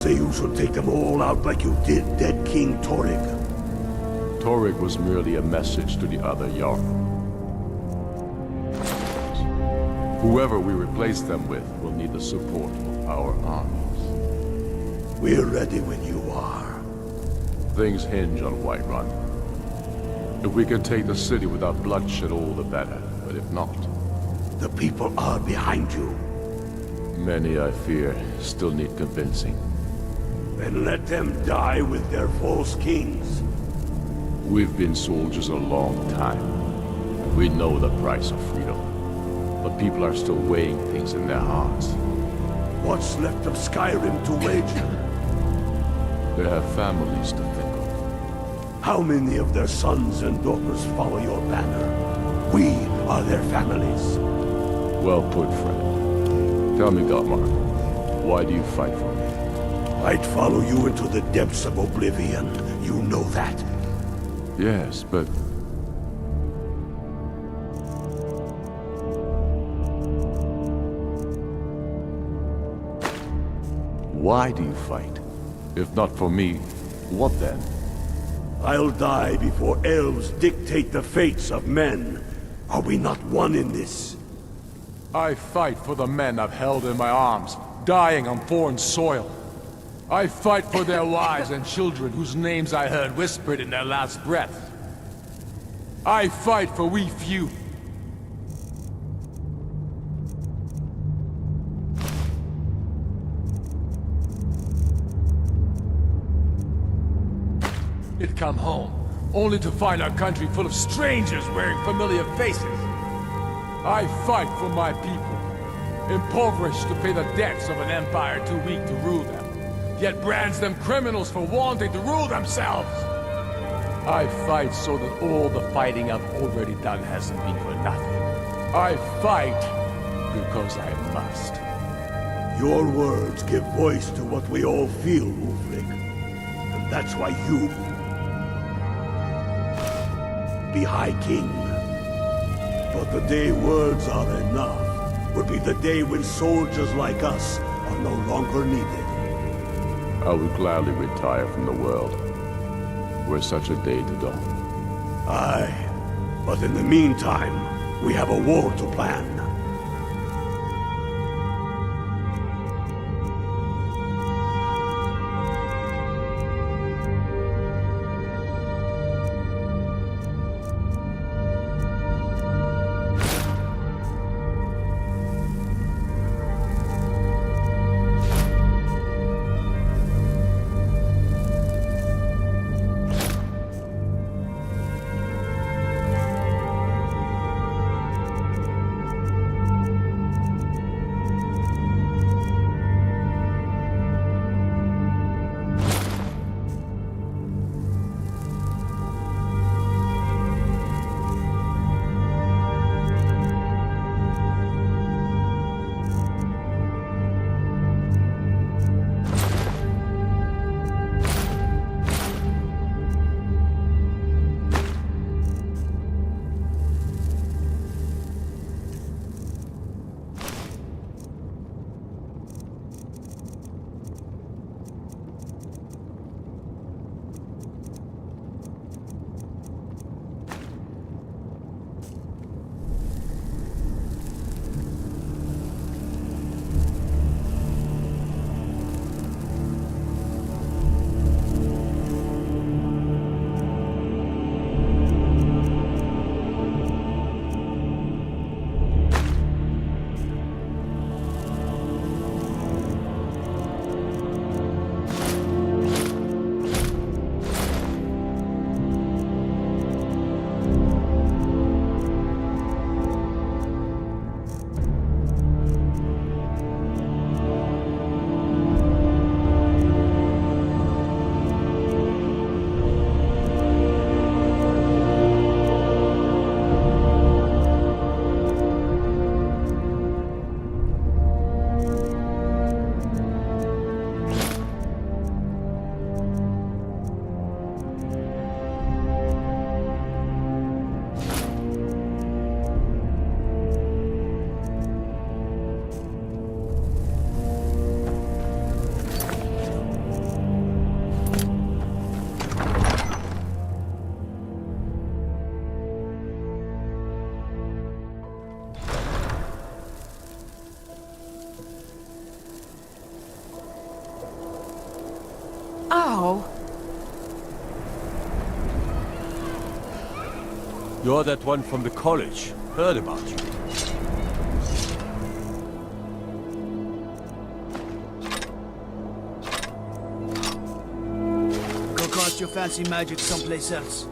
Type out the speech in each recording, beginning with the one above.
Say you should take them all out like you did dead King Torig. Torig was merely a message to the other Jarl. Whoever we replace them with will need the support of our armies. We're ready when you are. Things hinge on Whiterun. If we can take the city without bloodshed, all the better. But if not... The people are behind you. Many, I fear, still need convincing. Then let them die with their false kings. We've been soldiers a long time. We know the price of freedom. But people are still weighing things in their hearts. What's left of Skyrim to wager? They have families to think of. How many of their sons and daughters follow your banner? We are their families. Well put, friend. Tell me, Galmar, why do you fight for me? I'd follow you into the depths of oblivion. You know that. Yes, but... why do you fight? If not for me, what then? I'll die before elves dictate the fates of men. Are we not one in this? I fight for the men I've held in my arms, dying on foreign soil. I fight for their wives and children whose names I heard whispered in their last breath. I fight for we few. It come home, only to find our country full of strangers wearing familiar faces. I fight for my people, impoverished to pay the debts of an empire too weak to rule them, yet brands them criminals for wanting to rule themselves. I fight so that all the fighting I've already done hasn't been for nothing. I fight because I must. Your words give voice to what we all feel, Ulfric. And that's why you... be High King. But the day words are enough will be the day when soldiers like us are no longer needed. I would gladly retire from the world, were such a day to dawn. Aye, but in the meantime, we have a war to plan. Oh, You're that one from the college. Heard about you. Go cast your fancy magic someplace else.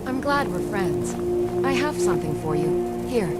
I'm glad we're friends. I have something for you. Here.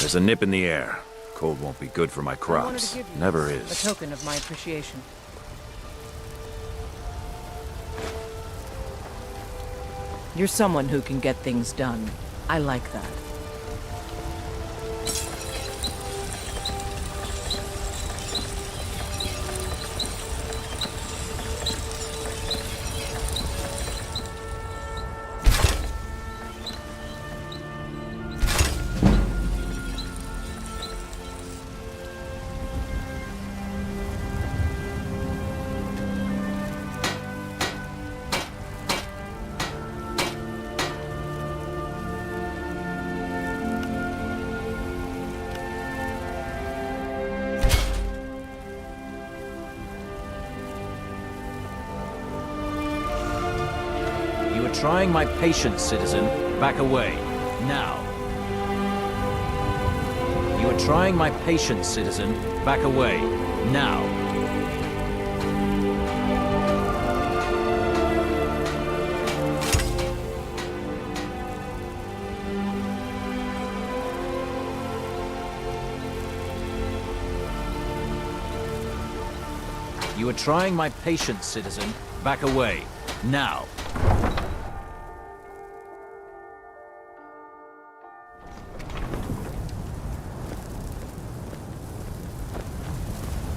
There's a nip in the air. Cold won't be good for my I wanted to crops. give you Never this, is. a token of my appreciation. You're someone who can get things done. I like that. You are trying my patience, citizen. Back away. Now. You are trying my patience, citizen. Back away. Now. You are trying my patience, citizen. Back away. Now.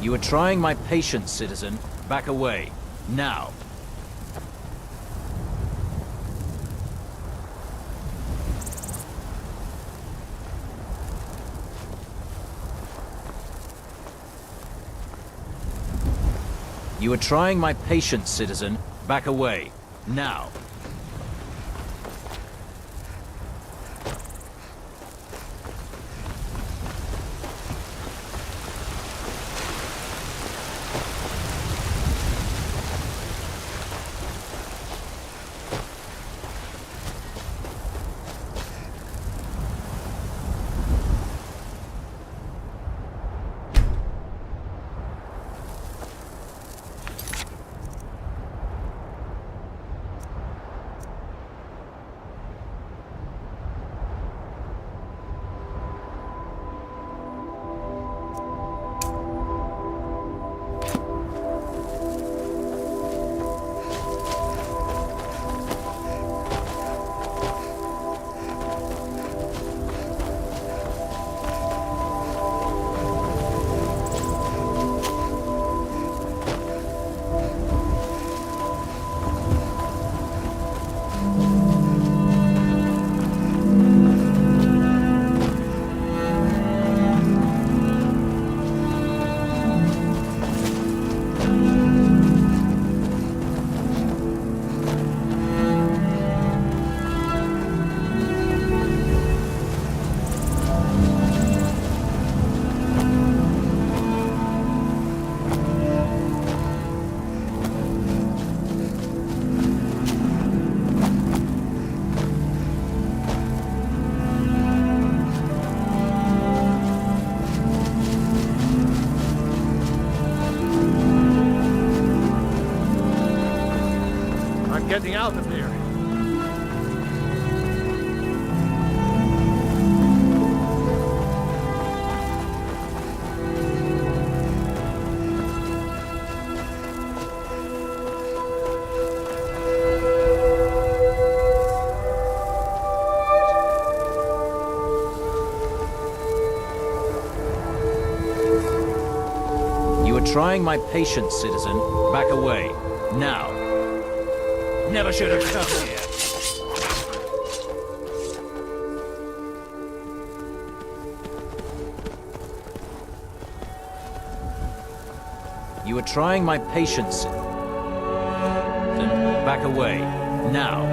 You are trying my patience, citizen. Back away. Now. You are trying my patience, citizen. Back away. Now. Getting out of here. You are trying my patience, citizen. Back away. Now. Never should have come here. You are trying my patience. Back away. Now.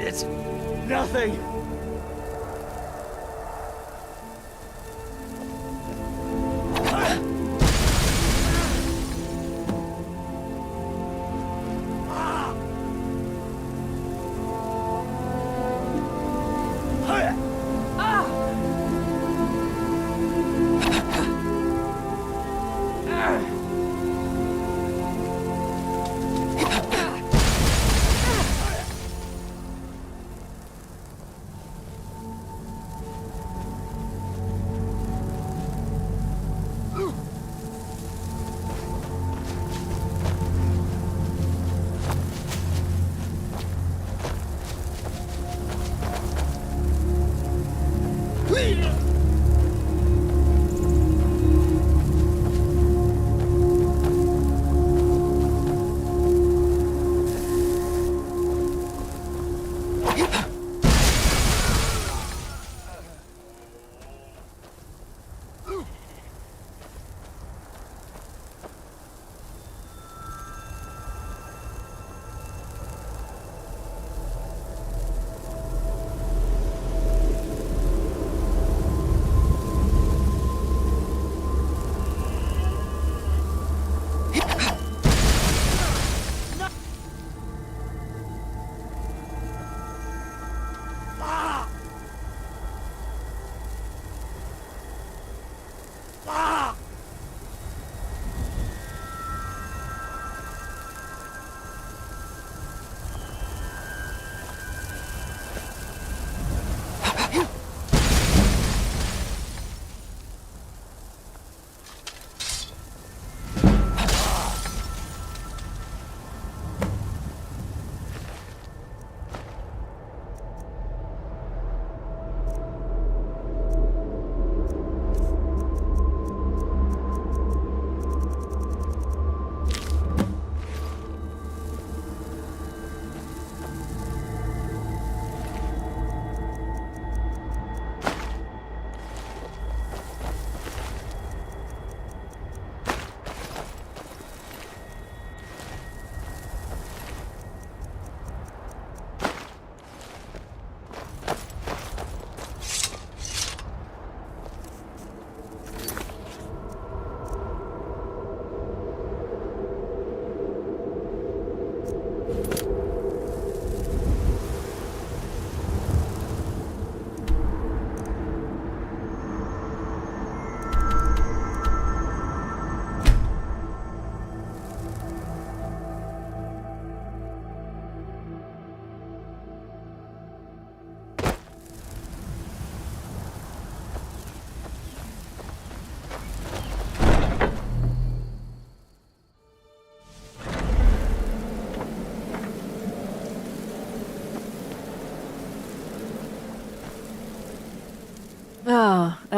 It's nothing.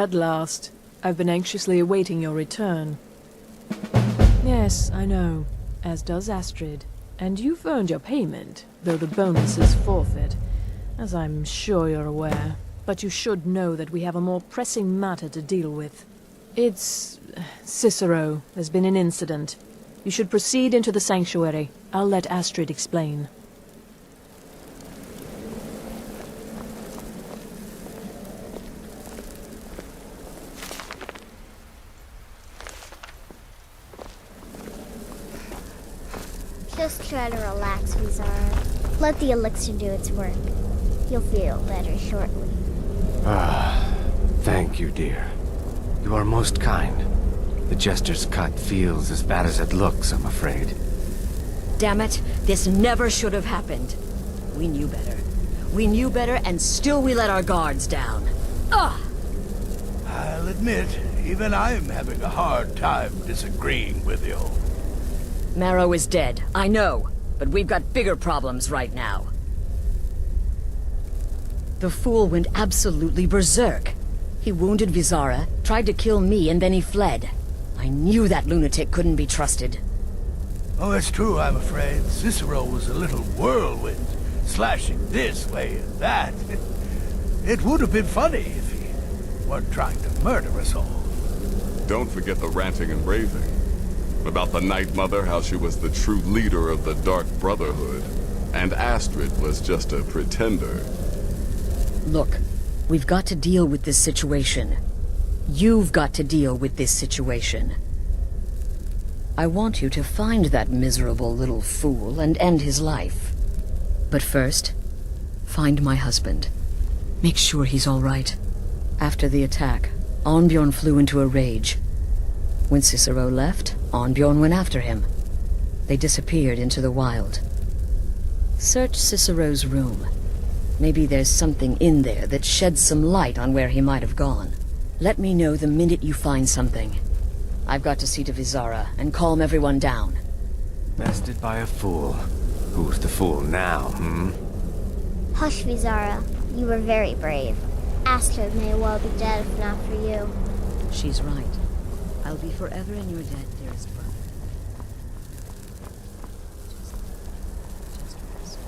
At last. I've been anxiously awaiting your return. Yes, I know. As does Astrid. And you've earned your payment, though the bonus is forfeit, as I'm sure you're aware. But you should know that we have a more pressing matter to deal with. It's... Cicero. There's been an incident. You should proceed into the sanctuary. I'll let Astrid explain. Just try to relax, Vizara. Let the elixir do its work. You'll feel better shortly. Thank you, dear. You are most kind. The Jester's cut feels as bad as it looks, I'm afraid. Damn it, this never should have happened. We knew better. We knew better, and still we let our guards down. Ugh! I'll admit, even I'm having a hard time disagreeing with you. Marrow is dead, I know, but we've got bigger problems right now. The fool went absolutely berserk. He wounded Vizara, tried to kill me, and then he fled. I knew that lunatic couldn't be trusted. Oh, it's true, I'm afraid. Cicero was a little whirlwind, slashing this way and that. It would have been funny if he weren't trying to murder us all. Don't forget the ranting and raving. About the Night Mother, how she was the true leader of the Dark Brotherhood. And Astrid was just a pretender. Look, we've got to deal with this situation. You've got to deal with this situation. I want you to find that miserable little fool and end his life. But first, find my husband. Make sure he's all right. After the attack, Arnbjorn flew into a rage. When Cicero left, Arnbjorn went after him. They disappeared into the wild. Search Cicero's room. Maybe there's something in there that sheds some light on where he might have gone. Let me know the minute you find something. I've got to see to Vizara and calm everyone down. Bested by a fool. Who's the fool now, Hush, Vizara. You were very brave. Astrid may well be dead if not for you. She's right. I'll be forever in your debt, dearest brother. Just rest.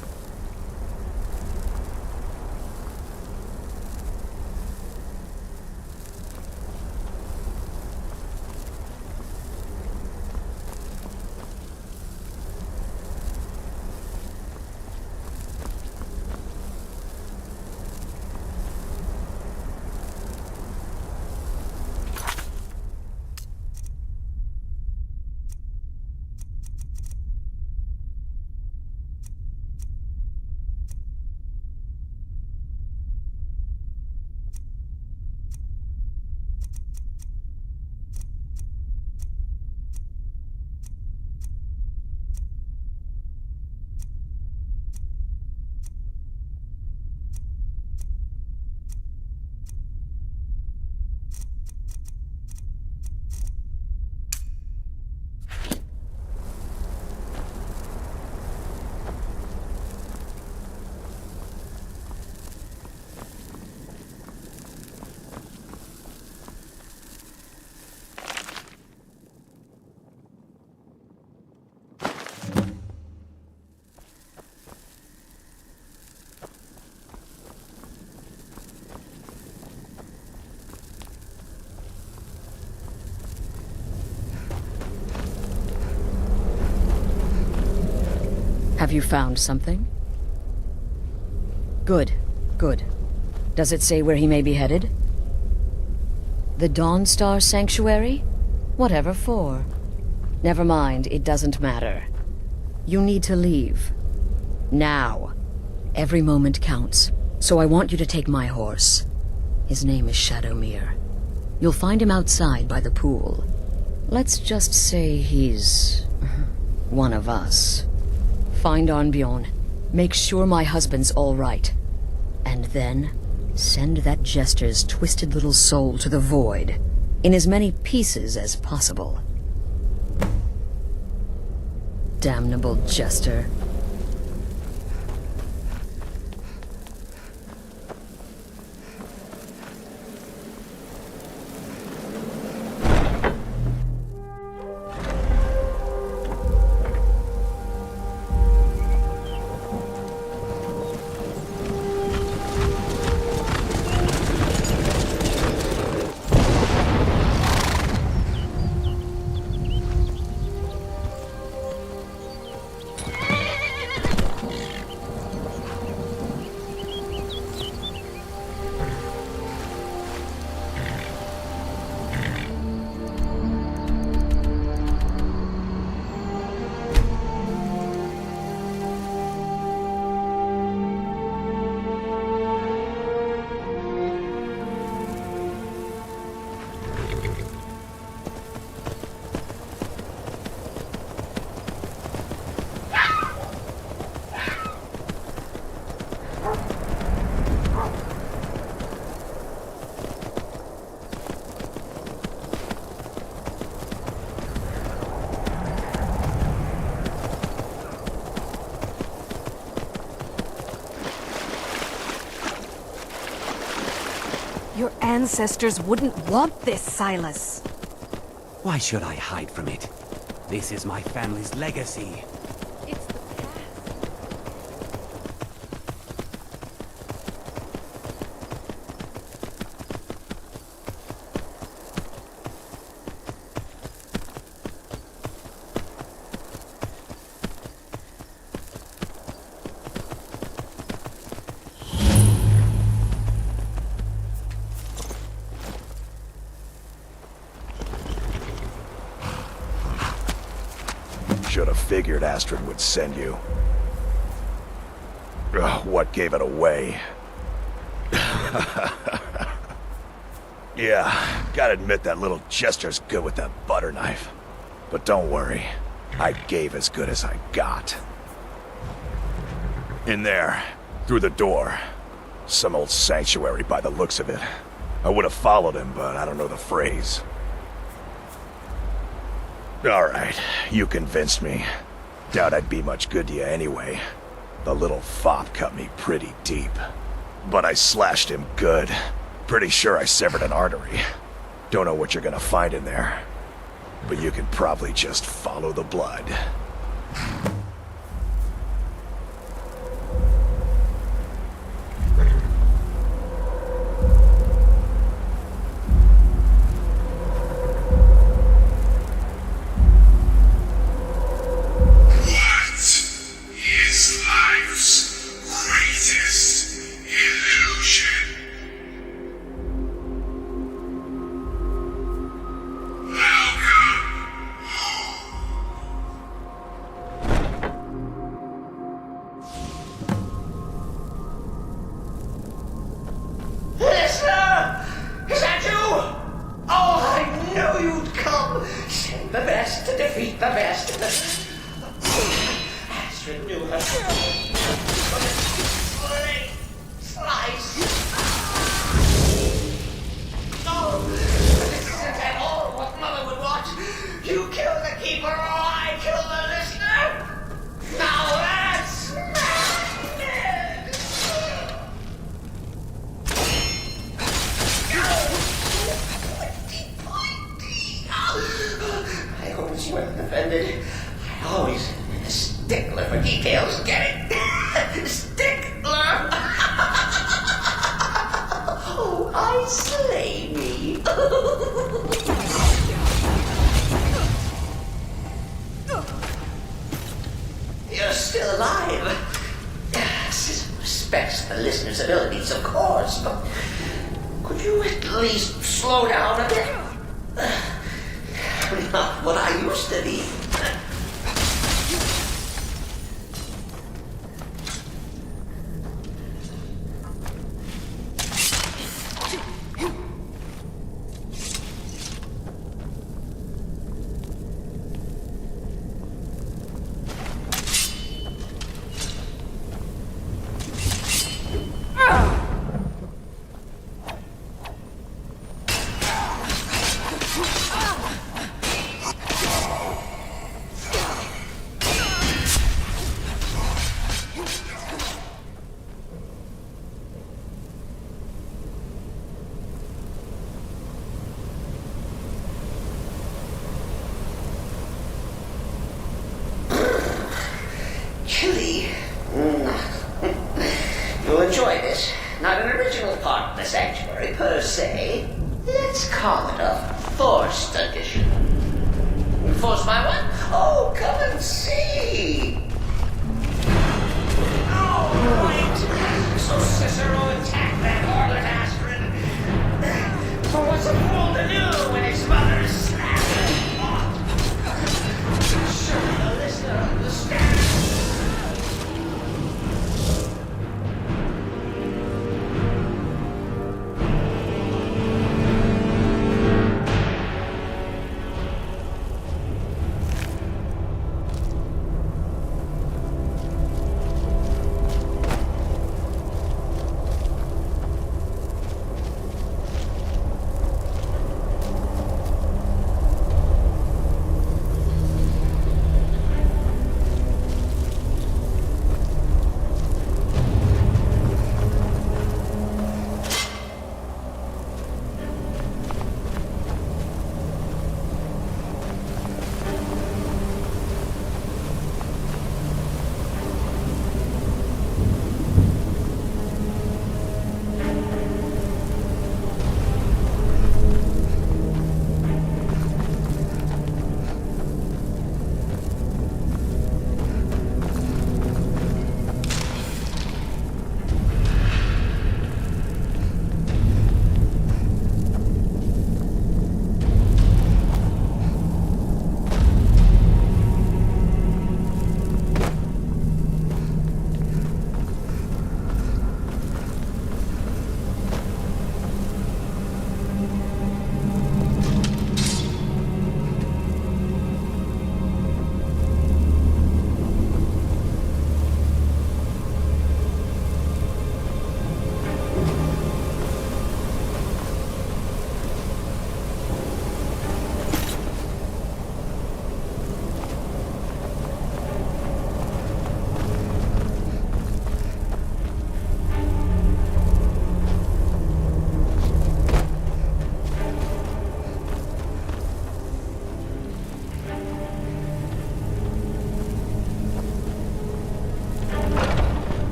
Have you found something? Good, good. Does it say where he may be headed? The Dawnstar Sanctuary? Whatever for. Never mind, it doesn't matter. You need to leave. Now. Every moment counts, so I want you to take my horse. His name is Shadowmere. You'll find him outside by the pool. Let's just say he's... one of us. Find Arnbjorn. Make sure my husband's all right. And then, send that Jester's twisted little soul to the void, in as many pieces as possible. Damnable Jester. ancestors wouldn't want this, Silas. Why should I hide from it? This is my family's legacy. It's the past. Should have figured Astrid would send you. Ugh, what gave it away? Yeah, gotta admit that little Chester's good with that butter knife. But don't worry, I gave as good as I got. In there, through the door. Some old sanctuary by the looks of it. I would have followed him, but I don't know the phrase. Alright, you convinced me. Doubt I'd be much good to you anyway. The little fop cut me pretty deep. But I slashed him good. Pretty sure I severed an artery. Don't know what you're gonna find in there. But you can probably just follow the blood.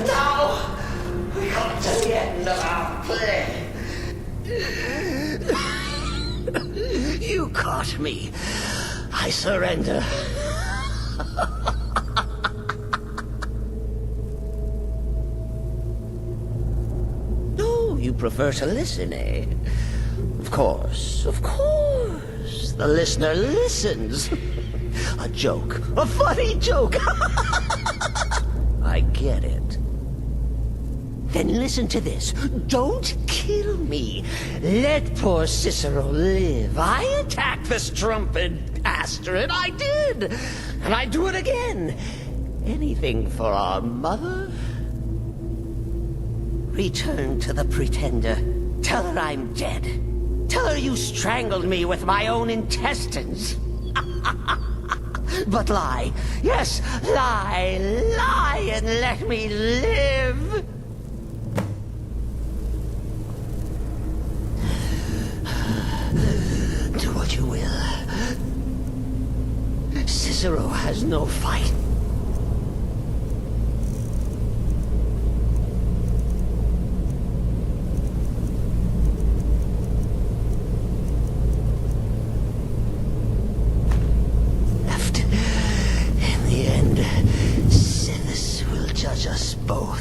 Now, we come to the end of our play. You caught me. I surrender. Oh, you prefer to listen, eh? Of course, of course. The listener listens. A joke. A funny joke. I get it. Then listen to this. Don't kill me. Let poor Cicero live. I attacked the strumpet bastard. I did. And I do it again. Anything for our mother? Return to the Pretender. Tell her I'm dead. Tell her you strangled me with my own intestines. But lie. Yes, lie. Lie and let me live. Do what you will. Cicero has no fight. Left. In the end, Sithis will judge us both.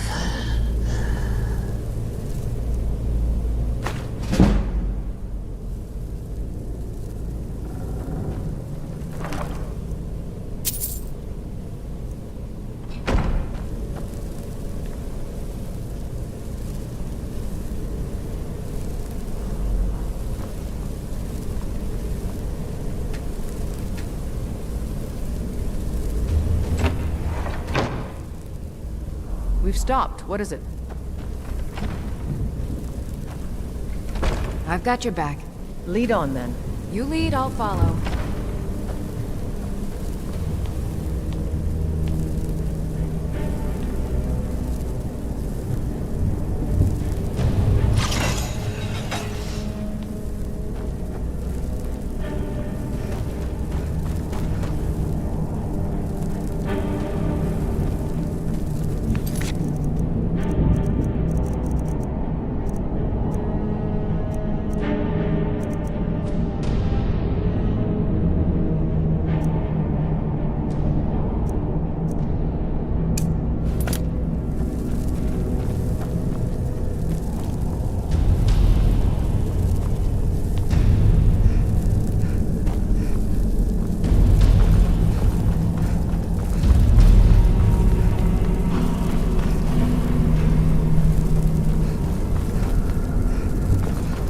We've stopped. What is it? I've got your back. Lead on, then. You lead, I'll follow.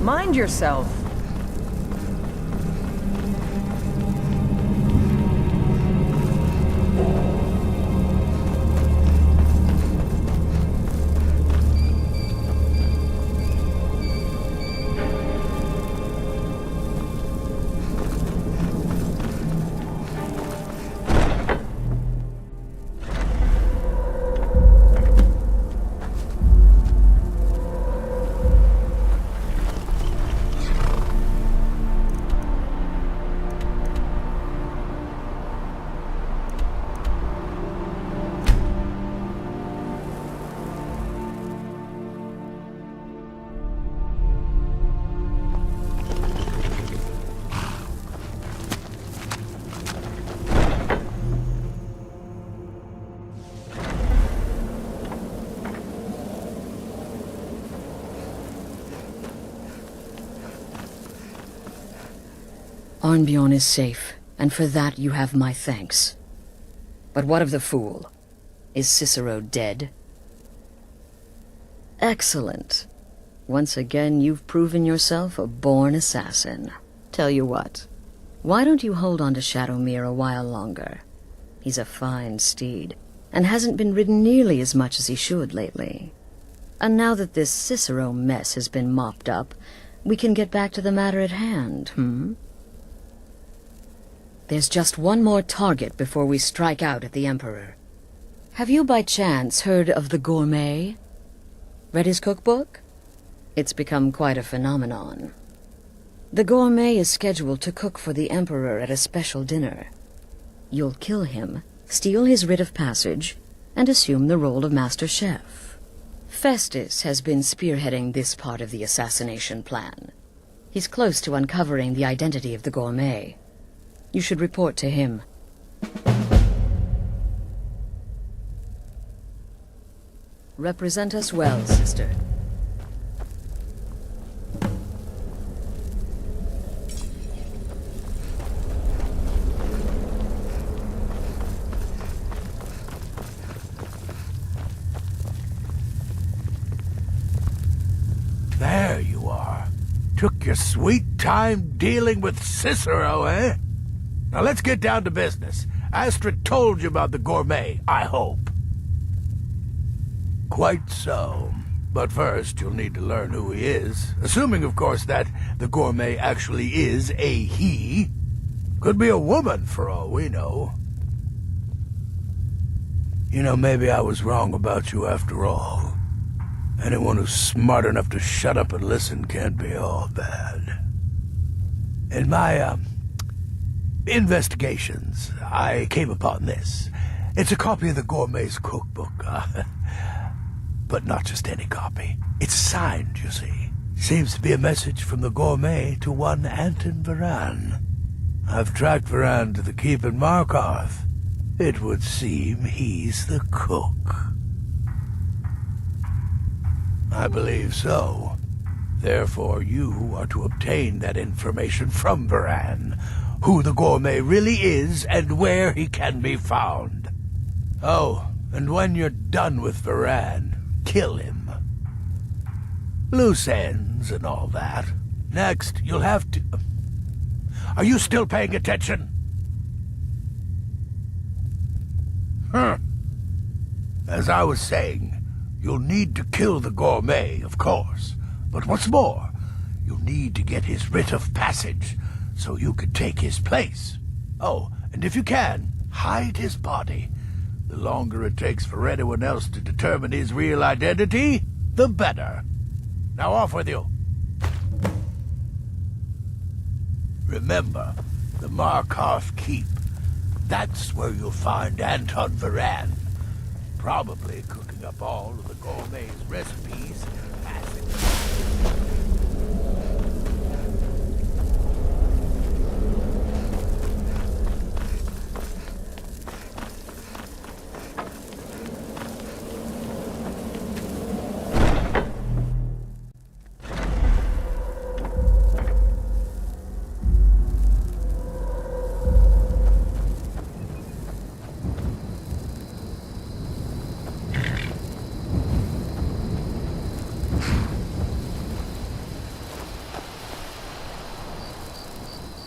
Mind yourself. Arnbjorn is safe, and for that you have my thanks. But what of the fool? Is Cicero dead? Excellent. Once again, you've proven yourself a born assassin. Tell you what, why don't you hold on to Shadowmere a while longer? He's a fine steed, and hasn't been ridden nearly as much as he should lately. And now that this Cicero mess has been mopped up, we can get back to the matter at hand, There's just one more target before we strike out at the Emperor. Have you by chance heard of the Gourmet? Read his cookbook? It's become quite a phenomenon. The Gourmet is scheduled to cook for the Emperor at a special dinner. You'll kill him, steal his writ of passage, and assume the role of Master Chef. Festus has been spearheading this part of the assassination plan. He's close to uncovering the identity of the gourmet. You should report to him. Represent us well, sister. There you are. Took your sweet time dealing with Cicero, eh? Now let's get down to business. Astrid told you about the gourmet, I hope. Quite so. But first, you'll need to learn who he is. Assuming, of course, that the gourmet actually is a he. Could be a woman, for all we know. You know, maybe I was wrong about you after all. Anyone who's smart enough to shut up and listen can't be all bad. In my, investigations, I came upon this. It's a copy of the gourmet's cookbook, but not just any copy. It's signed, you see. Seems to be a message from the gourmet to one Anton Varan. I've tracked Varan to the keep in Markov. It would seem he's the cook. I believe so. Therefore, you are to obtain that information from Varan, who the gourmet really is and where he can be found. Oh, and when you're done with Varan, kill him. Loose ends and all that. Next, you'll have to... Are you still paying attention? As I was saying, you'll need to kill the gourmet, of course. But what's more, you'll need to get his writ of passage so you can take his place. Oh, and if you can, hide his body. The longer it takes for anyone else to determine his real identity, the better. Now off with you. Remember, the Markov Keep. That's where you'll find Anton Varan. Probably cooking up all of the gourmet's recipes and passing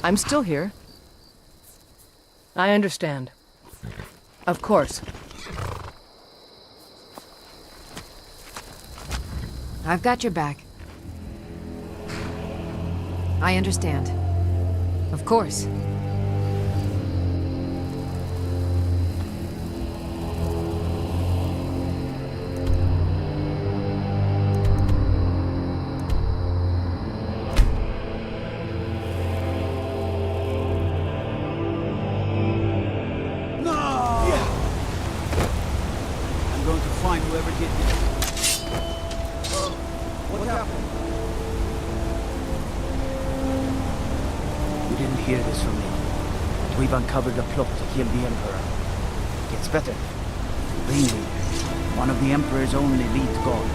I'm still here. I understand. Of course. I've got your back. I understand. Of course. Whoever did this. What happened? You didn't hear this from me. But we've uncovered a plot to kill the Emperor. It gets better. Ringleader, one of the Emperor's own elite god.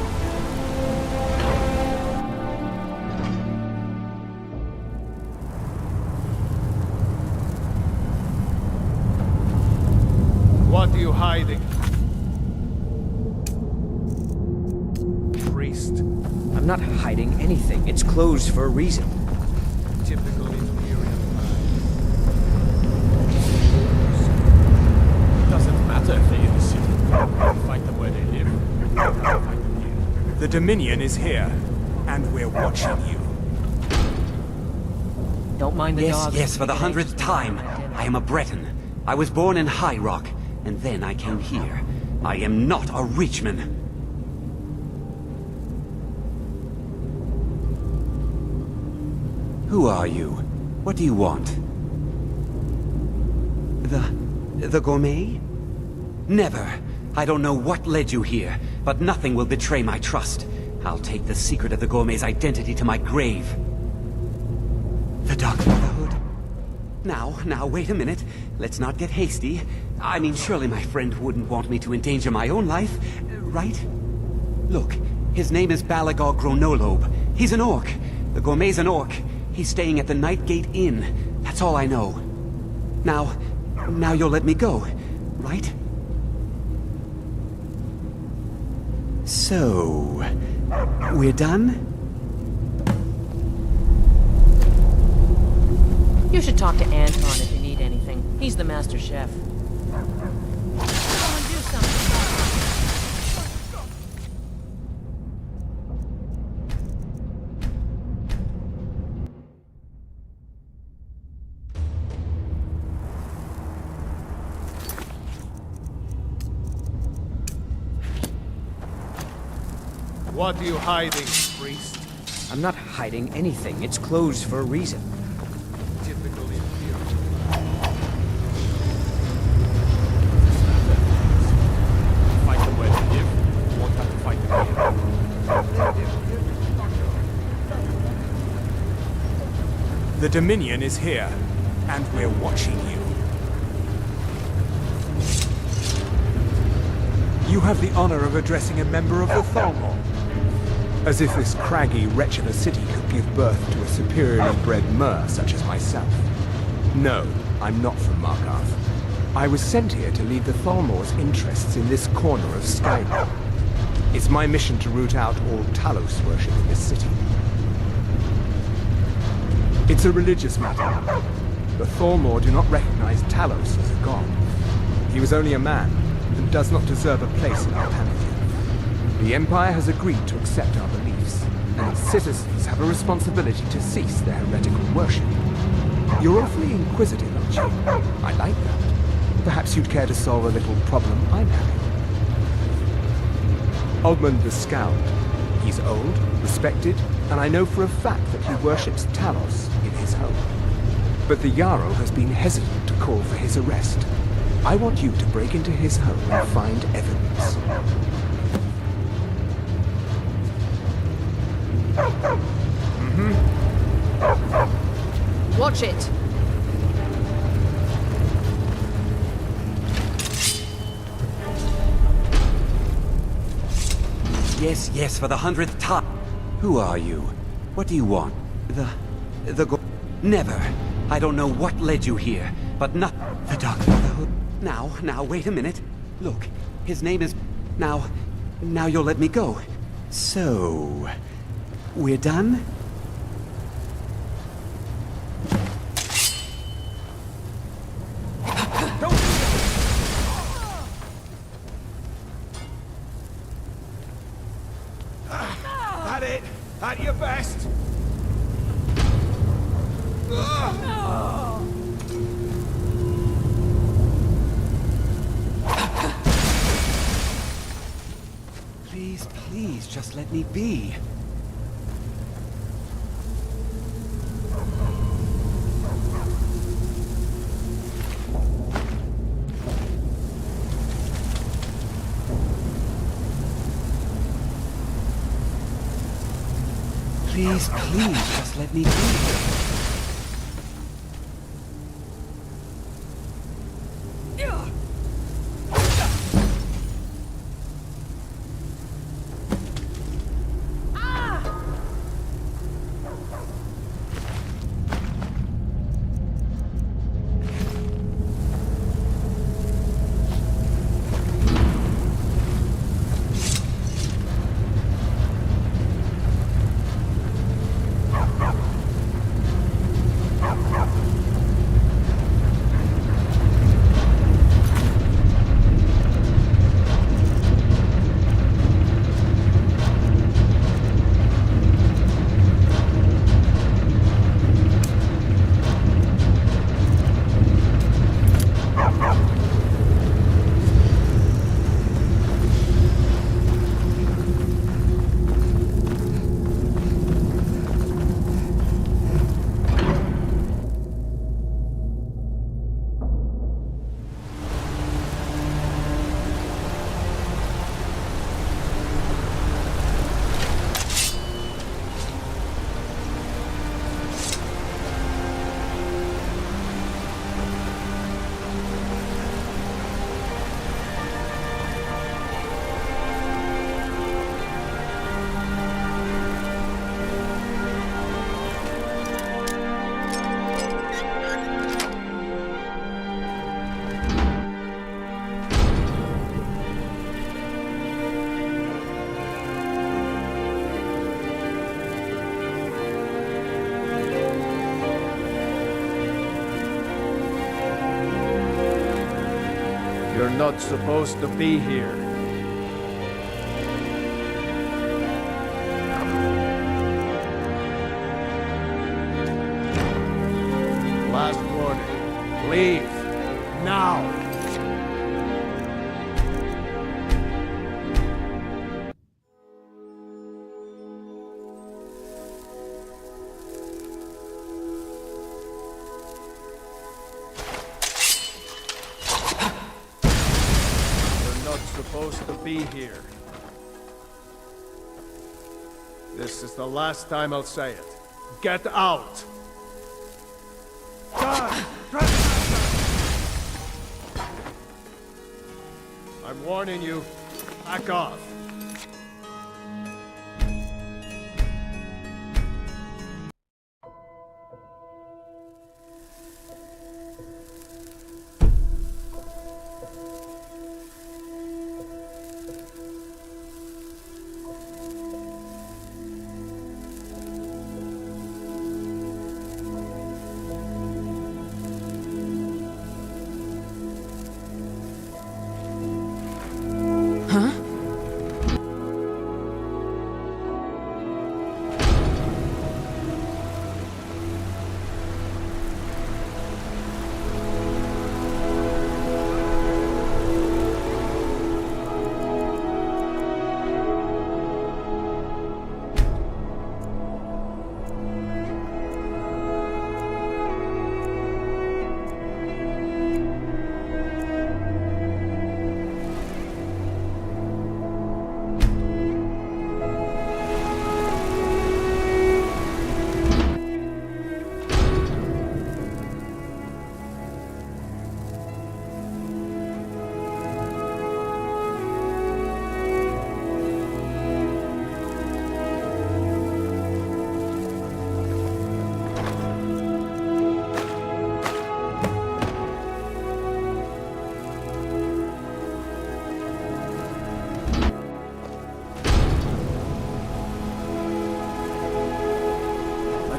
What are you hiding? I'm not hiding anything. It's closed for a reason. Typical Imperial. Doesn't matter if they're in the city. Fight them where they live. Fight them here. The Dominion is here, and we're watching you. Don't mind the dogs. Yes, for the 100th time. I am a Breton. I was born in High Rock, and then I came here. I am not a Reachman. Who are you? What do you want? The gourmet? Never. I don't know what led you here, but nothing will betray my trust. I'll take the secret of the Gourmet's identity to my grave. The Dark Brotherhood? Now, wait a minute. Let's not get hasty. I mean, surely my friend wouldn't want me to endanger my own life, right? Look, his name is Balagog Gronolobe. He's an orc. The Gourmet's an orc. He's staying at the Nightgate Inn. That's all I know. Now you'll let me go, right? So, we're done? You should talk to Anton if you need anything. He's the master chef. Someone do something. What are you hiding, priest? I'm not hiding anything. It's closed for a reason. Typical Imperial. Fight them where they live. Won't have to fight them here. The Dominion is here, and we're watching you. You have the honor of addressing a member of the Thalmor. As if this craggy wretch of a city could give birth to a superiorly bred mer such as myself. No, I'm not from Markarth. I was sent here to lead the Thalmor's interests in this corner of Skyrim. It's my mission to root out all Talos worship in this city. It's a religious matter. The Thalmor do not recognize Talos as a god. He was only a man, and does not deserve a place in our pantheon. The Empire has agreed to accept our beliefs, and its citizens have a responsibility to cease their heretical worship. You're awfully inquisitive, aren't you? I like that. Perhaps you'd care to solve a little problem I'm having. Ogmund the Scald. He's old, respected, and I know for a fact that he worships Talos in his home. But the Jarl has been hesitant to call for his arrest. I want you to break into his home and find evidence. Watch it. Yes, for the 100th time. Who are you? What do you want? Never. I don't know what led you here, but not the Dark Brotherhood. Now, wait a minute. Look, his name is... Now you'll let me go. So... we're done? At it! At your best! Please, just let me be. Please, just let me be. not supposed to be here. Last warning. Leave. Now. Supposed to be here. This is the last time I'll say it. Get out! I'm warning you. Back off.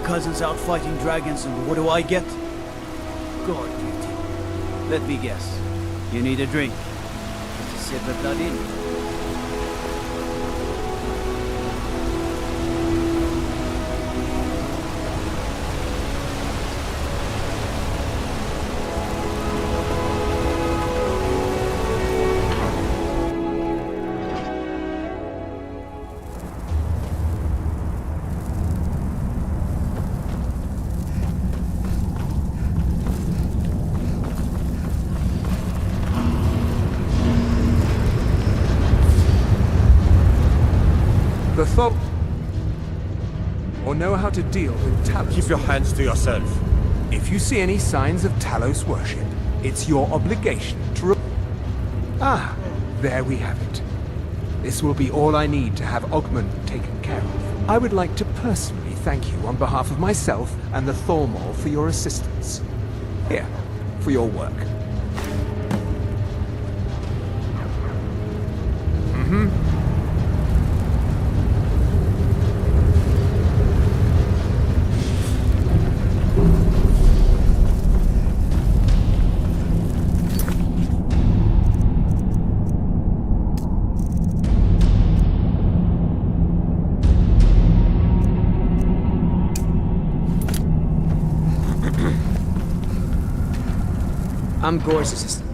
Cousin's out fighting dragons, and what do I get? God duty. Let me guess. You need a drink. Put the silver blood in. The thought... or know how to deal with Talos. Keep your hands to yourself. If you see any signs of Talos worship, it's your obligation to there we have it. This will be all I need to have Ogmund taken care of. I would like to personally thank you on behalf of myself and the Thormor for your assistance. Here, for your work. I'm Gore's assistant.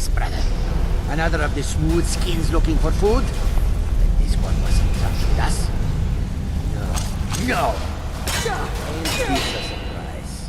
this, brother. Another of the smooth skins looking for food? This one wasn't touched with us. No. Ain't this a surprise?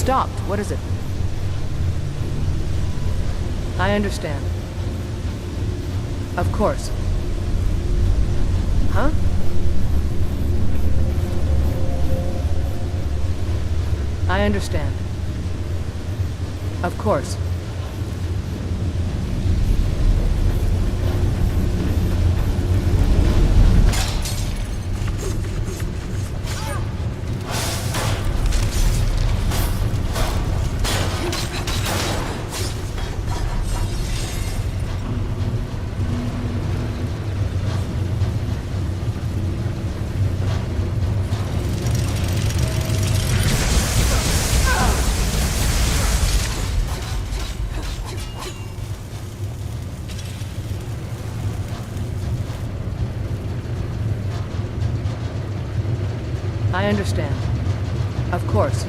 stopped. What is it? I understand. Of course. Huh? I understand. Of course. I understand. Of course.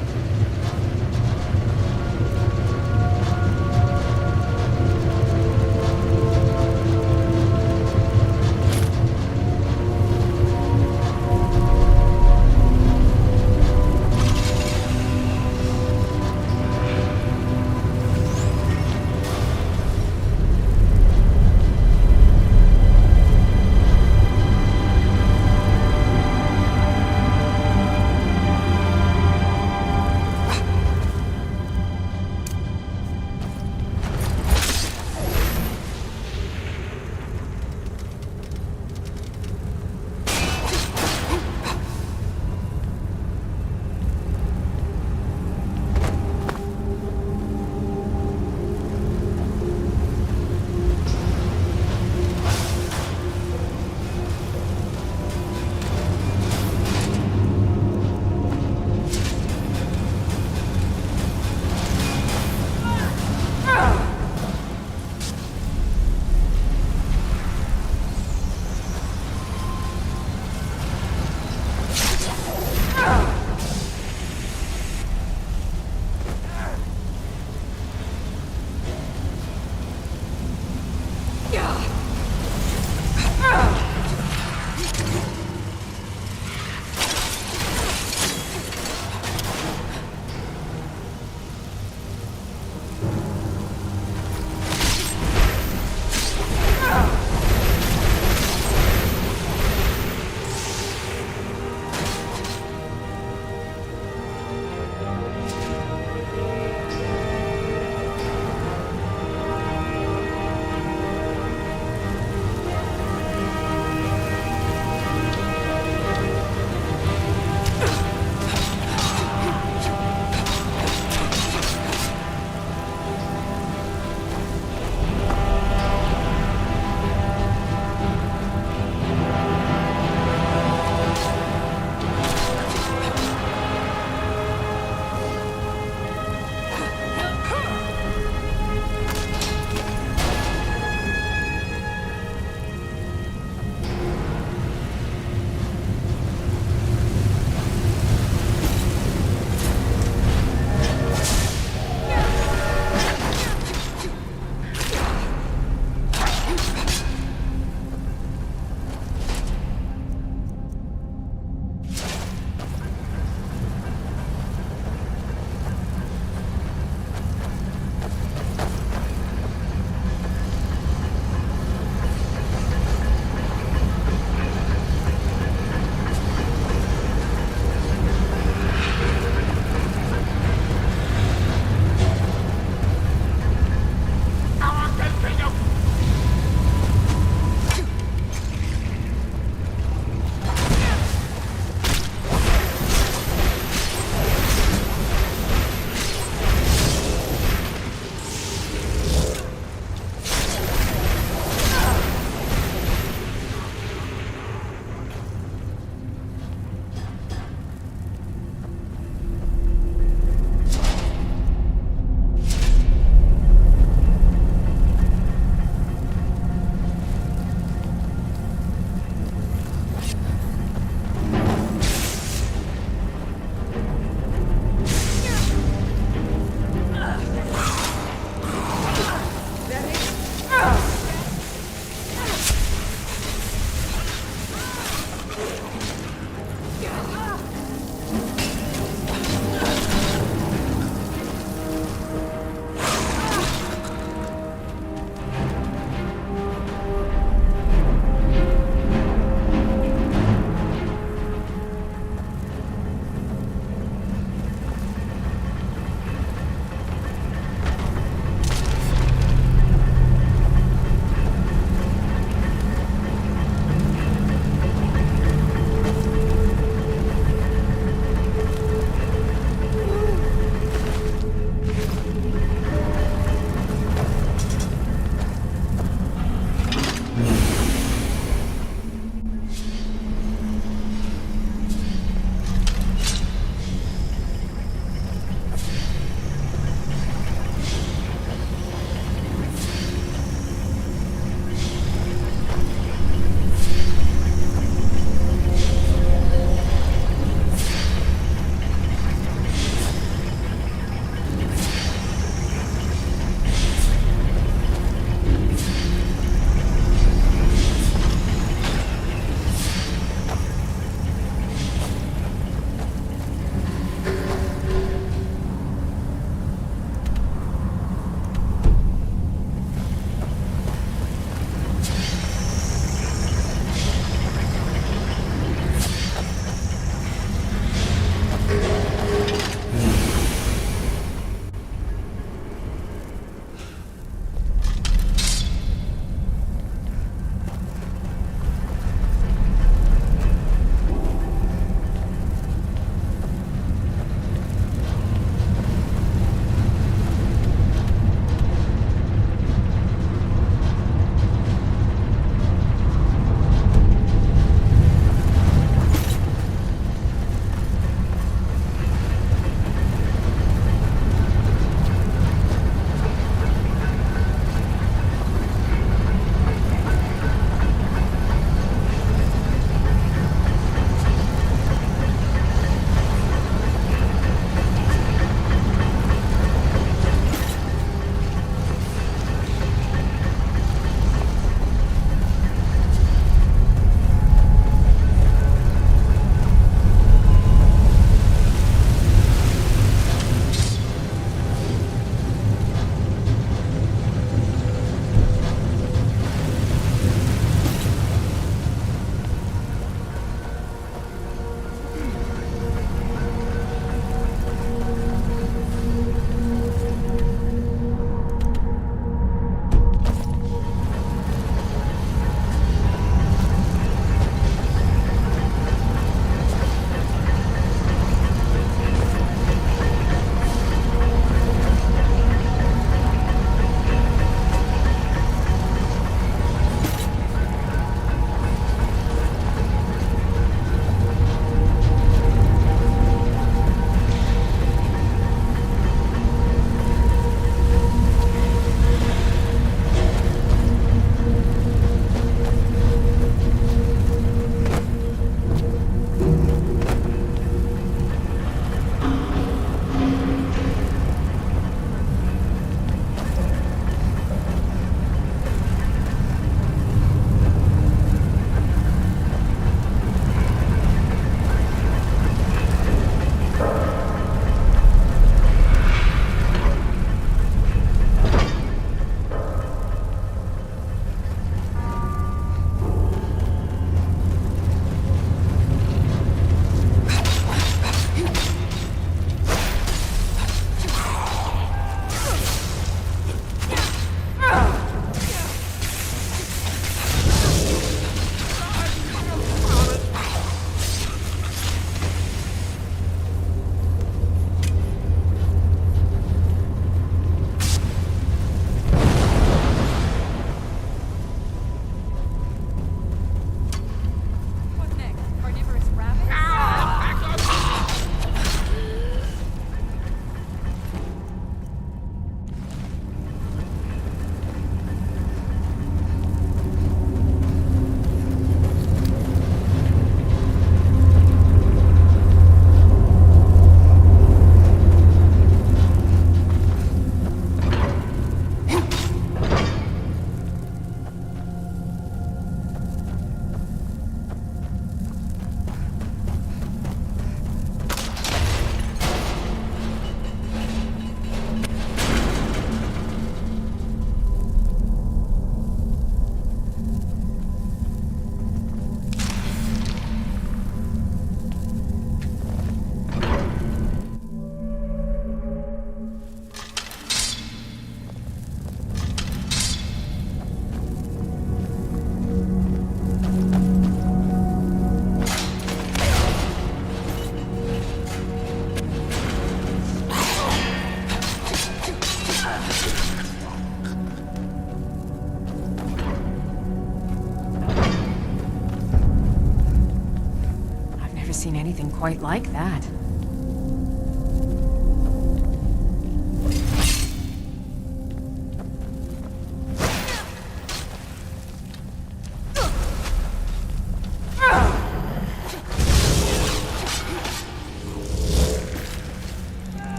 anything quite like that.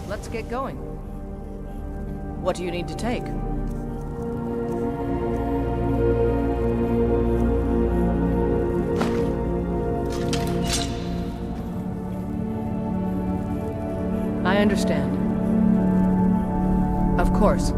Let's get going. What do you need to take? I understand. Of course.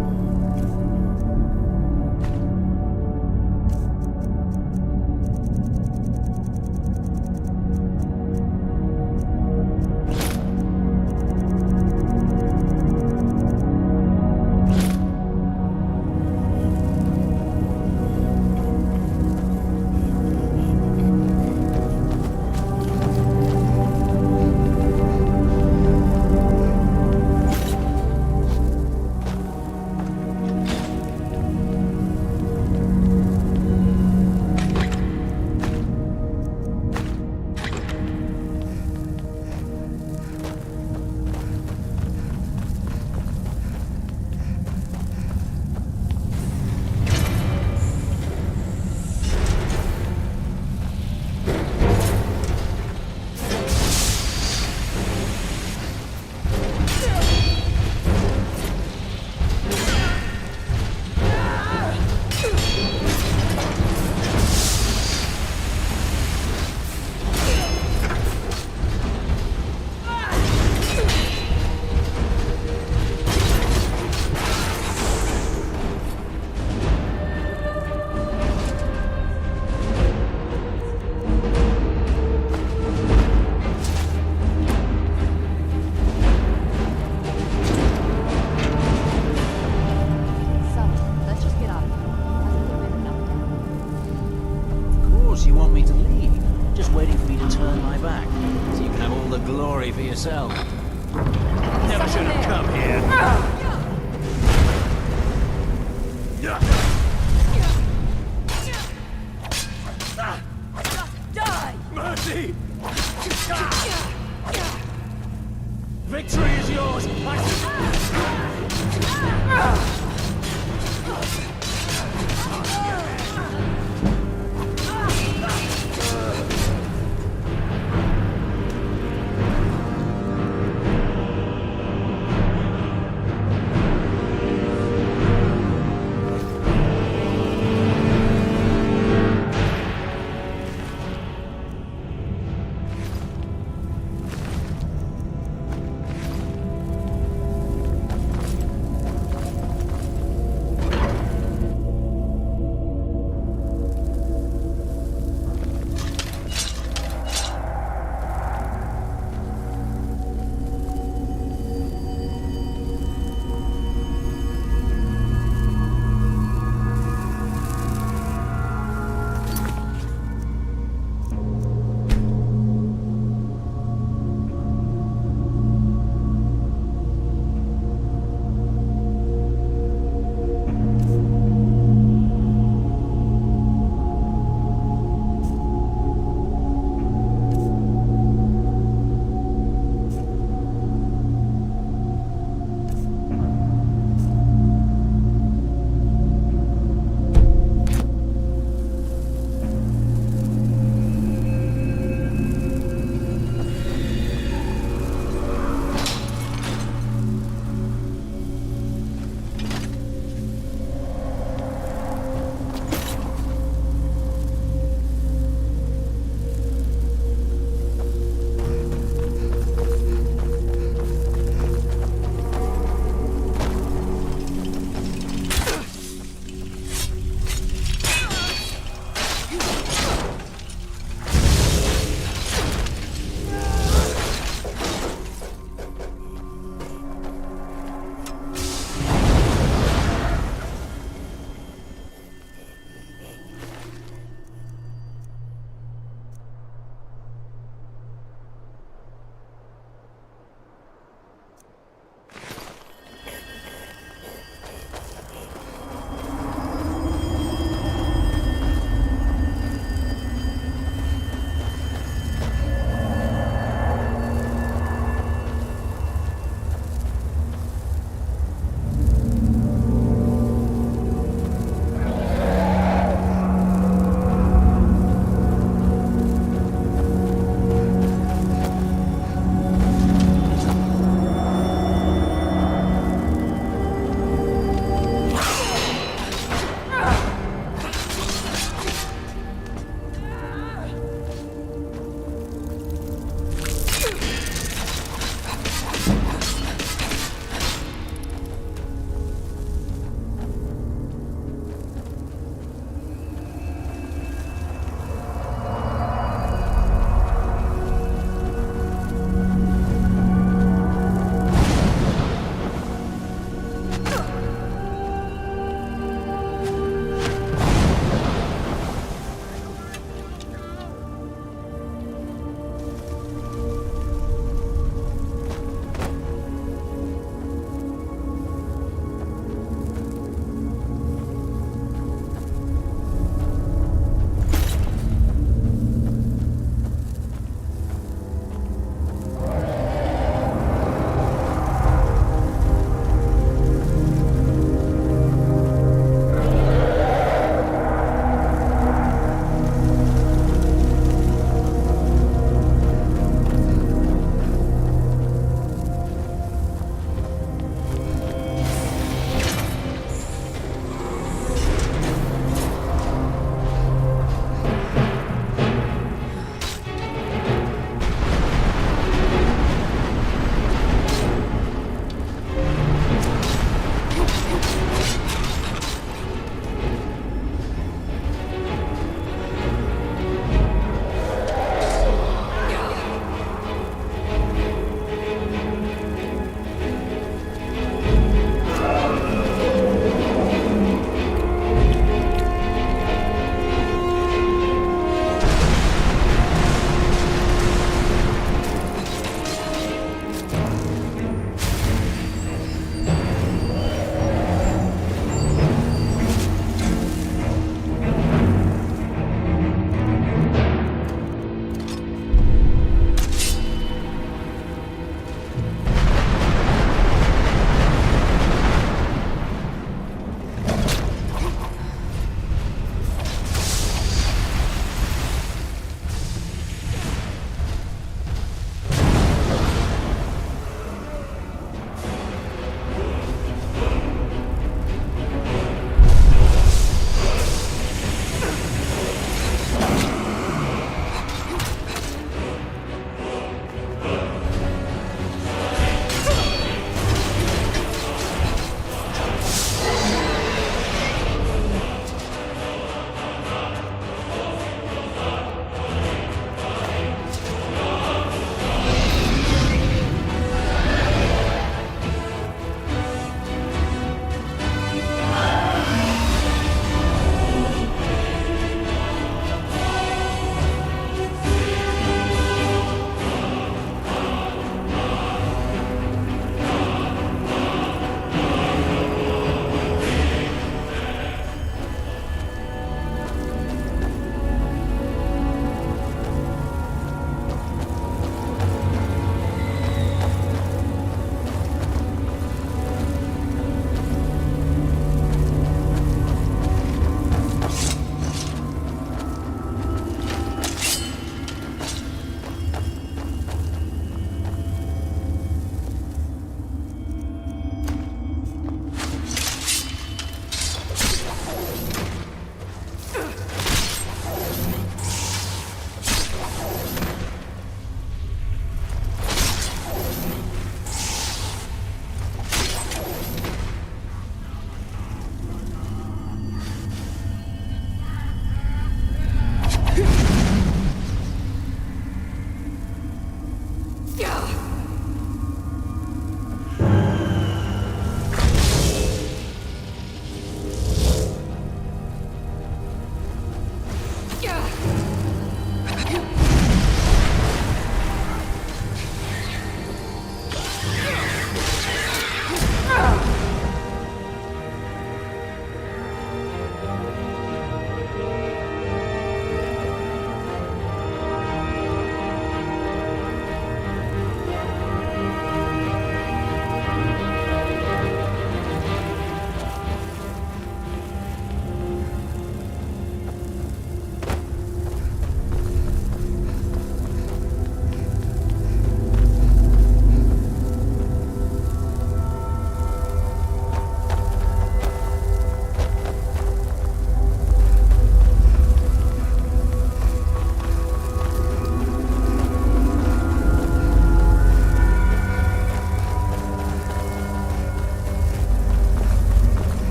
You want me to leave? Just waiting for me to turn my back, so you can have all the glory for yourself. Never should have come here. Die! Mercy! Victory is yours!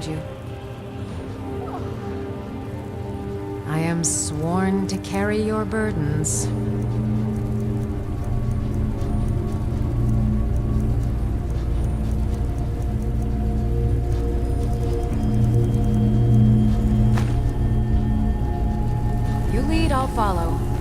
found you. I am sworn to carry your burdens. You lead, I'll follow.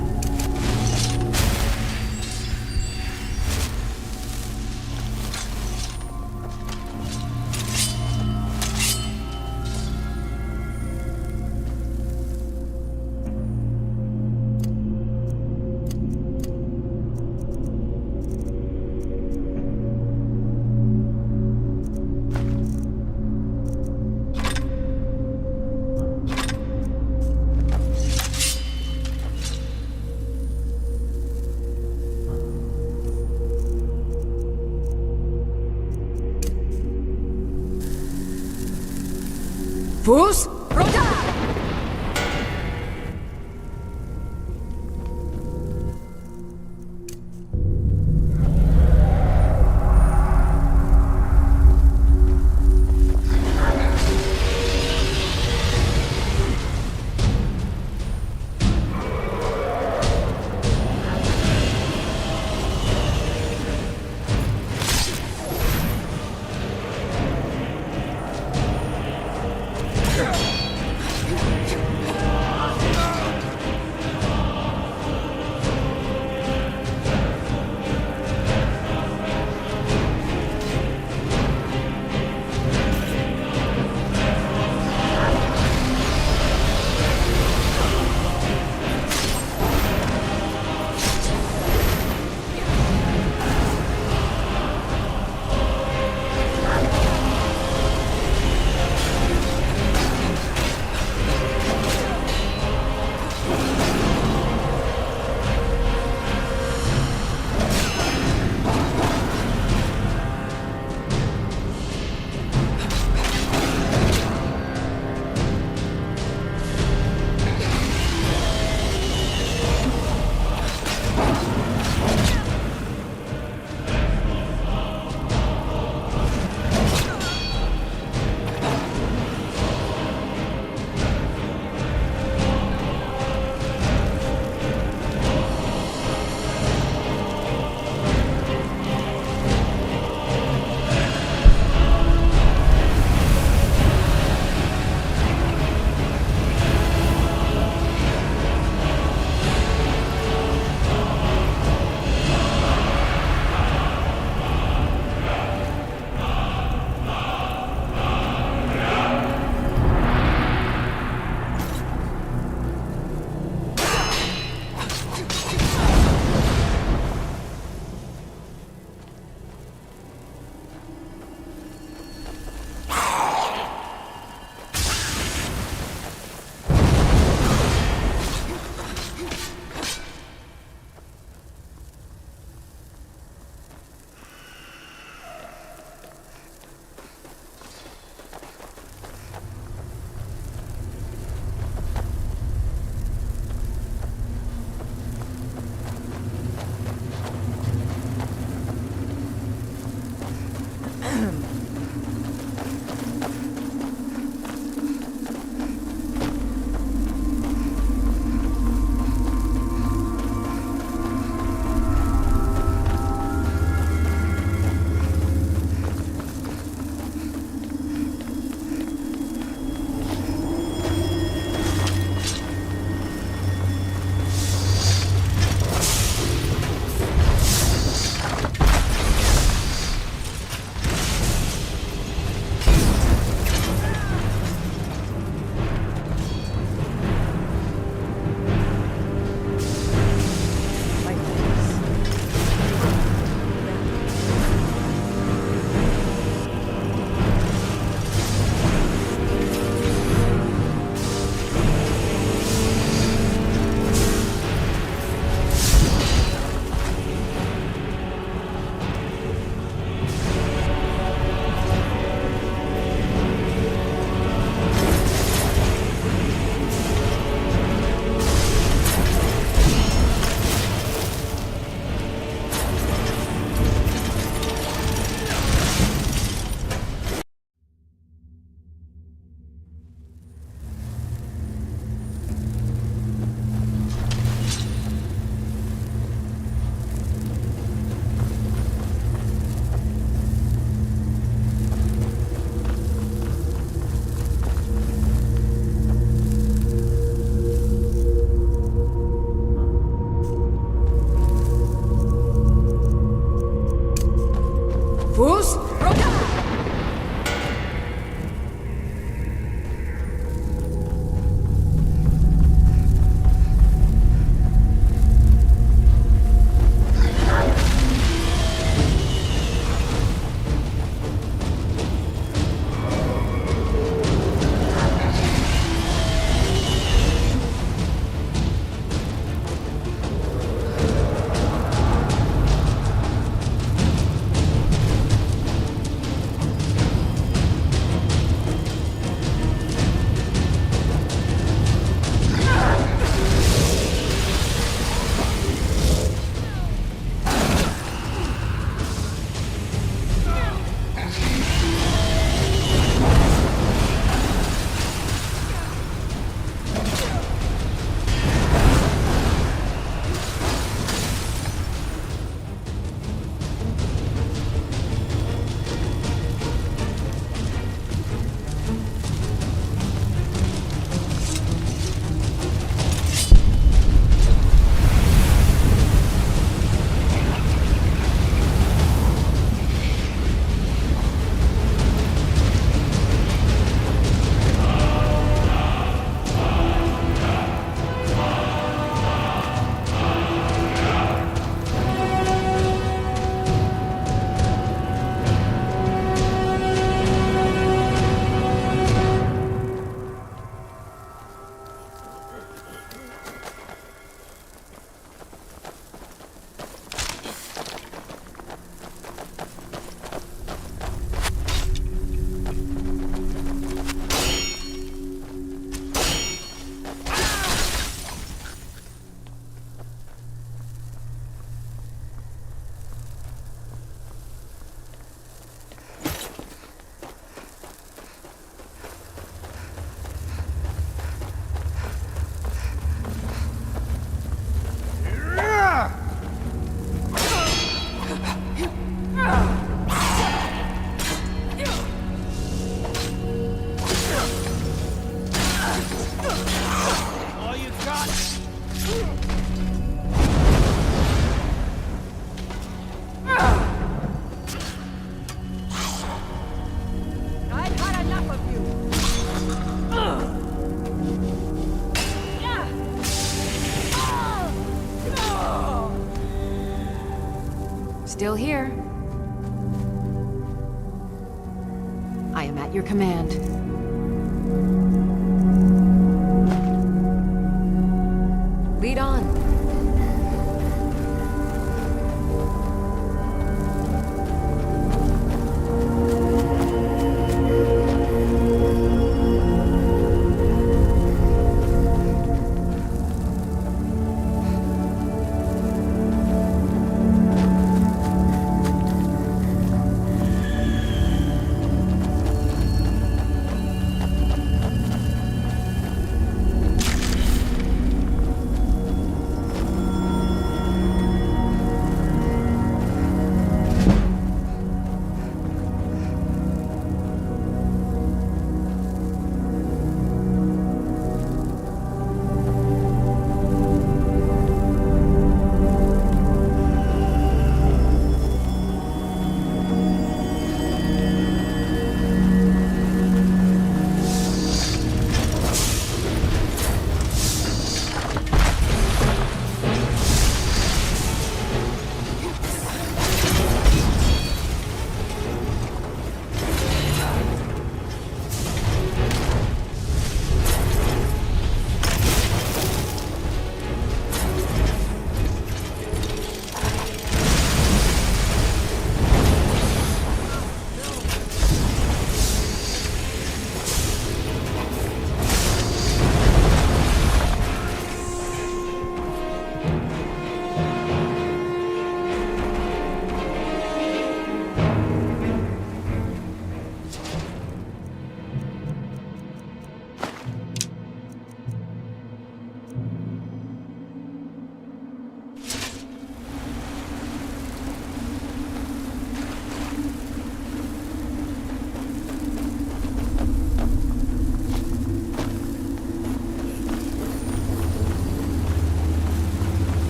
Fus Rota! Yeah. Still here. I am at your command. Lead on.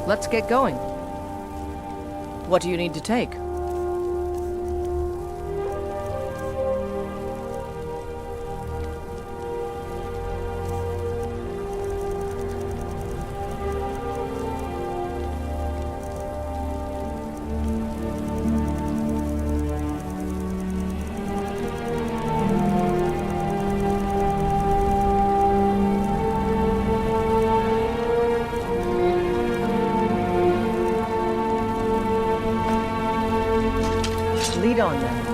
Let's get going. What do you need to take? Lead on then.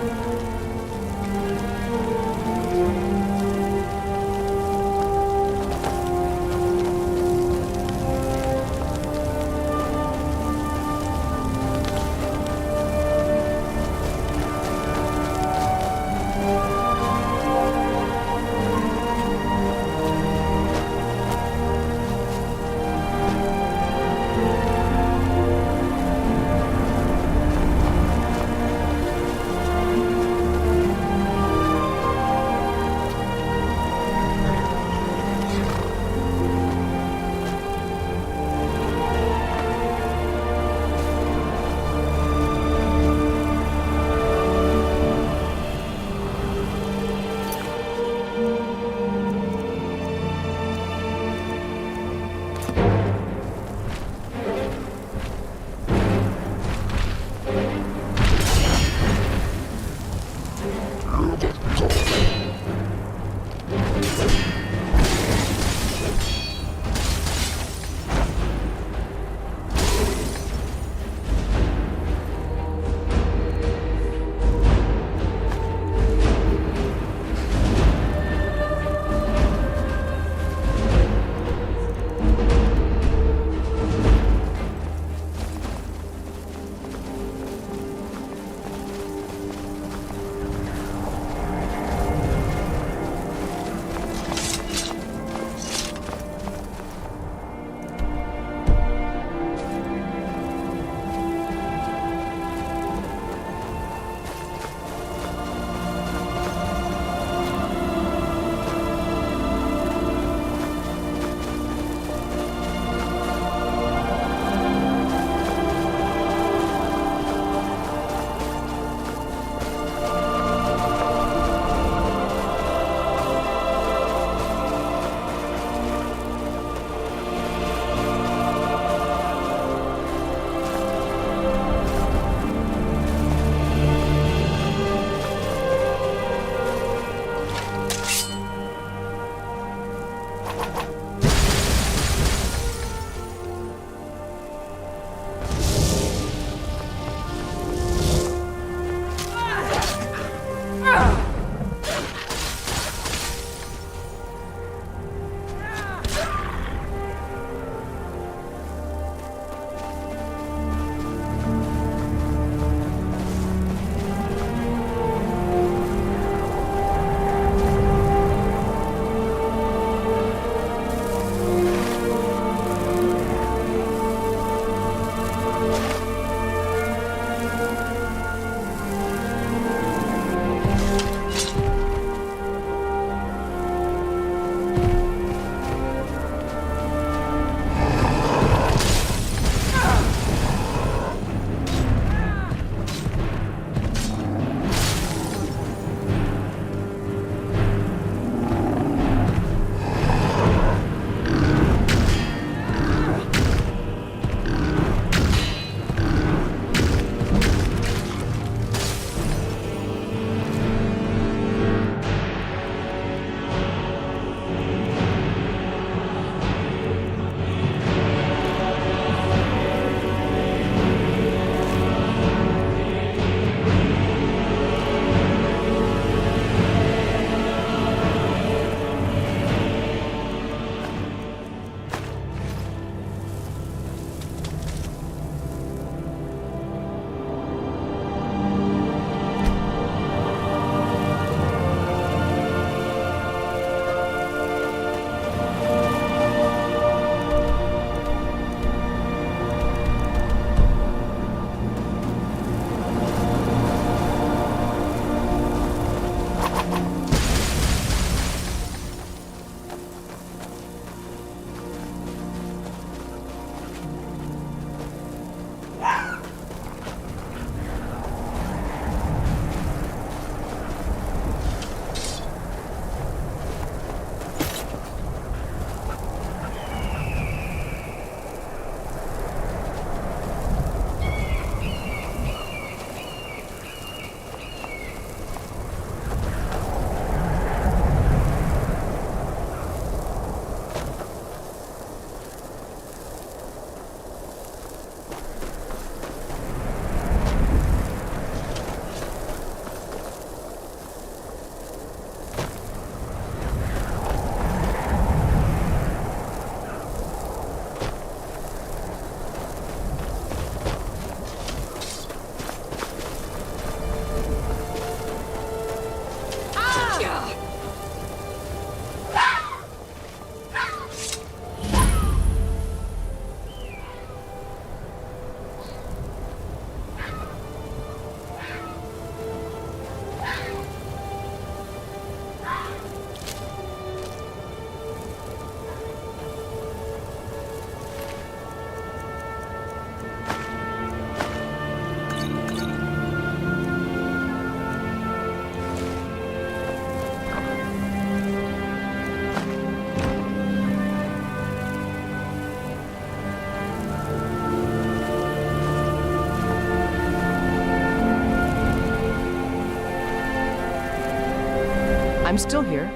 I'm still here.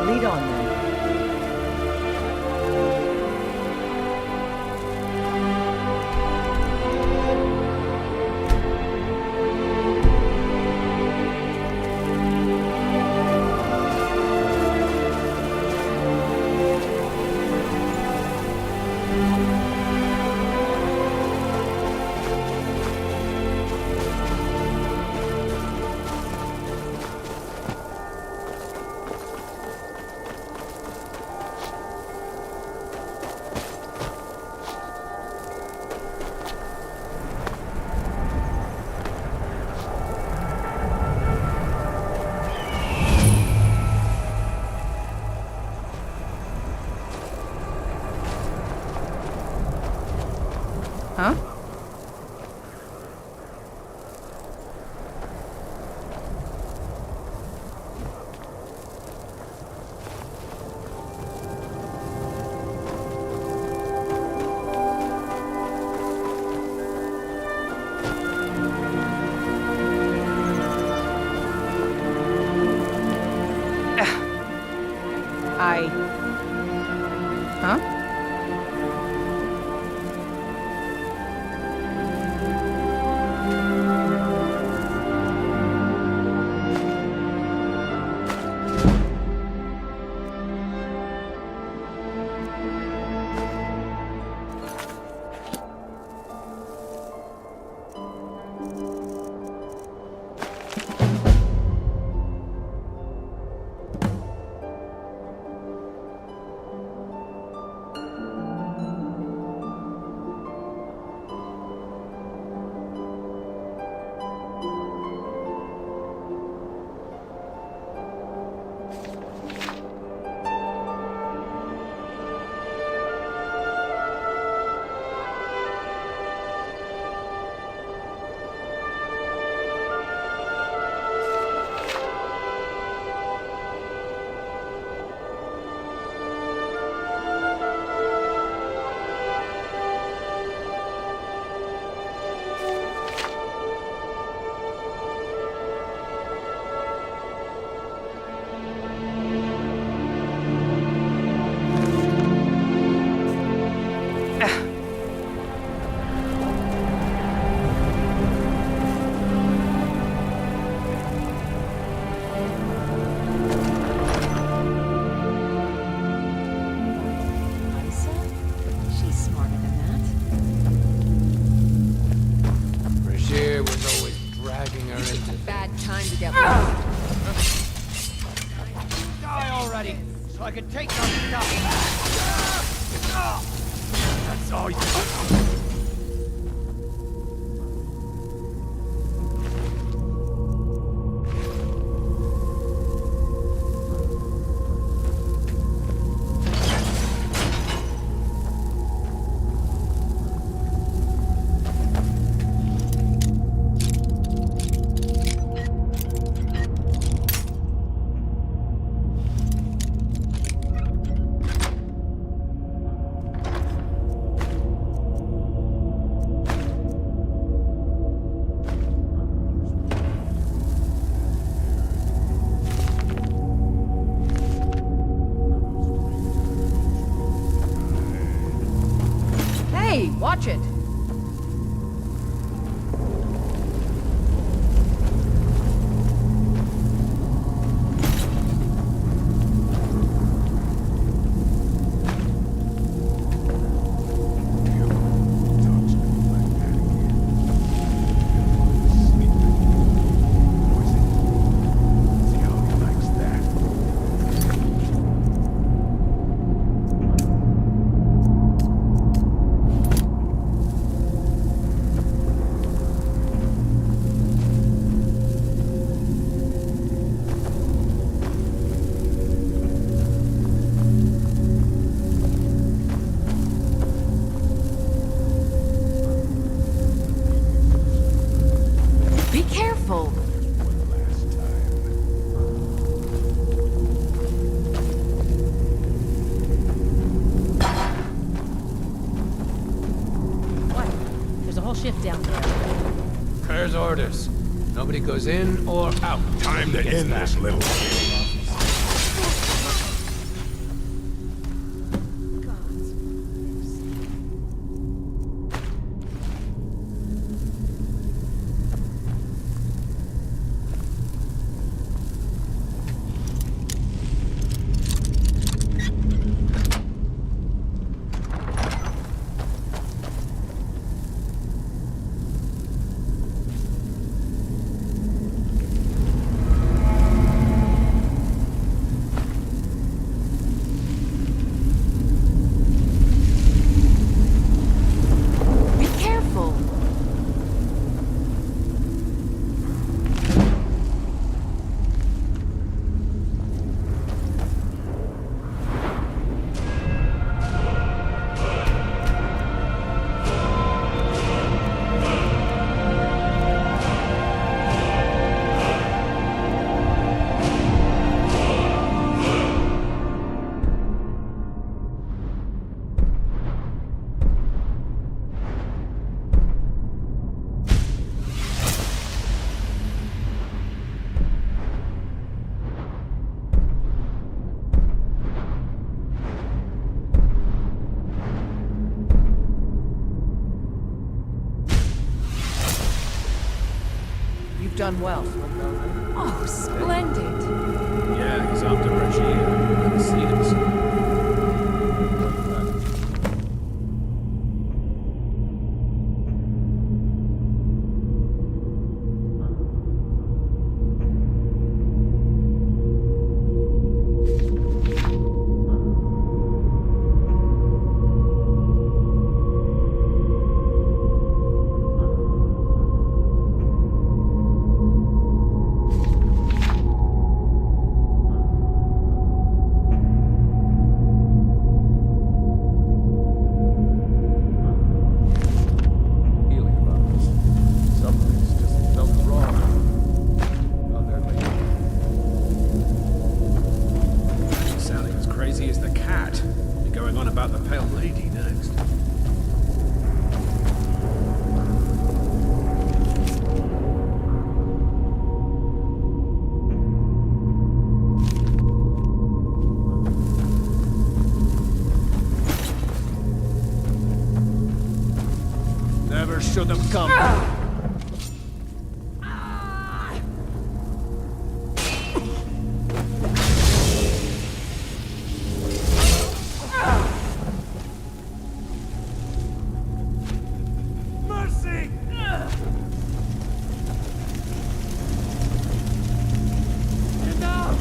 Lead on, then. Huh? Huh? Die already, so I can take your stuff. That's all you. Hey, watch it! Be careful! What? There's a whole shift down there. Her's orders. Nobody goes in or out. Time to end this little game. You've done well, Swindler. Oh, splendid. Yeah, he's after Reggie. Never seen him so. Should have come. Mercy! Enough!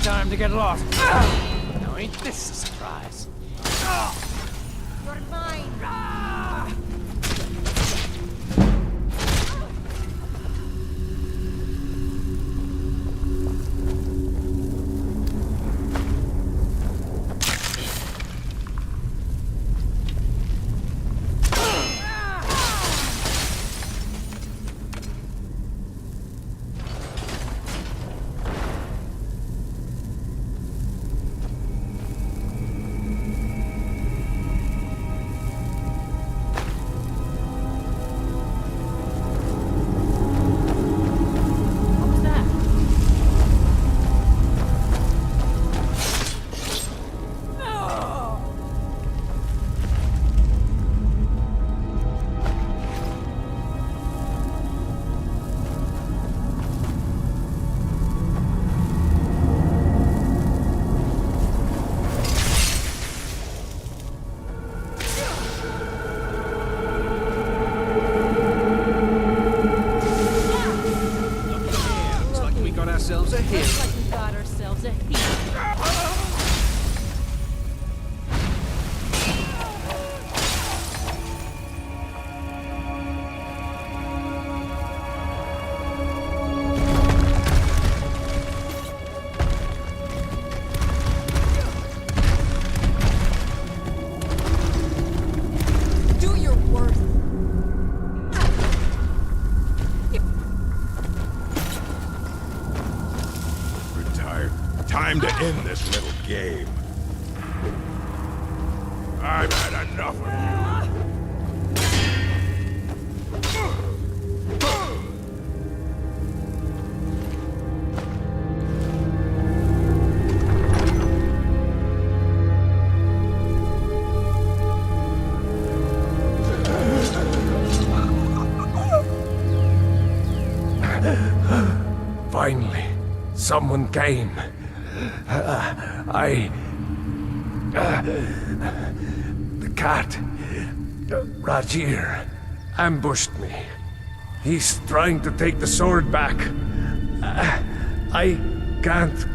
Time to get lost. Now ain't this a surprise? You're mine. enough of you! Finally, someone came. The cat, Rajir, ambushed me. He's trying to take the sword back. I can't.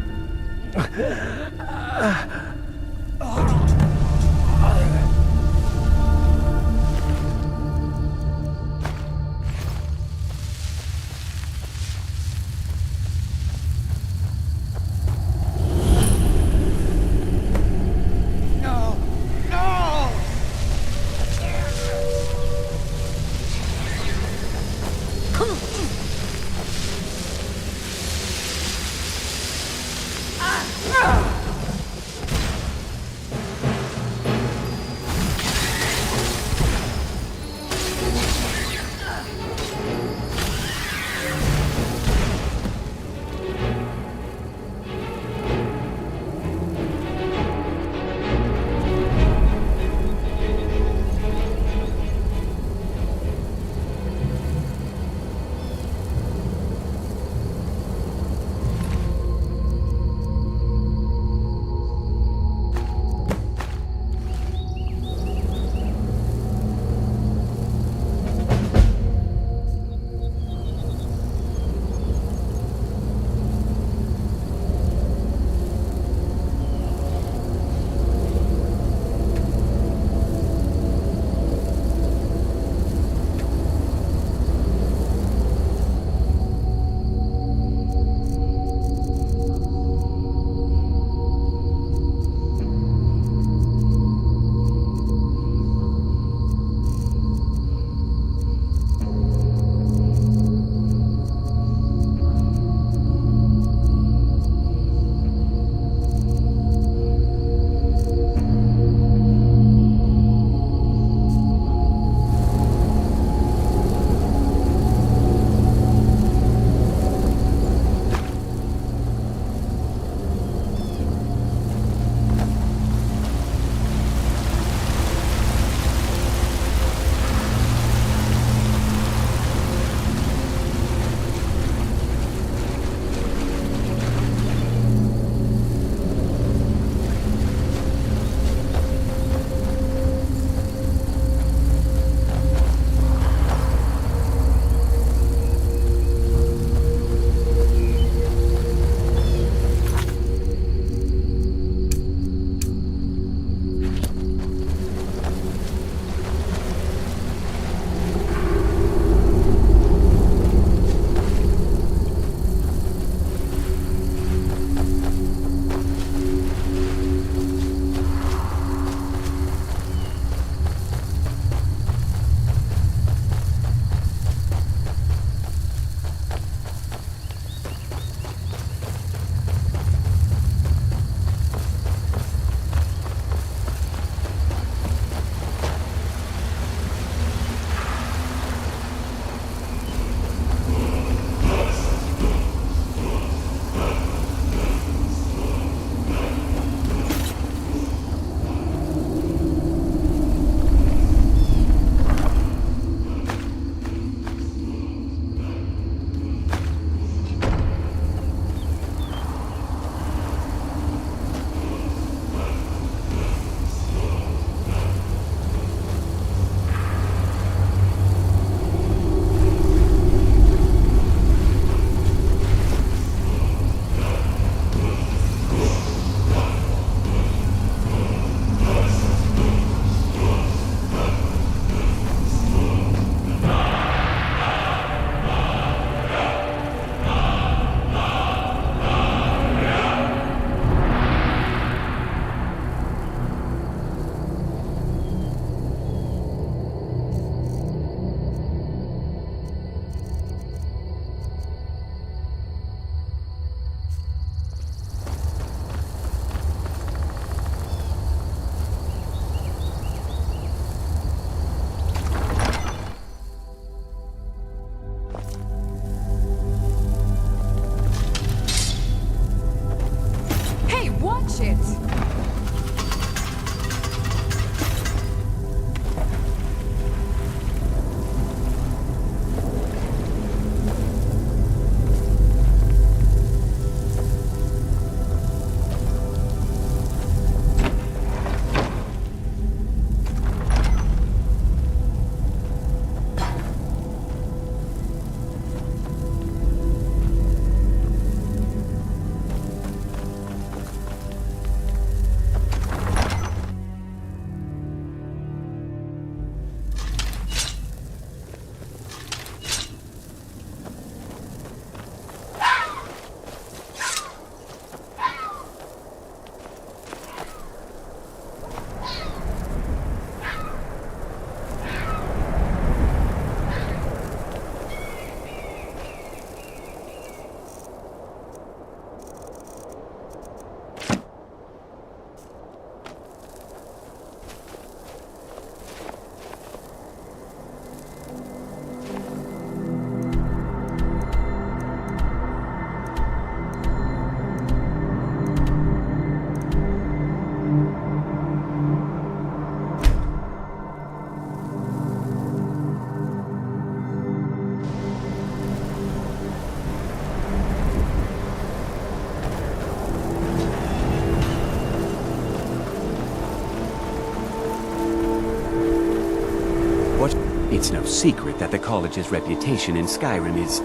It's no secret that the college's reputation in Skyrim is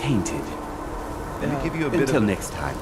tainted. Let me give you a bit Until of next time.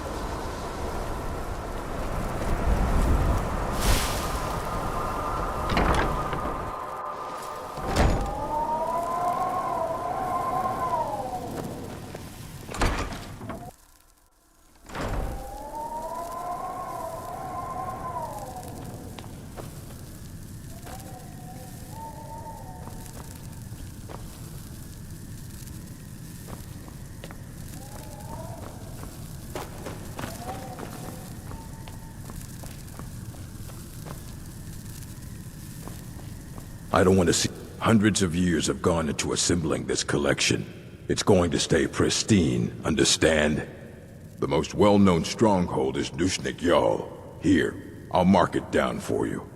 I don't want to see... Hundreds of years have gone into assembling this collection. It's going to stay pristine, understand? The most well-known stronghold is Dushnik Yal. Here, I'll mark it down for you.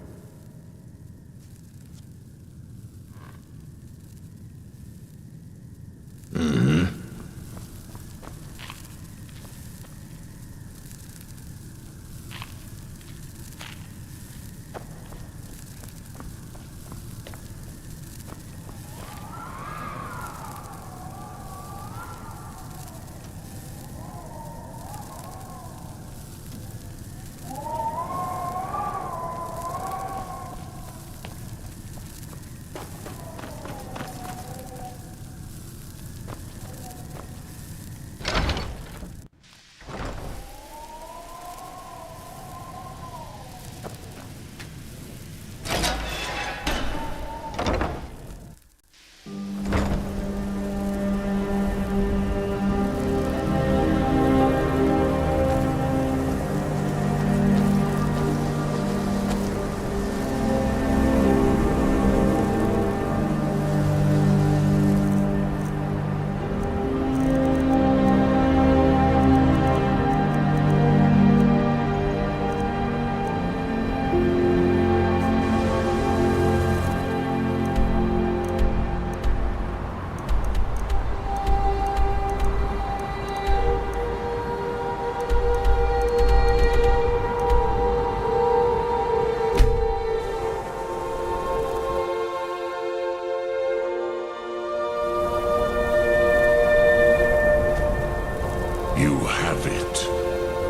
You have it.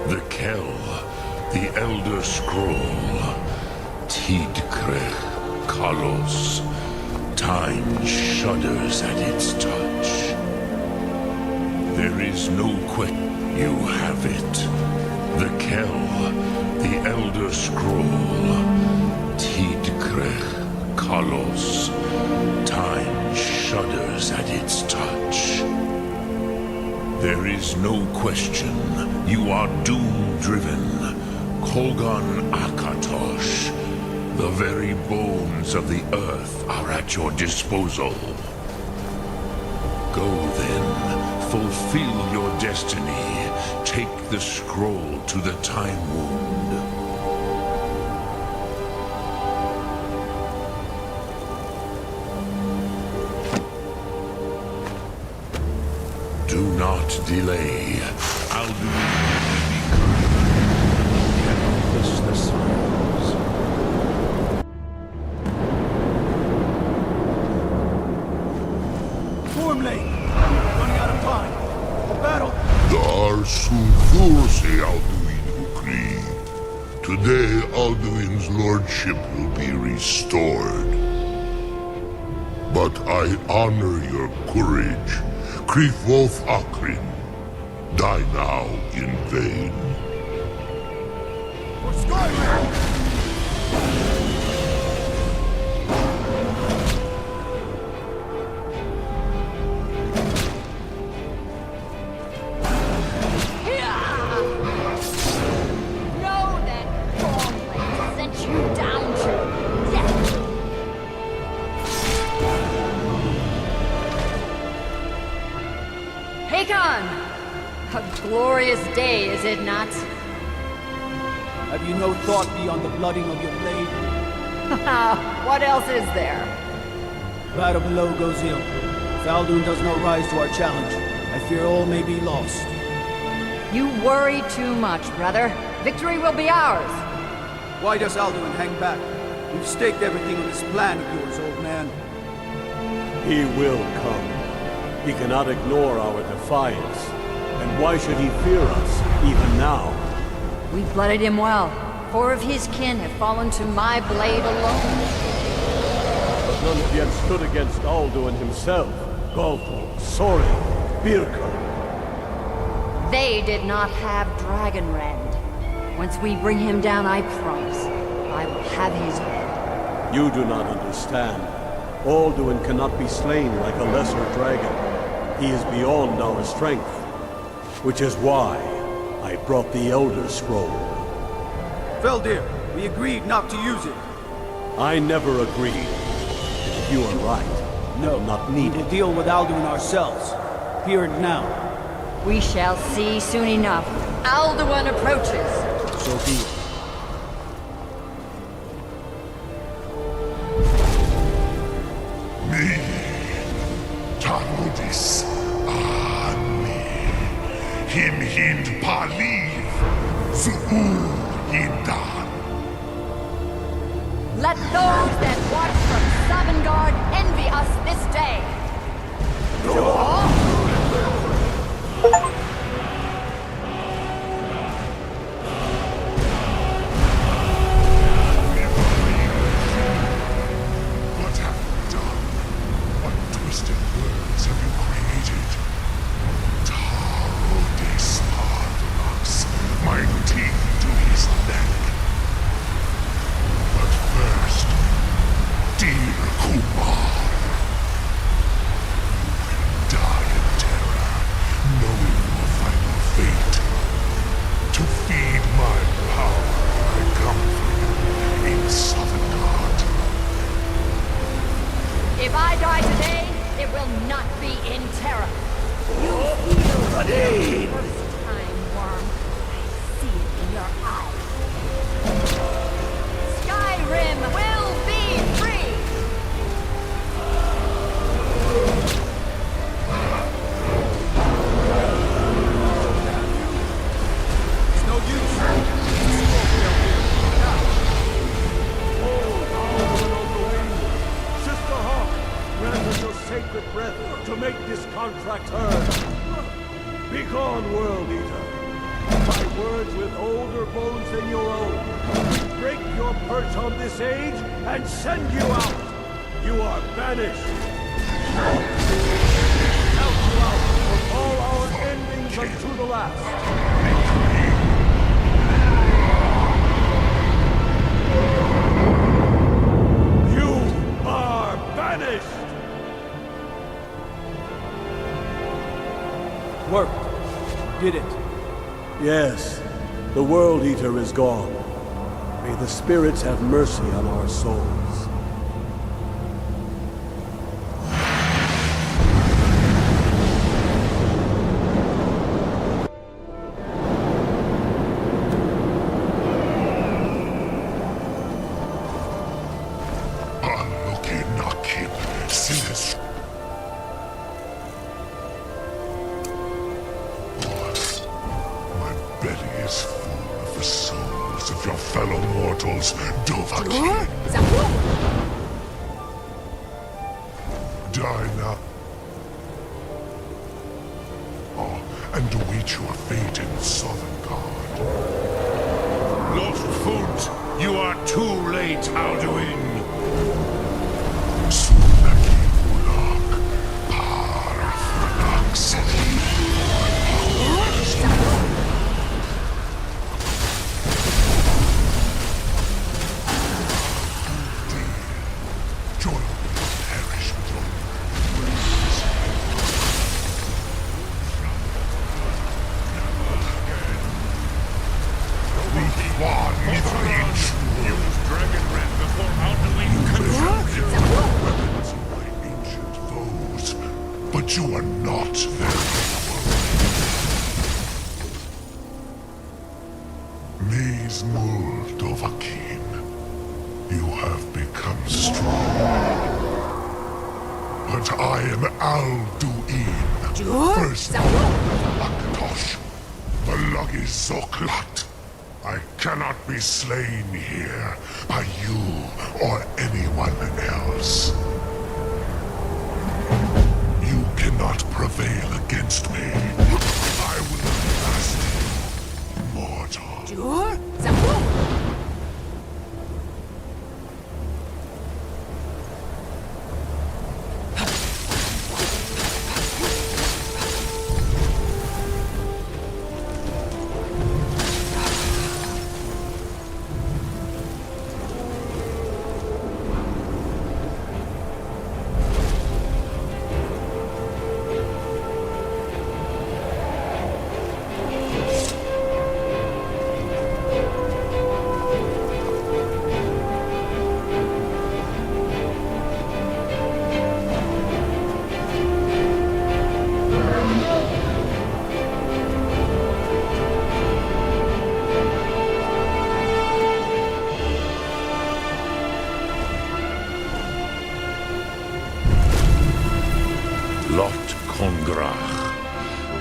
The Kell, the Elderscroll, Tidkrech Kalos. Time shudders at its touch. There is no question. You have it. The Kell, the Elderscroll, Tidkrech Kalos. Time shudders at its touch. There is no question. You are doom-driven. Kogan Akatosh. The very bones of the earth are at your disposal. Go then. Fulfill your destiny. Take the scroll to the Time Wound. Do not delay. Alduin cannot miss the signs. Form late. Running out of time. Battle. Dar Sulthurse Alduin Ukri. Today Alduin's lordship will be restored. But I honor your courage. Krifwolf Akrin, die now in vain. For Skyrim! Know that Thornblade sent you down to death. Hakon! A glorious day, is it not? Have you no thought beyond the blooding of your blade? What else is there? Battle below goes ill. If Alduin does not rise to our challenge, I fear all may be lost. You worry too much, brother. Victory will be ours. Why does Alduin hang back? We've staked everything on this plan of yours, old man. He will come. He cannot ignore our defiance. And why should he fear us, even now? We blooded him well. 4 of his kin have fallen to my blade alone. But none have yet stood against Alduin himself. Galpo, Sori, Birka. They did not have Dragonrend. Once we bring him down, I promise, I will have his head. You do not understand. Alduin cannot be slain like a lesser dragon. He is beyond our strength. Which is why I brought the Elderscroll. Feldir, we agreed not to use it. I never agreed. If you are right, I will not need We'll it. deal with Alduin ourselves. Here and now. We shall see soon enough. Alduin approaches. So be it. Me, Tarudis, Ani, Him Hind Paliv, Zuur Hindan. Let those that watch from Sovngarde envy us this day. What have you done? What twisted worlds have you created? Tarudis Ardalax, my teeth to his neck. But first, dear Kumar, die in terror, knowing your final fate. To feed my power, I come for you in Sovngarde. If I die today, it will not be in terror. You feel the first time, worm. I see it in your eyes. Skyrim will be free! It's no use. Sister Hawk, grant us your sacred breath to make this contract heard. Begone, World Eater. My words with older bones than your own. Break your perch on this age and send you out. You are banished. Out you out from all our endings unto the last. You are banished. Worked. Did it. Yes, the World Eater is gone. May the spirits have mercy on our souls. Anuki-Nakim, Sinis. My belly is full of the souls of your fellow mortals, Dovahkiin. Die now. Oh, and await your fate in Sovngarde. Lost Foot, you are too late, Alduin. Sunaki Ulak, Parafranak Joy will perish with your words. Use Dragonrend before Alduin weapons of my ancient foes, but you are not their equal. Mizmul Dovahkiin, you have become strong. But I am Alduin, first Aktosh, Balagi Zoklat. I cannot be slain here by you or anyone else. Lot Kongrach.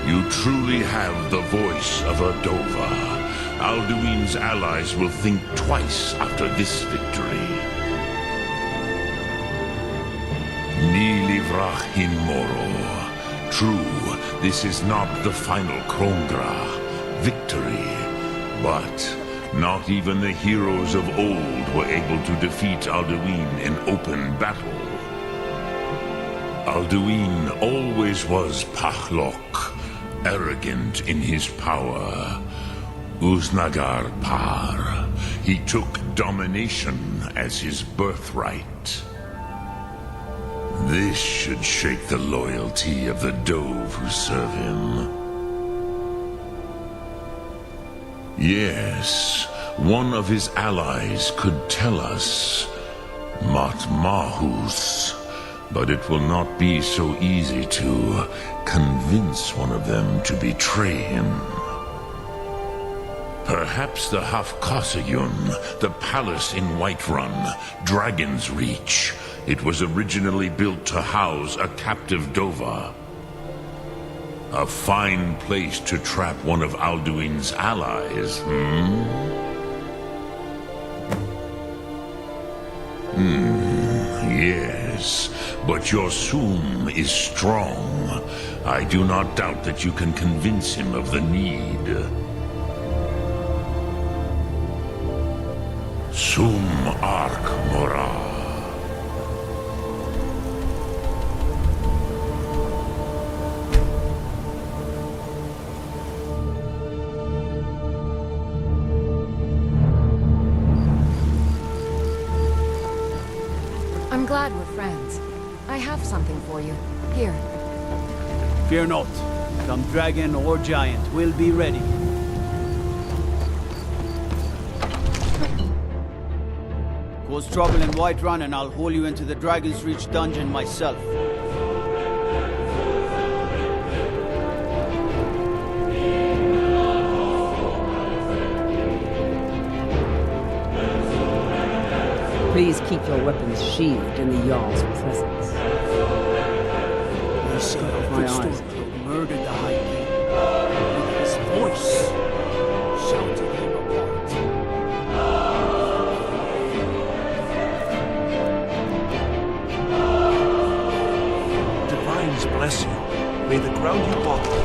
You truly have the voice of a Dova. Alduin's allies will think twice after this victory. Ni livrach in moro. True, this is not the final Kongrach victory, but not even the heroes of old were able to defeat Alduin in open battle. Alduin always was Pachlok, arrogant in his power. Uznagar Par. He took domination as his birthright. This should shake the loyalty of the Dove who serve him. Yes, one of his allies could tell us, Matmahus, but it will not be so easy to convince one of them to betray him. Perhaps the Hafkosayun, the palace in Whiterun, Dragon's Reach. It was originally built to house a captive Dova. A fine place to trap one of Alduin's allies, Yes, but your Sum is strong. I do not doubt that you can convince him of the need. Sum Ark Mora. I'm glad we're friends. I have something for you. Here. Fear not. Come dragon or giant, we'll be ready. Cause trouble in Whiterun and I'll haul you into the Dragon's Reach dungeon myself. Please keep your weapons sheathed in the Jarl's presence. You see my eyes. Murdered the High King. With his voice. Shouted him apart. Divines bless you. May the ground you walk on.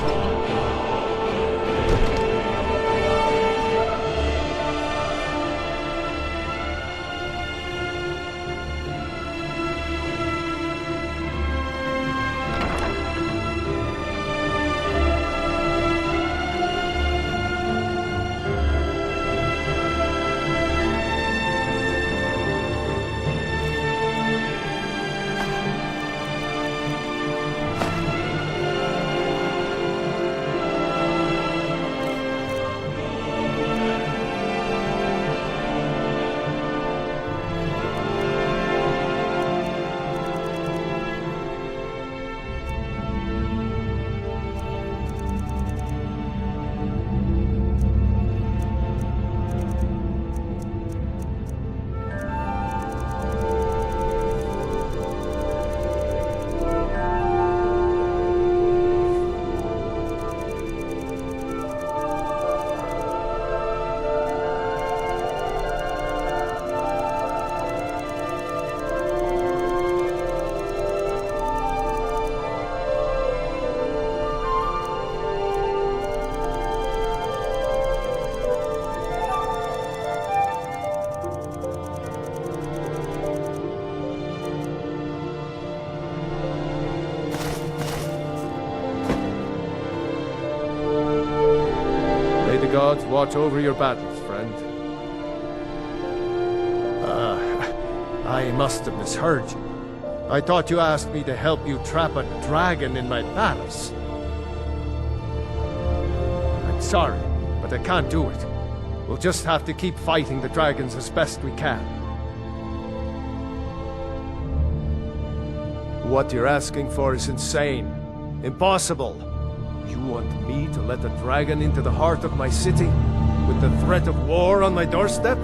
Gods watch over your battles, friend. I must have misheard you. I thought you asked me to help you trap a dragon in my palace. I'm sorry, but I can't do it. We'll just have to keep fighting the dragons as best we can. What you're asking for is insane. Impossible. You want me to let a dragon into the heart of my city? With the threat of war on my doorstep?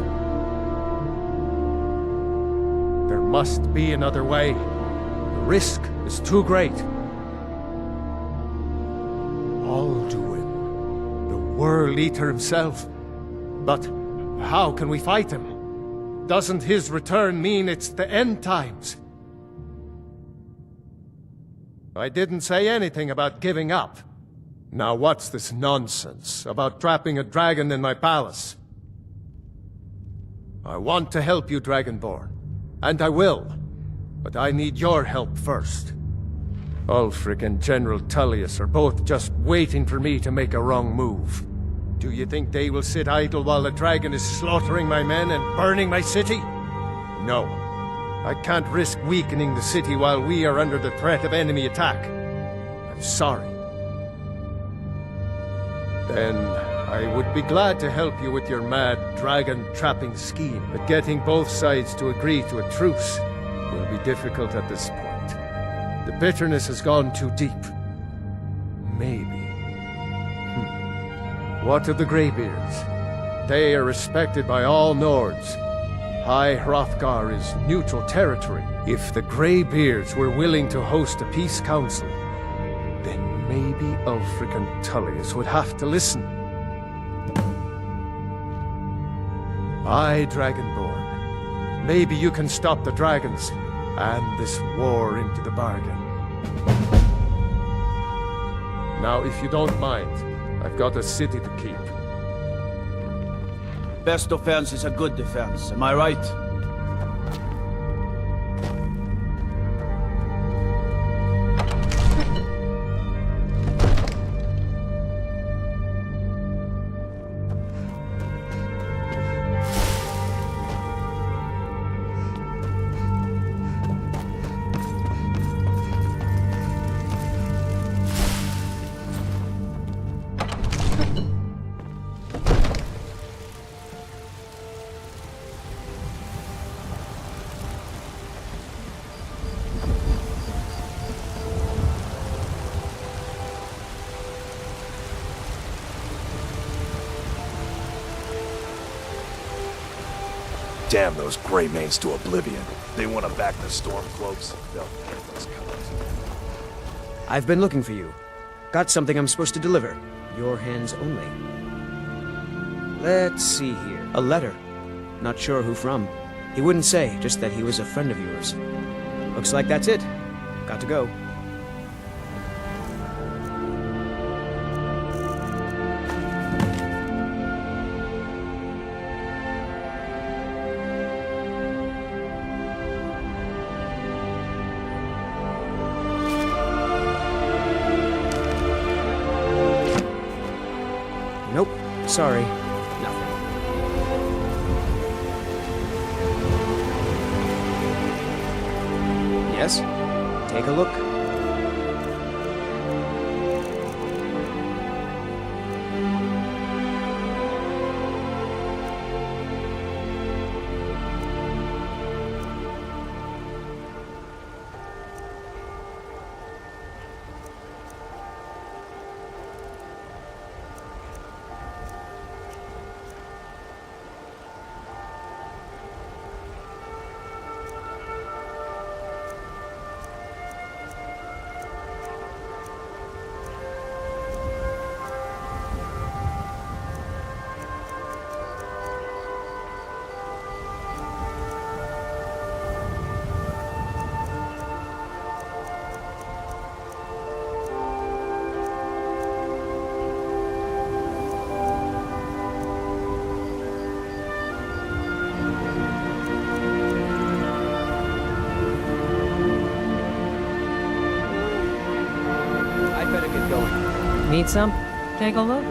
There must be another way. The risk is too great. World Eater himself. But how can we fight him? Doesn't his return mean it's the end times? I didn't say anything about giving up. Now what's this nonsense about trapping a dragon in my palace? I want to help you, Dragonborn. And I will. But I need your help first. Ulfric and General Tullius are both just waiting for me to make a wrong move. Do you think they will sit idle while the dragon is slaughtering my men and burning my city? No. I can't risk weakening the city while we are under the threat of enemy attack. I'm sorry. Then I would be glad to help you with your mad dragon-trapping scheme, but getting both sides to agree to a truce will be difficult at this point. The bitterness has gone too deep. Maybe. What of the Greybeards? They are respected by all Nords. High Hrothgar is neutral territory. If the Greybeards were willing to host a peace council, then maybe Ulfric and Tullius would have to listen. Aye, Dragonborn. Maybe you can stop the dragons, and this war into the bargain. Now, if you don't mind, I've got a city to keep. Best offense is a good defense, am I right? Damn those Greymanes to oblivion. They want to back the Stormcloaks. They'll handle us colors. I've been looking for you. Got something I'm supposed to deliver. Your hands only. Let's see here. A letter. Not sure who from. He wouldn't say, just that he was a friend of yours. Looks like that's it. Got to go. Nope. Sorry. Nothing. Yes? Take a look. Need some? Take a look.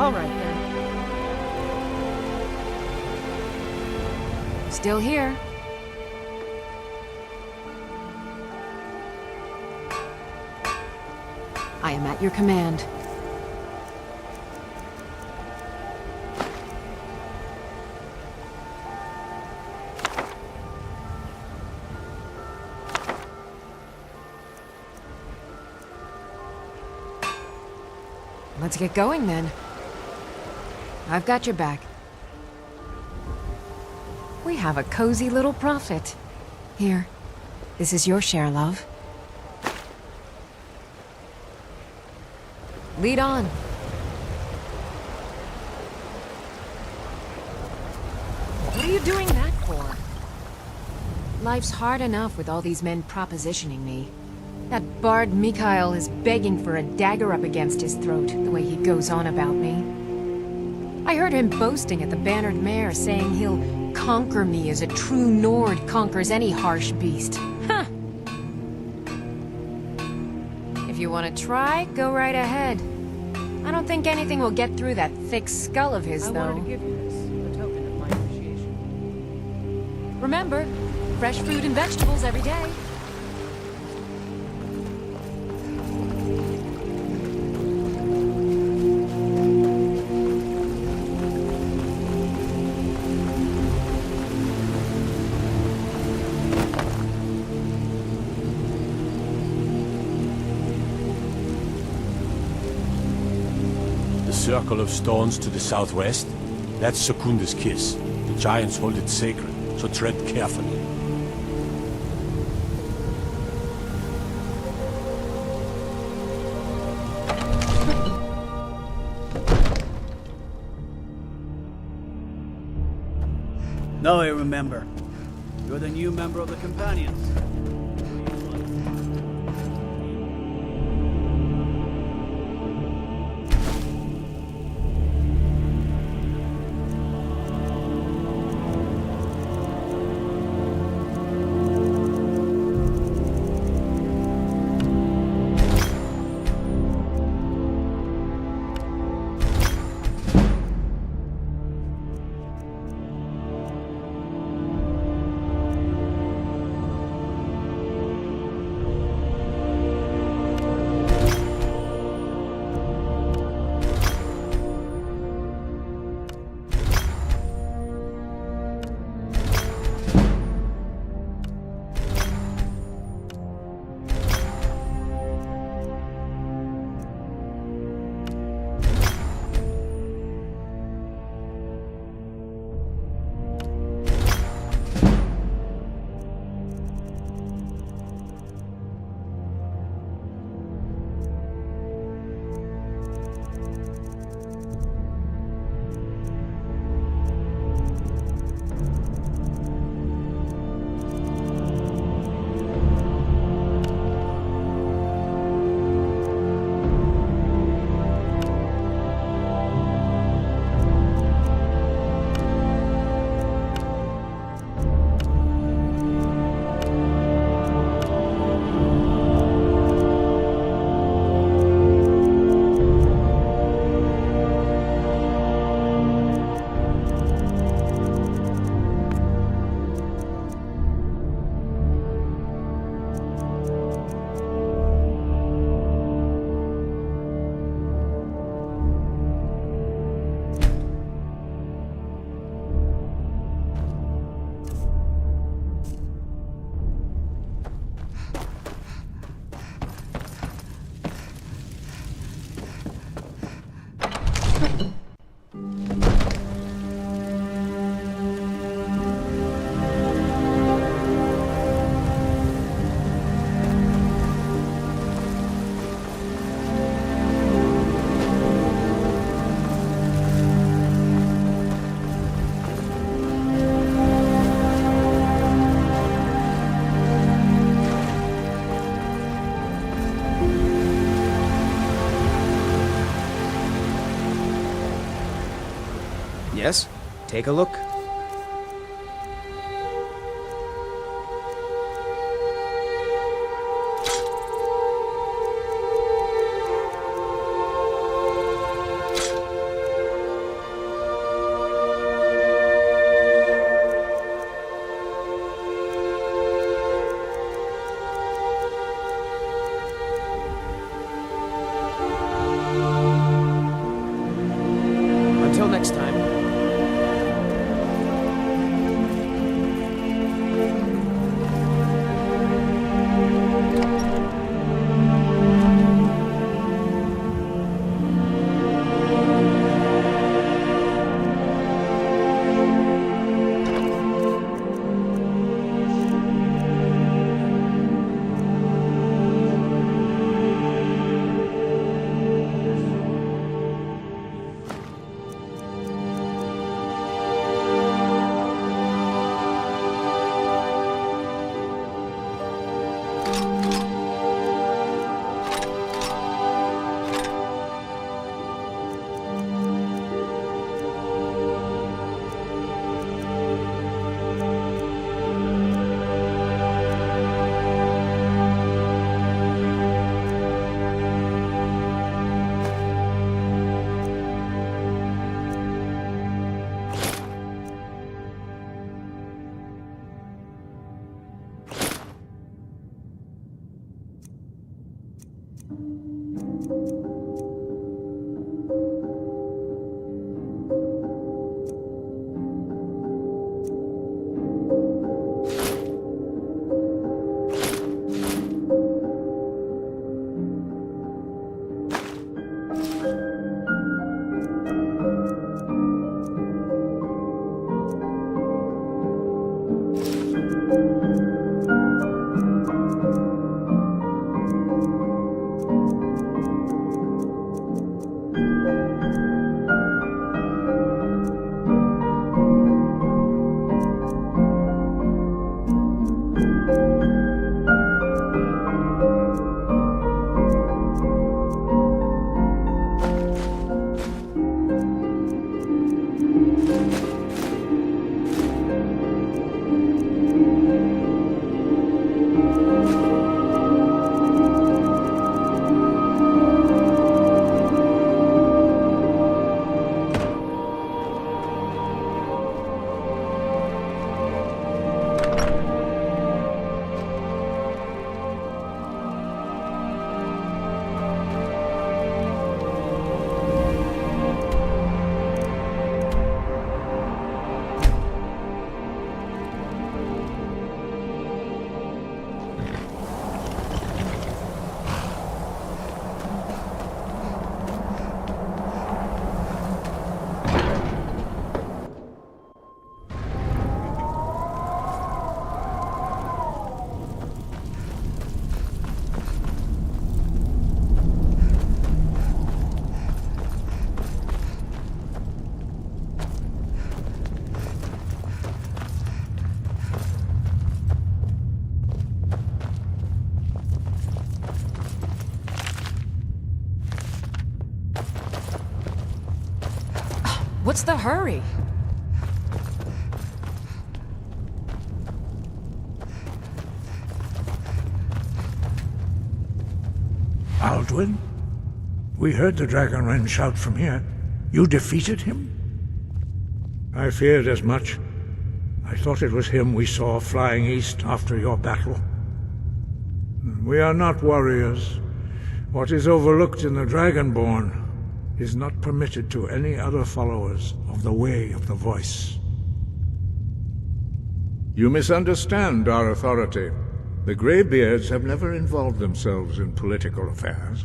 All right, then. Still here. I am at your command. Let's get going, then. I've got your back. We have a cozy little prophet. Here, this is your share, love. Lead on. What are you doing that for? Life's hard enough with all these men propositioning me. That bard Mikhail is begging for a dagger up against his throat, the way he goes on about me. I heard him boasting at the Bannered Mare, saying he'll conquer me as a true Nord conquers any harsh beast. Huh! If you want to try, go right ahead. I don't think anything will get through that thick skull of his, though. I wanted to give you this, a token of my appreciation. Remember, fresh fruit and vegetables every day. The circle of stones to the southwest, that's Secunda's kiss. The giants hold it sacred, so tread carefully. Now I remember. You're the new member of the Companions. Yes? Take a look. next time. What's the hurry? Alduin? We heard the Dragonren shout from here. You defeated him? I feared as much. I thought it was him we saw flying east after your battle. We are not warriors. What is overlooked in the Dragonborn is not permitted to any other followers of the Way of the Voice. You misunderstand our authority. The Greybeards have never involved themselves in political affairs.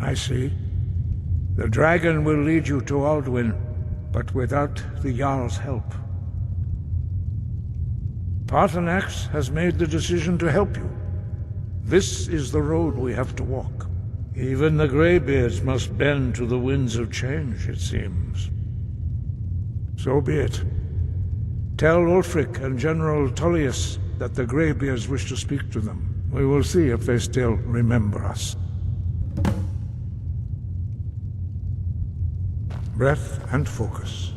I see. The dragon will lead you to Alduin, but without the Jarl's help. Paarthurnax has made the decision to help you. This is the road we have to walk. Even the Greybeards must bend to the winds of change, it seems. So be it. Tell Ulfric and General Tullius that the Greybeards wish to speak to them. We will see if they still remember us. Breath and focus.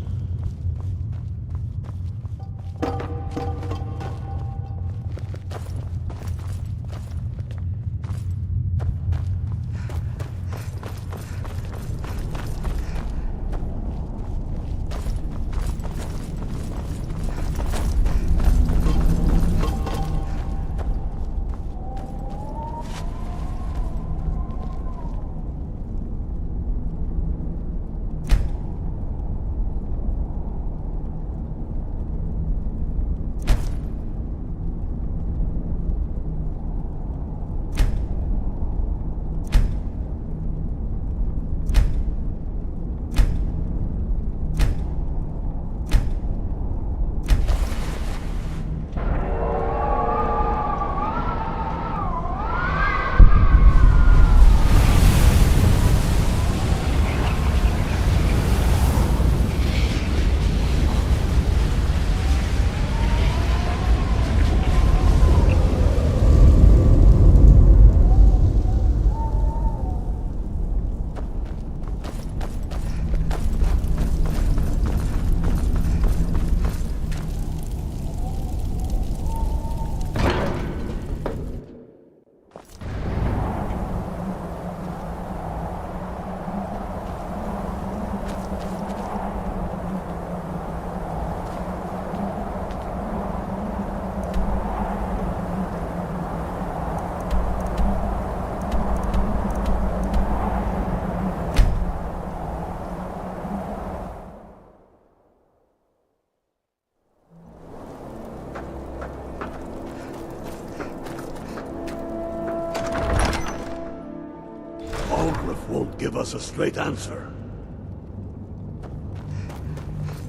sheriff won't give us a straight answer.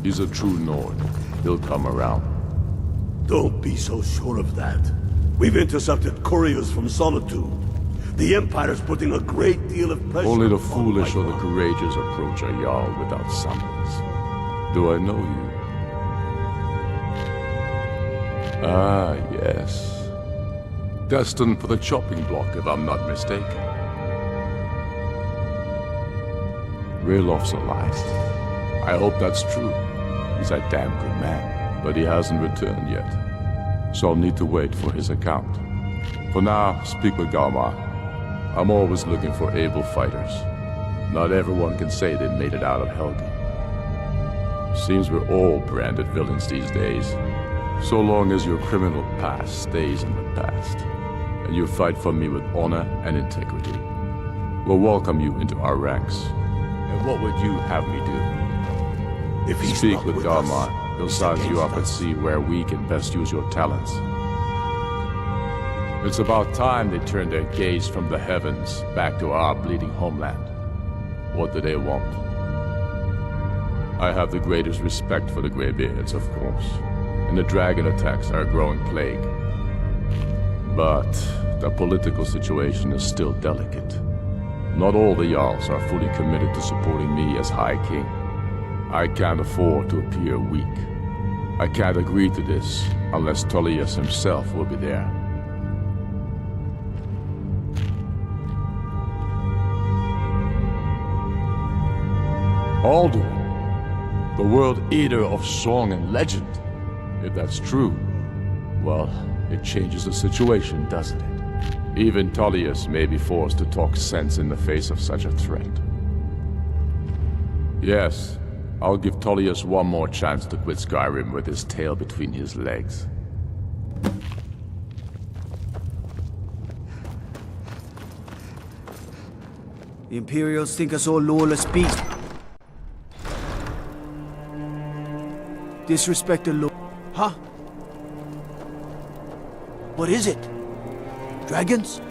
He's a true Nord. He'll come around. Don't be so sure of that. We've intercepted couriers from Solitude. The Empire's putting a great deal of pressure Only the on foolish or the White courageous approach a Jarl without summons. Do I know you? Ah, yes. Destined for the chopping block, if I'm not mistaken. Raylof's alive. I hope that's true. He's a damn good man, but he hasn't returned yet. So I'll need to wait for his account. For now, speak with Galmar. I'm always looking for able fighters. Not everyone can say they made it out of Helgen. Seems we're all branded villains these days. So long as your criminal past stays in the past, and you fight for me with honor and integrity, we'll welcome you into our ranks. And what would you have me do? If he's Speak not with with Galmar. us, He'll he's size you up against and us. see where we can best use your talents. It's about time they turned their gaze from the heavens back to our bleeding homeland. What do they want? I have the greatest respect for the Greybeards, of course, and the dragon attacks are a growing plague. But the political situation is still delicate. Not all the Jarls are fully committed to supporting me as High King. I can't afford to appear weak. I can't agree to this unless Tullius himself will be there. Alduin, the world eater of song and legend. If that's true, well, it changes the situation, doesn't it? Even Tullius may be forced to talk sense in the face of such a threat. Yes, I'll give Tullius one more chance to quit Skyrim with his tail between his legs. The Imperials think us all lawless beasts. Disrespect the law. Huh? What is it? Dragons?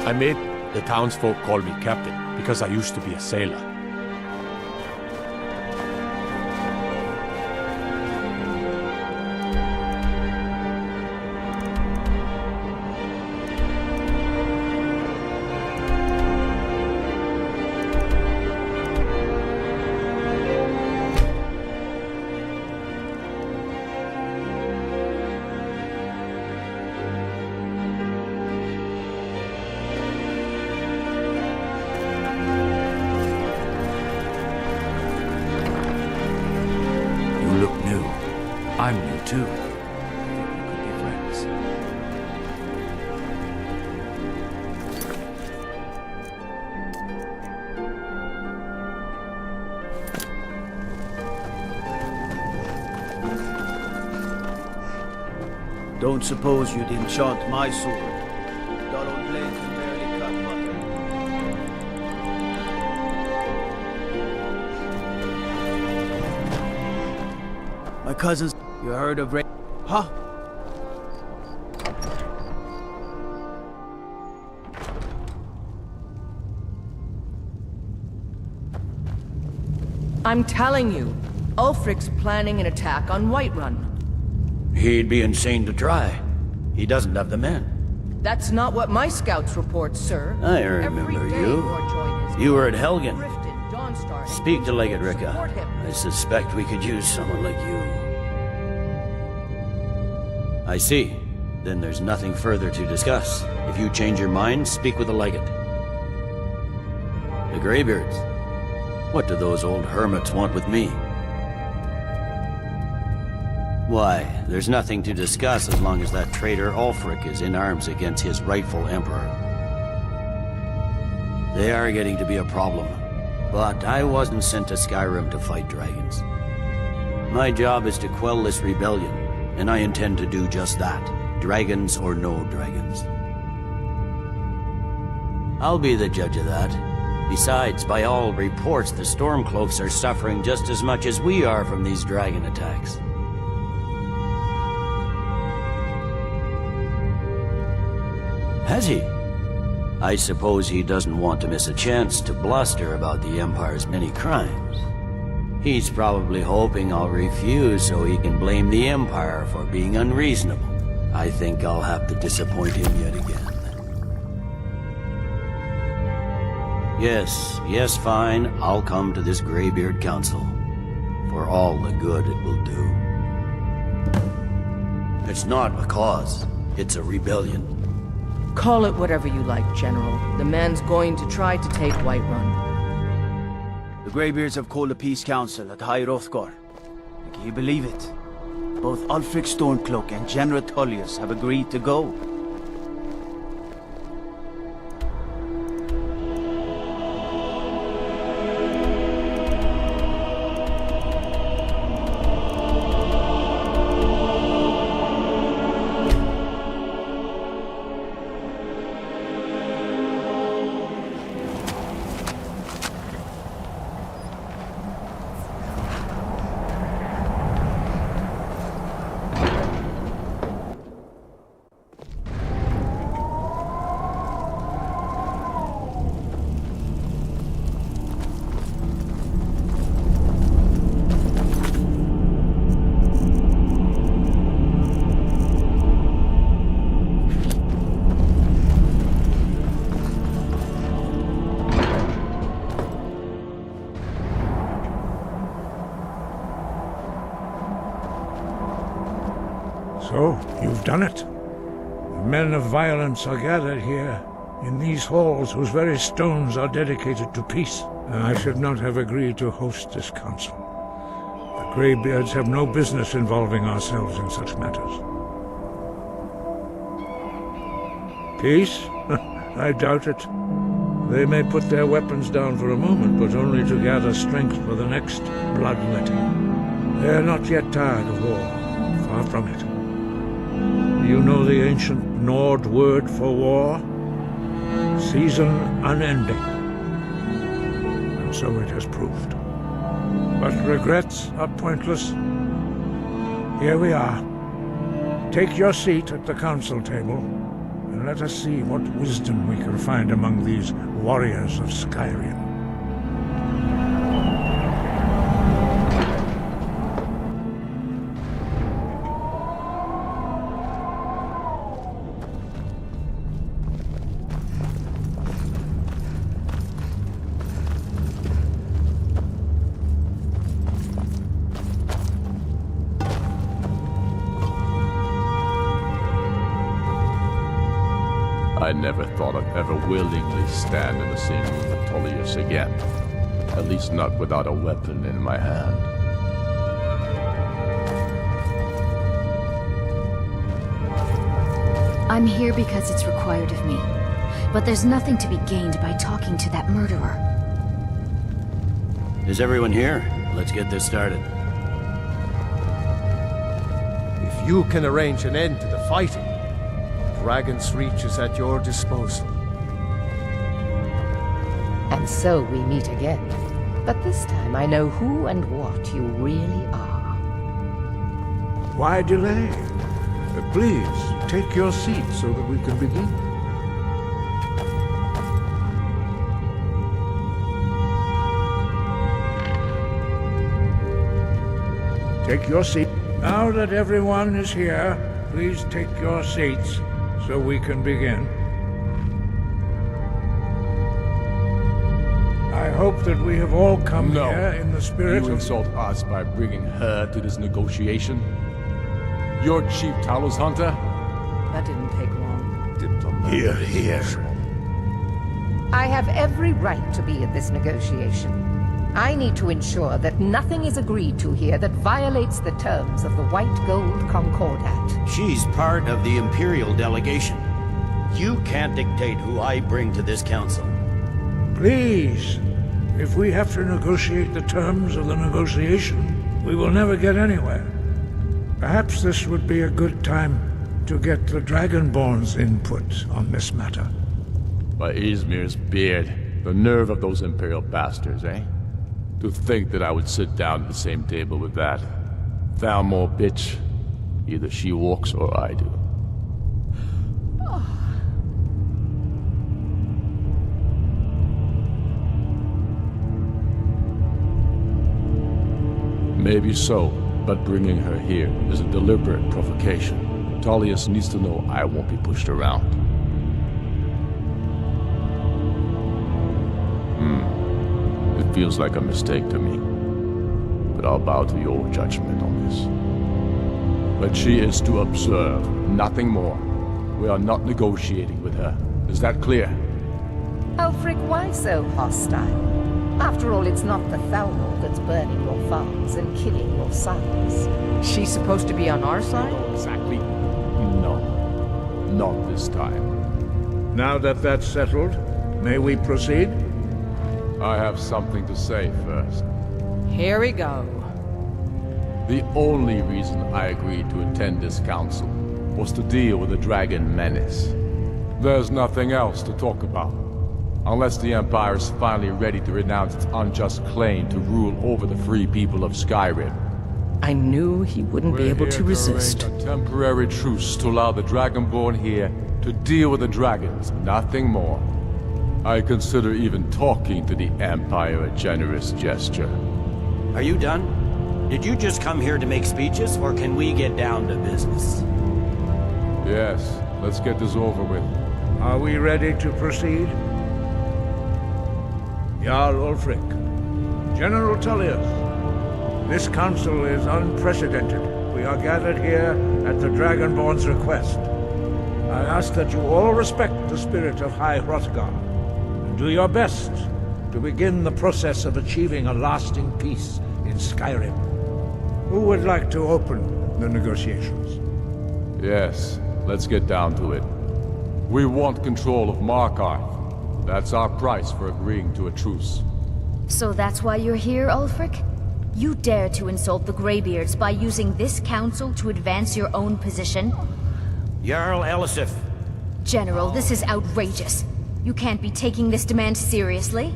I made the townsfolk call me captain because I used to be a sailor. I'm new too. I think we could be friends. Don't suppose you'd enchant my sword. Dull old blade can barely cut butter. My cousins... You heard of Huh? I'm telling you, Ulfric's planning an attack on Whiterun. He'd be insane to try. He doesn't have the men. That's not what my scouts report, sir. I remember you. You were at Helgen. Speak to Legate Ricka. I suspect we could use someone like you. I see. Then there's nothing further to discuss. If you change your mind, speak with the Legate. The Greybeards. What do those old hermits want with me? Why, there's nothing to discuss as long as that traitor Ulfric is in arms against his rightful emperor. They are getting to be a problem. But I wasn't sent to Skyrim to fight dragons. My job is to quell this rebellion. And I intend to do just that, dragons or no dragons. I'll be the judge of that. Besides, by all reports, the Stormcloaks are suffering just as much as we are from these dragon attacks. Has he? I suppose he doesn't want to miss a chance to bluster about the Empire's many crimes. He's probably hoping I'll refuse so he can blame the Empire for being unreasonable. I think I'll have to disappoint him yet again. Yes, fine. I'll come to this Greybeard Council. For all the good it will do. It's not a cause. It's a rebellion. Call it whatever you like, General. The man's going to try to take Whiterun. The Greybeards have called a peace council at High Hrothgar. And can you believe it? Both Ulfric Stormcloak and General Tullius have agreed to go. So, you've done it. The men of violence are gathered here, in these halls whose very stones are dedicated to peace. And I should not have agreed to host this council. The Greybeards have no business involving ourselves in such matters. Peace? I doubt it. They may put their weapons down for a moment, but only to gather strength for the next bloodletting. They are not yet tired of war. Far from it. You know the ancient Nord word for war? Season unending. And so it has proved. But regrets are pointless. Here we are. Take your seat at the council table, and let us see what wisdom we can find among these warriors of Skyrim. I never thought I'd ever willingly stand in the same room with Tullius again. At least not without a weapon in my hand. I'm here because it's required of me. But there's nothing to be gained by talking to that murderer. Is everyone here? Let's get this started. If you can arrange an end to the fighting, Dragon's Reach is at your disposal. And so we meet again. But this time I know who and what you really are. Why delay? Please, take your seat so that we can begin. Take your seat. Now that everyone is here, please take your seats so we can begin. I hope that we have all come here in the spirit of... You insult us by bringing her to this negotiation? You're Chief Talos Hunter? That didn't take long. Here. I have every right to be at this negotiation. I need to ensure that nothing is agreed to here that violates the terms of the White Gold Concordat. She's part of the Imperial delegation. You can't dictate who I bring to this council. Please, if we have to negotiate the terms of the negotiation, we will never get anywhere. Perhaps this would be a good time to get the Dragonborn's input on this matter. By Izmir's beard, The nerve of those Imperial bastards, eh? To think that I would sit down at the same table with that Thalmor bitch. Either she walks or I do. Maybe so, but bringing her here is a deliberate provocation. Tullius needs to know I won't be pushed around. It feels like a mistake to me, but I'll bow to your judgment on this. But she is to observe, nothing more. We are not negotiating with her. Is that clear? Ulfric, why so hostile? After all, it's not the Thalmor that's burning your farms and killing your sons. She's supposed to be on our side? Exactly. No. Not this time. Now that that's settled, may we proceed? I have something to say first. Here we go. The only reason I agreed to attend this council was to deal with the dragon menace. There's nothing else to talk about. Unless the Empire is finally ready to renounce its unjust claim to rule over the free people of Skyrim. I knew he wouldn't be able to resist. A temporary truce to allow the Dragonborn here to deal with the dragons, nothing more. I consider even talking to the Empire a generous gesture. Are you done? Did you just come here to make speeches, or can we get down to business? Yes, let's get this over with. Are we ready to proceed? Jarl Ulfric, General Tullius, this council is unprecedented. We are gathered here at the Dragonborn's request. I ask that you all respect the spirit of High Hrothgar, and do your best to begin the process of achieving a lasting peace in Skyrim. Who would like to open the negotiations? Yes, let's get down to it. We want control of Markarth. That's our price for agreeing to a truce. So that's why you're here, Ulfric? You dare to insult the Greybeards by using this council to advance your own position? Jarl Elisif. General, this is outrageous. You can't be taking this demand seriously.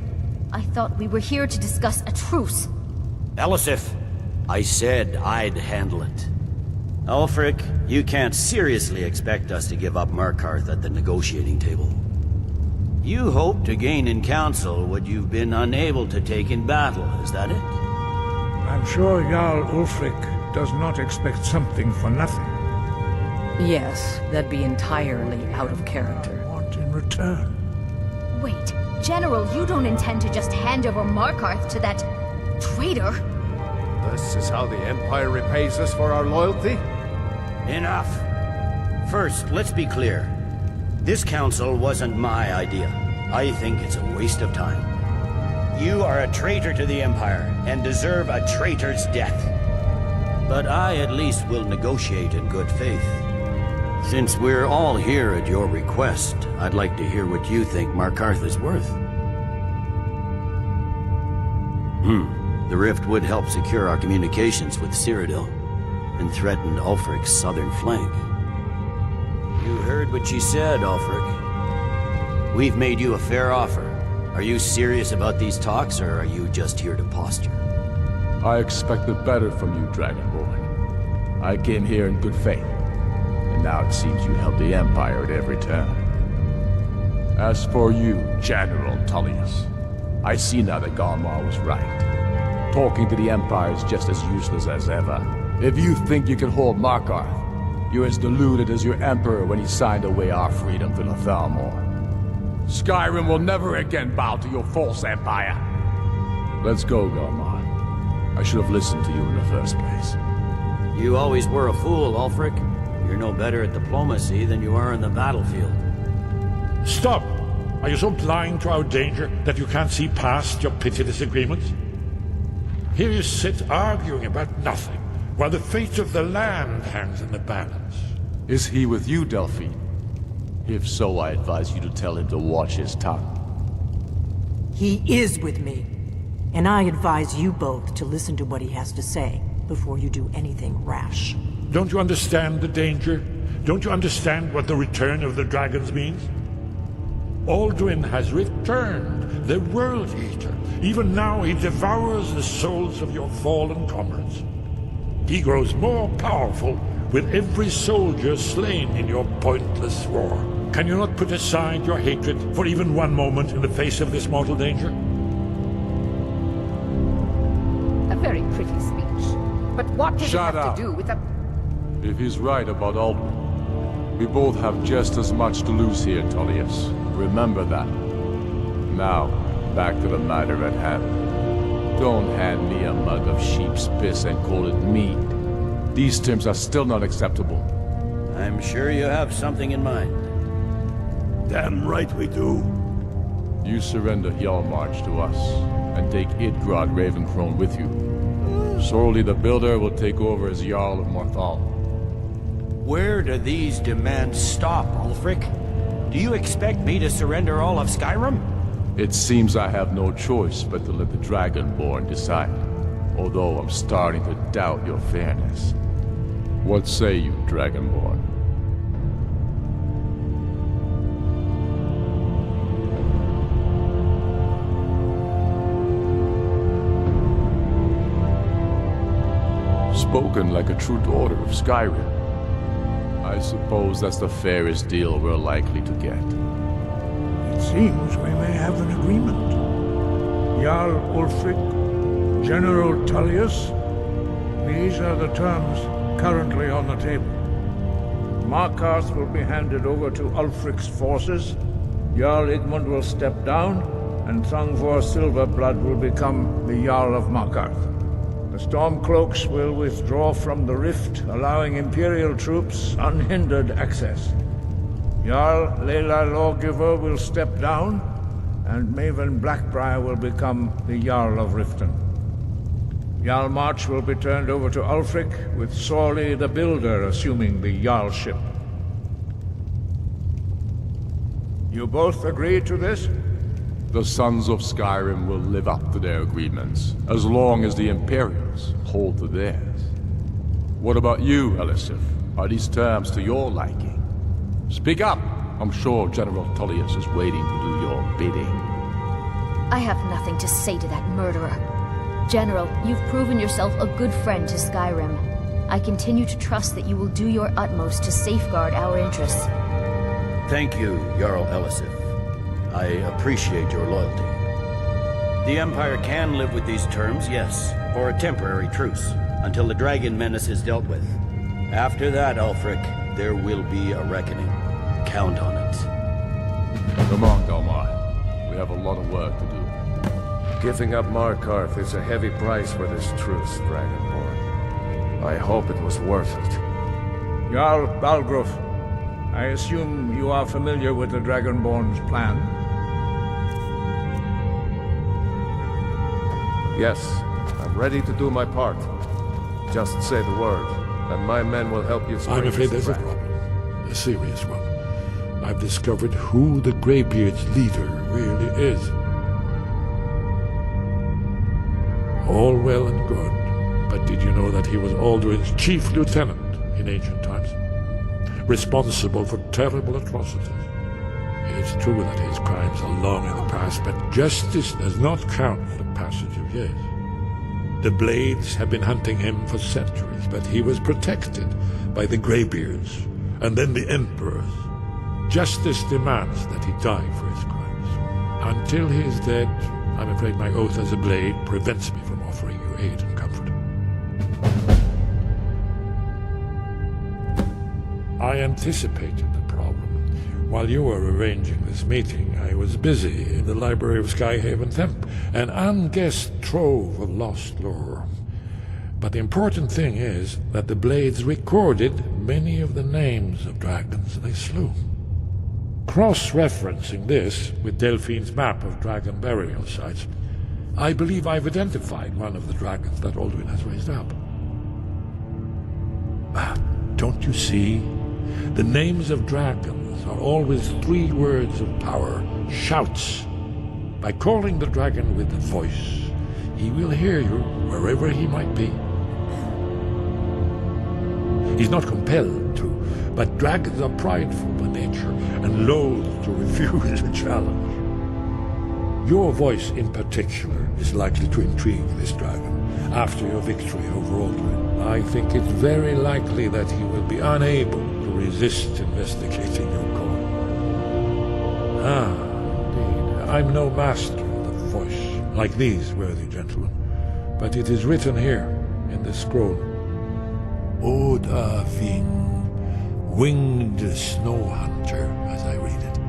I thought we were here to discuss a truce. Elisif, I said I'd handle it. Ulfric, you can't seriously expect us to give up Markarth at the negotiating table. You hope to gain in council what you've been unable to take in battle, is that it? I'm sure Jarl Ulfric does not expect something for nothing. Yes, that'd be entirely out of character. What in return? Wait, General, you don't intend to just hand over Markarth to that traitor? This is how the Empire repays us for our loyalty? Enough. First, let's be clear. This council wasn't my idea. I think it's a waste of time. You are a traitor to the Empire, and deserve a traitor's death. But I at least will negotiate in good faith. Since we're all here at your request, I'd like to hear what you think Markarth is worth. The rift would help secure our communications with Cyrodiil, and threaten Ulfric's southern flank. You heard what she said, Ulfric. We've made you a fair offer. Are you serious about these talks, or are you just here to posture? I expected better from you, Dragonborn. I came here in good faith, and now it seems you help the Empire at every turn. As for you, General Tullius, I see now that Galmar was right. Talking to the Empire is just as useless as ever. If you think you can hold Markarth, you're as deluded as your Emperor when he signed away our freedom to the Thalmor. Skyrim will never again bow to your false empire. Let's go, Galmar. I should have listened to you in the first place. You always were a fool, Ulfric. You're no better at diplomacy than you are in the battlefield. Stop! Are you so blind to our danger that you can't see past your petty disagreements? Here you sit arguing about nothing, while the fate of the land hangs in the balance. Is he with you, Delphine? If so, I advise you to tell him to watch his tongue. He is with me. And I advise you both to listen to what he has to say before you do anything rash. Don't you understand the danger? Don't you understand what the return of the dragons means? Alduin has returned, the World Eater. Even now he devours the souls of your fallen comrades. He grows more powerful with every soldier slain in your pointless war. Can you not put aside your hatred for even one moment in the face of this mortal danger? A very pretty speech. But what does Shut it have up. to do with a... If he's right about Alduin, we both have just as much to lose here, Tullius. Remember that. Now, back to the matter at hand. Don't hand me a mug of sheep's piss and call it mead. These terms are still not acceptable. I'm sure you have something in mind. Damn right we do. You surrender Hjalmarch to us, and take Idgrod Ravencrone with you. Sorli the Builder will take over as Jarl of Morthal. Where do these demands stop, Ulfric? Do you expect me to surrender all of Skyrim? It seems I have no choice but to let the Dragonborn decide, although I'm starting to doubt your fairness. What say you, Dragonborn? Spoken like a true daughter of Skyrim. I suppose that's the fairest deal we're likely to get. It seems we may have an agreement. Jarl Ulfric, General Tullius, these are the terms currently on the table. Markarth will be handed over to Ulfric's forces, Jarl Igmund will step down, and Thangvor Silverblood will become the Jarl of Markarth. The Stormcloaks will withdraw from the rift, allowing Imperial troops unhindered access. Jarl Leila Lawgiver will step down, and Maven Blackbriar will become the Jarl of Riften. Hjalmarch will be turned over to Ulfric, with Sorli the Builder assuming the Jarlship. You both agree to this? The Sons of Skyrim will live up to their agreements, as long as the Imperials hold to theirs. What about you, Elisif? Are these terms to your liking? Speak up! I'm sure General Tullius is waiting to do your bidding. I have nothing to say to that murderer. General, you've proven yourself a good friend to Skyrim. I continue to trust that you will do your utmost to safeguard our interests. Thank you, Jarl Elisif. I appreciate your loyalty. The Empire can live with these terms, yes, for a temporary truce, until the dragon menace is dealt with. After that, Ulfric, there will be a reckoning. Count on it. Come on, Dalmar. We have a lot of work to do. Giving up Markarth is a heavy price for this truce, Dragonborn. I hope it was worth it. Jarl Balgruuf, I assume you are familiar with the Dragonborn's plan? Yes, I'm ready to do my part. Just say the word, and my men will help you. I'm afraid there's a problem. A serious one. I've discovered who the Greybeard's leader really is. All well and good, but did you know that he was Alduin's chief lieutenant in ancient times? Responsible for terrible atrocities. It's true that his crimes are long in the past, but justice does not count the passage of years. The Blades have been hunting him for centuries, but he was protected by the Greybeards, and then the Emperors. Justice demands that he die for his crimes. Until he is dead, I'm afraid my oath as a Blade prevents me from offering you aid and comfort. I anticipated the problem. While you were arranging this meeting, I was busy in the library of Skyhaven Temp, an unguessed trove of lost lore. But the important thing is that the Blades recorded many of the names of dragons they slew. Cross-referencing this with Delphine's map of dragon burial sites, I believe I've identified one of the dragons that Alduin has raised up. Don't you see? The names of dragons are always 3 words of power, shouts. By calling the dragon with a voice, he will hear you wherever he might be. He's not compelled to, but dragons are prideful by nature, and loath to refuse a challenge. Your voice in particular is likely to intrigue this dragon after your victory over Aldrin. I think it's very likely that he will be unable to resist investigating your call. Ah, indeed. I'm no master of the voice, like these worthy gentlemen, but it is written here in the scroll. Oda Ving, winged snow hunter, as I read it.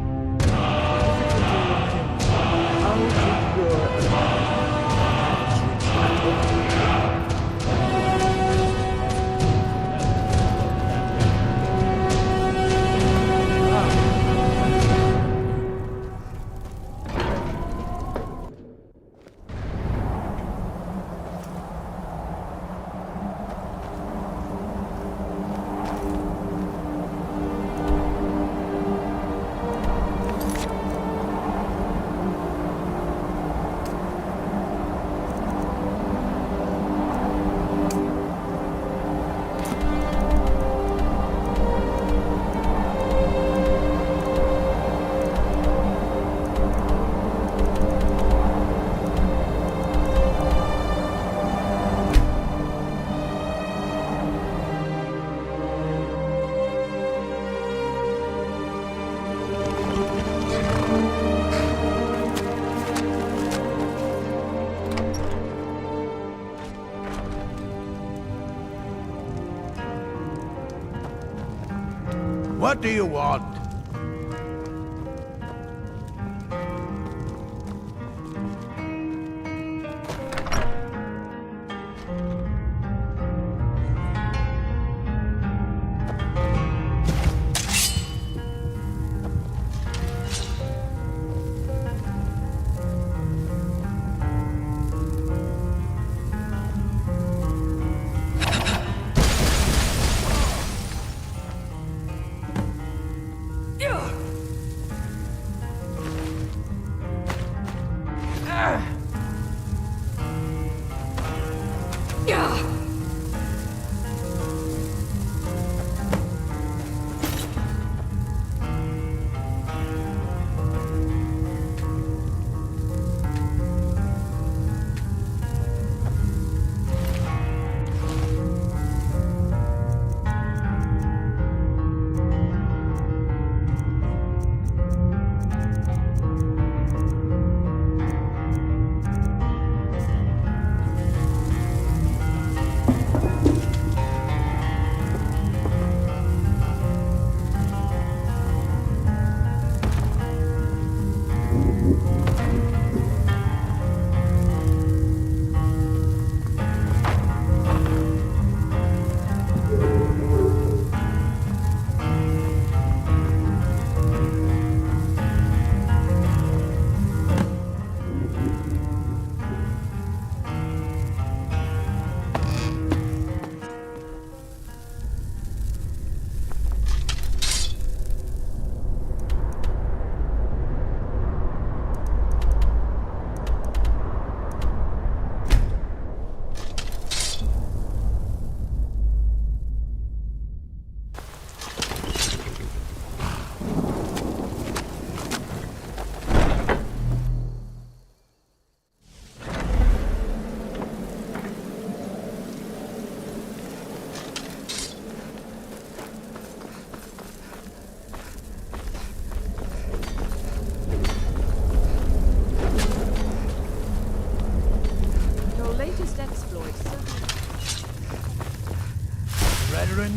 What do you want?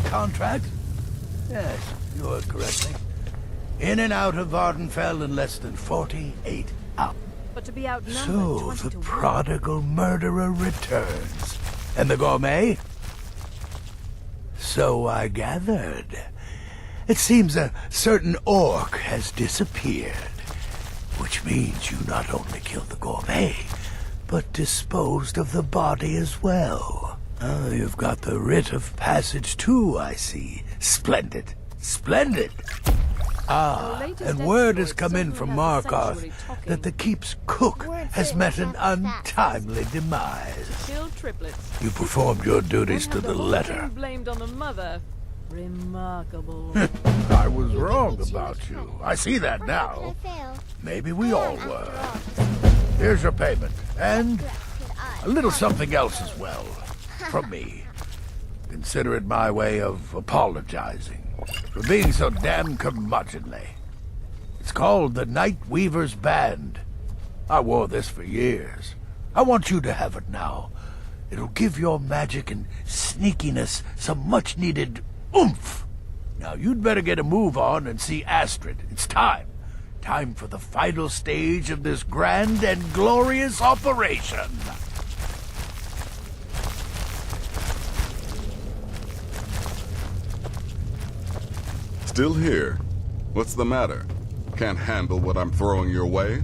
Contract? Yes, you heard correctly. In and out of Vardenfell in less than 48 hours. But to be outnumbered, So, 20 the to 1. prodigal murderer returns. And the gourmet? So I gathered. It seems a certain orc has disappeared. Which means you not only killed the gourmet, but disposed of the body as well. Oh, you've got the writ of passage too, I see. Splendid. Splendid. Ah, and word has come in from Markarth that the keep's cook has met an untimely demise. Killed triplets. You performed your duties to the letter. Blamed on the mother. Remarkable. I was wrong about you. I see that now. Maybe we all were. Here's your payment, and a little something else as well, from me. Consider it my way of apologizing for being so damn curmudgeonly. It's called the Night Weaver's Band. I wore this for years. I want you to have it now. It'll give your magic and sneakiness some much-needed oomph. Now you'd better get a move on and see Astrid. It's time. Time for the final stage of this grand and glorious operation. Still here? What's the matter? Can't handle what I'm throwing your way?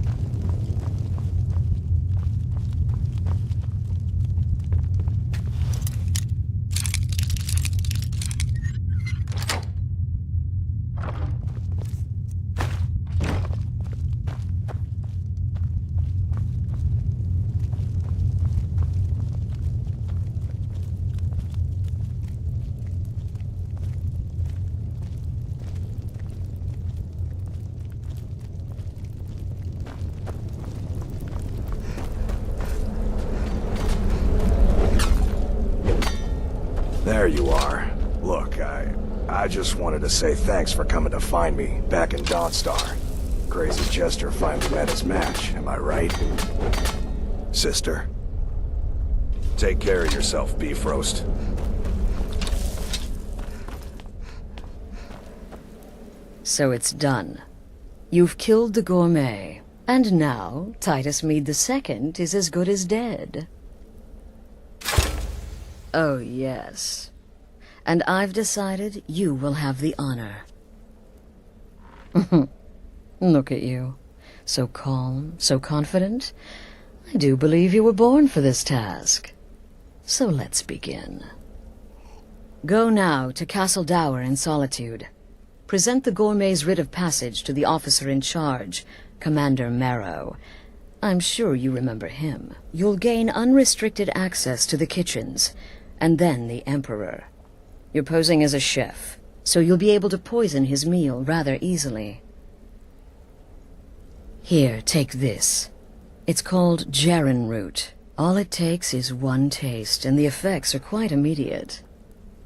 There you are. Look, I just wanted to say thanks for coming to find me back in Dawnstar. Crazy Jester finally met his match, am I right? Sister? Take care of yourself, Beefroast. So it's done. You've killed the gourmet, and now Titus Mead II is as good as dead. Oh, yes. And I've decided you will have the honor. Look at you. So calm, so confident. I do believe you were born for this task. So let's begin. Go now to Castle Dower in Solitude. Present the gourmet's writ of passage to the officer in charge, Commander Marrow. I'm sure you remember him. You'll gain unrestricted access to the kitchens, and then the Emperor. You're posing as a chef, so you'll be able to poison his meal rather easily. Here, take this. It's called Jaren root. All it takes is one taste, and the effects are quite immediate.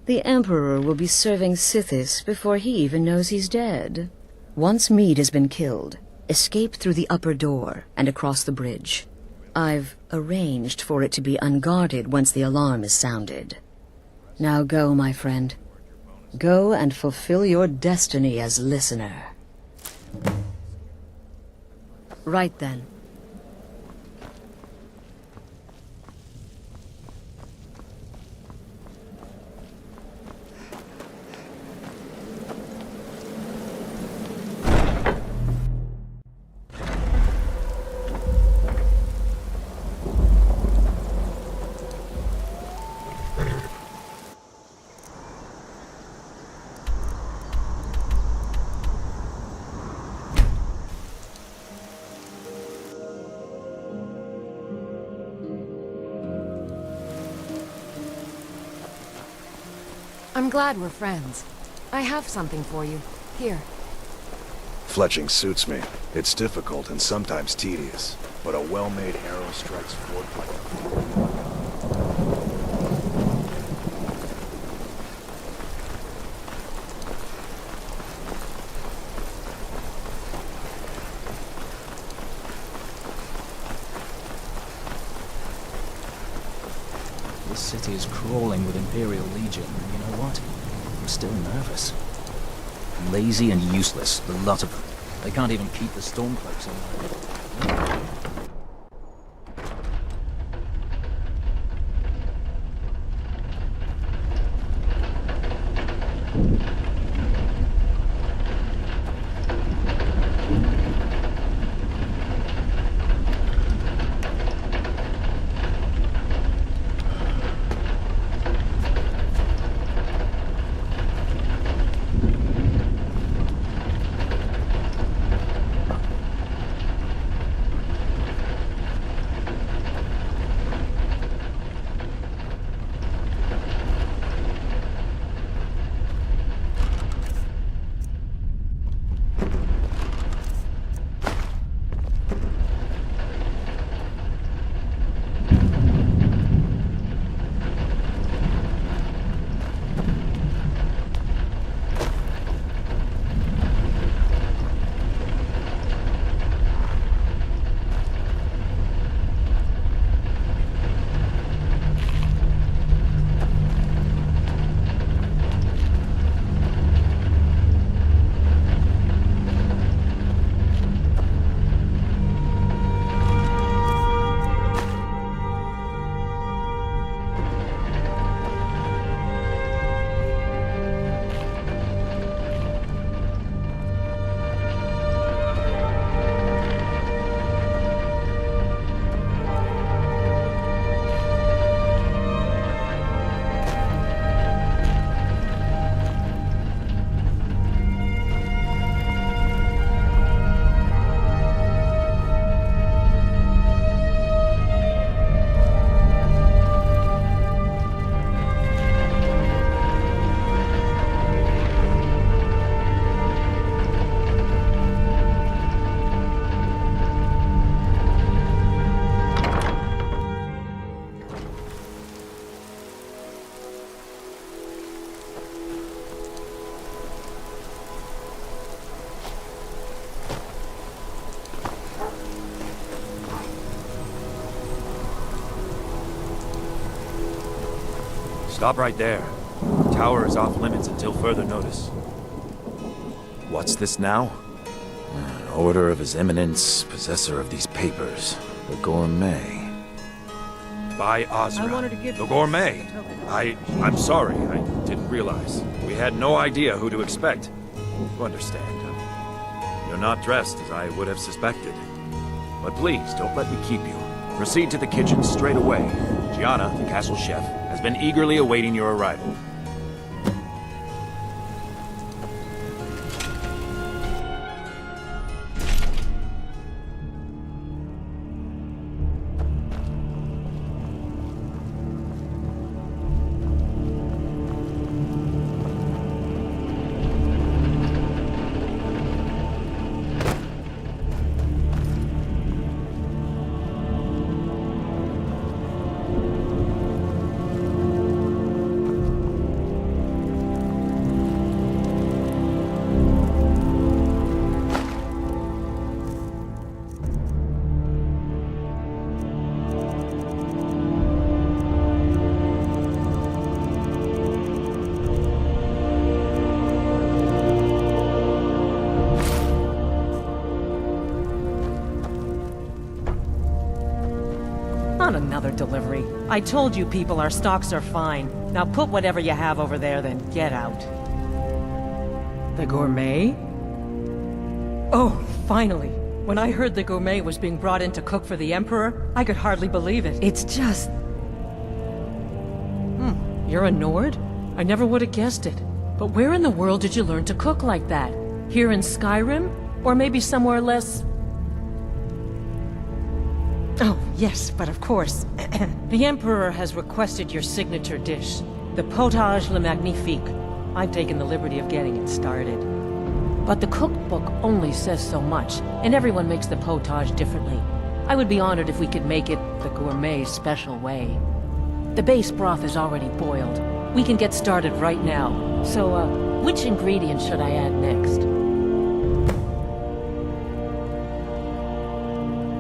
The Emperor will be serving Sithis before he even knows he's dead. Once Mead has been killed, escape through the upper door and across the bridge. I've arranged for it to be unguarded once the alarm is sounded. Now go, my friend. Go and fulfill your destiny as listener. Right then. I'm glad we're friends. I have something for you. Here. Fletching suits me. It's difficult and sometimes tedious, but a well-made arrow strikes forth like a... This city is crawling with Imperial Legion, and you know what? I'm still nervous. Lazy and useless, the lot of them. They can't even keep the Stormcloaks alive. Stop right there. The tower is off limits until further notice. What's this now? An order of His Eminence, possessor of these papers. The Gourmet. By Ozra. The Gourmet. I'm sorry. I didn't realize. We had no idea who to expect. You understand. You're not dressed as I would have suspected. But please, don't let me keep you. Proceed to the kitchen straight away. Gianna, the castle chef, has been eagerly awaiting your arrival. Not another delivery. I told you people our stocks are fine. Now put whatever you have over there, then get out. The Gourmet? Oh, finally. When I heard the Gourmet was being brought in to cook for the Emperor, I could hardly believe it. It's just... You're a Nord? I never would have guessed it. But where in the world did you learn to cook like that? Here in Skyrim? Or maybe somewhere less... Oh, yes, but of course. The Emperor has requested your signature dish, the Potage le Magnifique. I've taken the liberty of getting it started. But the cookbook only says so much, and everyone makes the potage differently. I would be honored if we could make it the Gourmet special way. The base broth is already boiled. We can get started right now. So, which ingredients should I add next?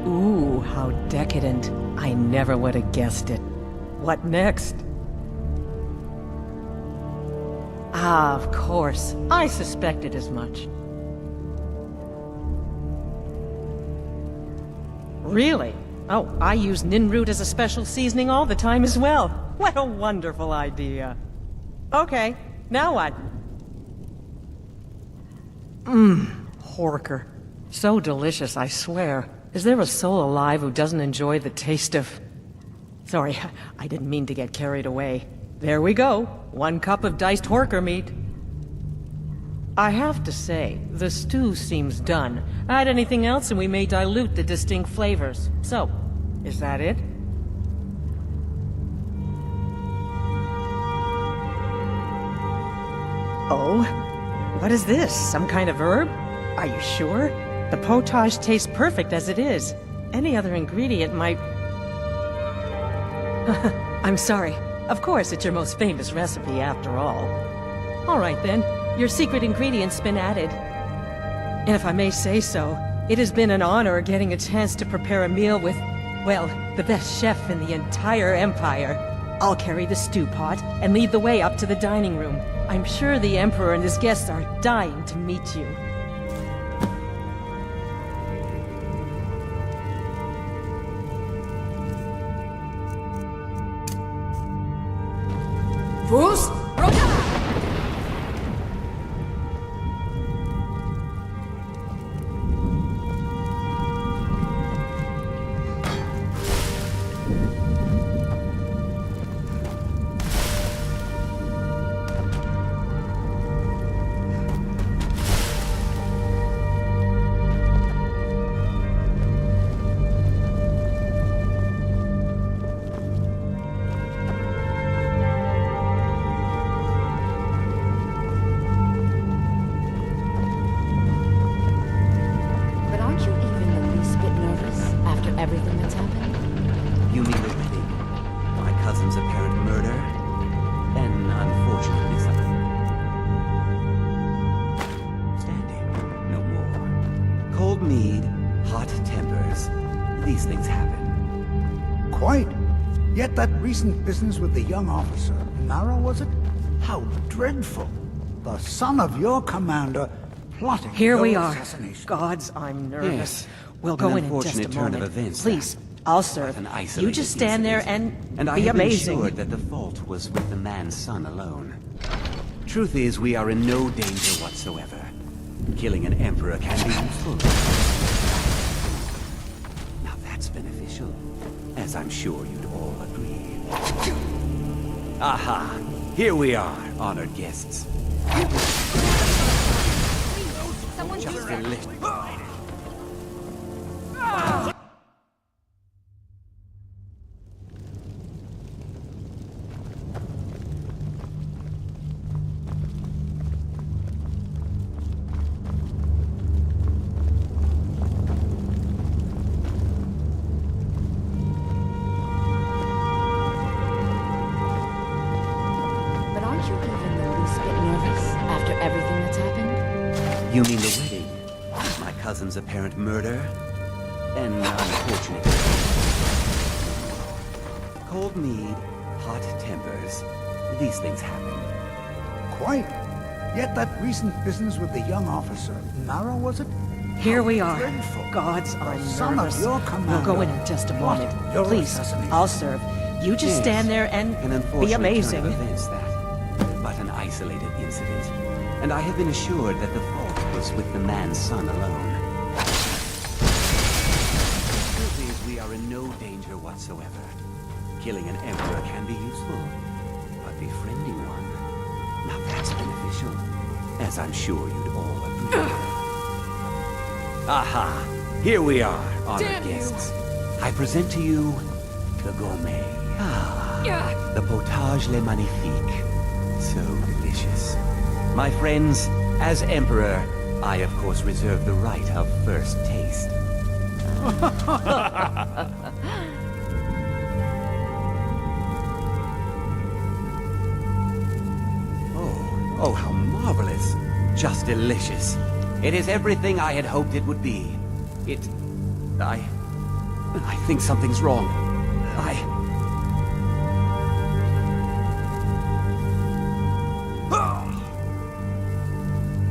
Ooh, how decadent. I never would have guessed it. What next? Ah, of course. I suspected as much. Really? Oh, I use Ninroot as a special seasoning all the time as well. What a wonderful idea. Okay, now what? Horker. So delicious, I swear. Is there a soul alive who doesn't enjoy the taste of... Sorry, I didn't mean to get carried away. There we go. 1 cup of diced horker meat. I have to say, the stew seems done. Add anything else and we may dilute the distinct flavors. So, is that it? Oh? What is this? Some kind of herb? Are you sure? The potage tastes perfect as it is. Any other ingredient might... I'm sorry. Of course, it's your most famous recipe after all. All right then, your secret ingredient's been added. And if I may say so, it has been an honor getting a chance to prepare a meal with, well, the best chef in the entire Empire. I'll carry the stew pot and lead the way up to the dining room. I'm sure the Emperor and his guests are dying to meet you. Vos Roda! Everything that's happened? You mean everything? My cousin's apparent murder? An unfortunate mishap. Standing, no more. Cold mead, hot tempers. These things happen. Quite. Yet that recent business with the young officer, Nara, was it? How dreadful. The son of your commander plotting Here we your are. assassination. Gods, I'm nervous. Yes. We'll An go in just unfortunate a turn moment. of events, Please, I'll serve. An You isolated just stand there incident. and I be have been amazing. assured that the fault was with the man's son alone. Truth is, we are in no danger whatsoever. Killing an emperor can be useful. Now that's beneficial, as I'm sure you'd all agree. Aha! Here we are, honored guests. Someone Just a little. But aren't you even the least bit nervous after everything that's happened? You mean the wedding? My cousin's apparent murder? An unfortunate... Cold mead, hot tempers. These things happen. Quite. Yet that recent business with the young officer, Nara, was it? Here we are. Dreadful. Gods, I'm Son of nervous. your We'll commander go in just a moment. plotting your Please, assassination. I'll serve. You just Yes. stand there and An be unfortunate amazing. turn of events, that. But an isolated incident. And I have been assured that the fault was with the man's son alone. The truth is, we are in no danger whatsoever. Killing an emperor can be useful, but befriending one, now that's beneficial, as I'm sure you'd all agree. Aha! Here we are, honored Damn you. guests. I present to you the gourmet. The potage le magnifique. So delicious. My friends, as Emperor, I of course reserve the right of first taste. Oh, how marvelous. Just delicious. It is everything I had hoped it would be. I think something's wrong.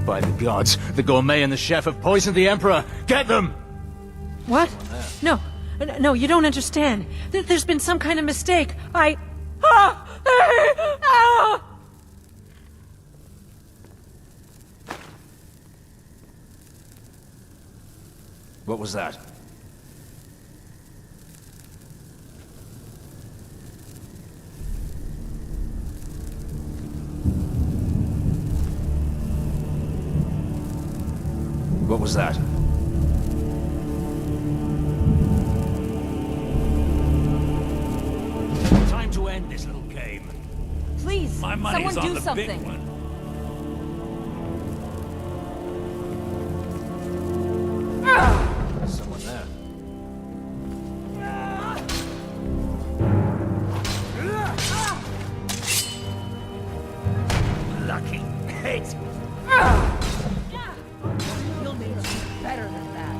By the gods, the gourmet and the chef have poisoned the Emperor! Get them! What? No. No, you don't understand. There's been some kind of mistake. What was that? What was that? Time to end this little game. Please, My money's someone on do the something. big one. Someone there. Lucky hit. You'll need something better than that.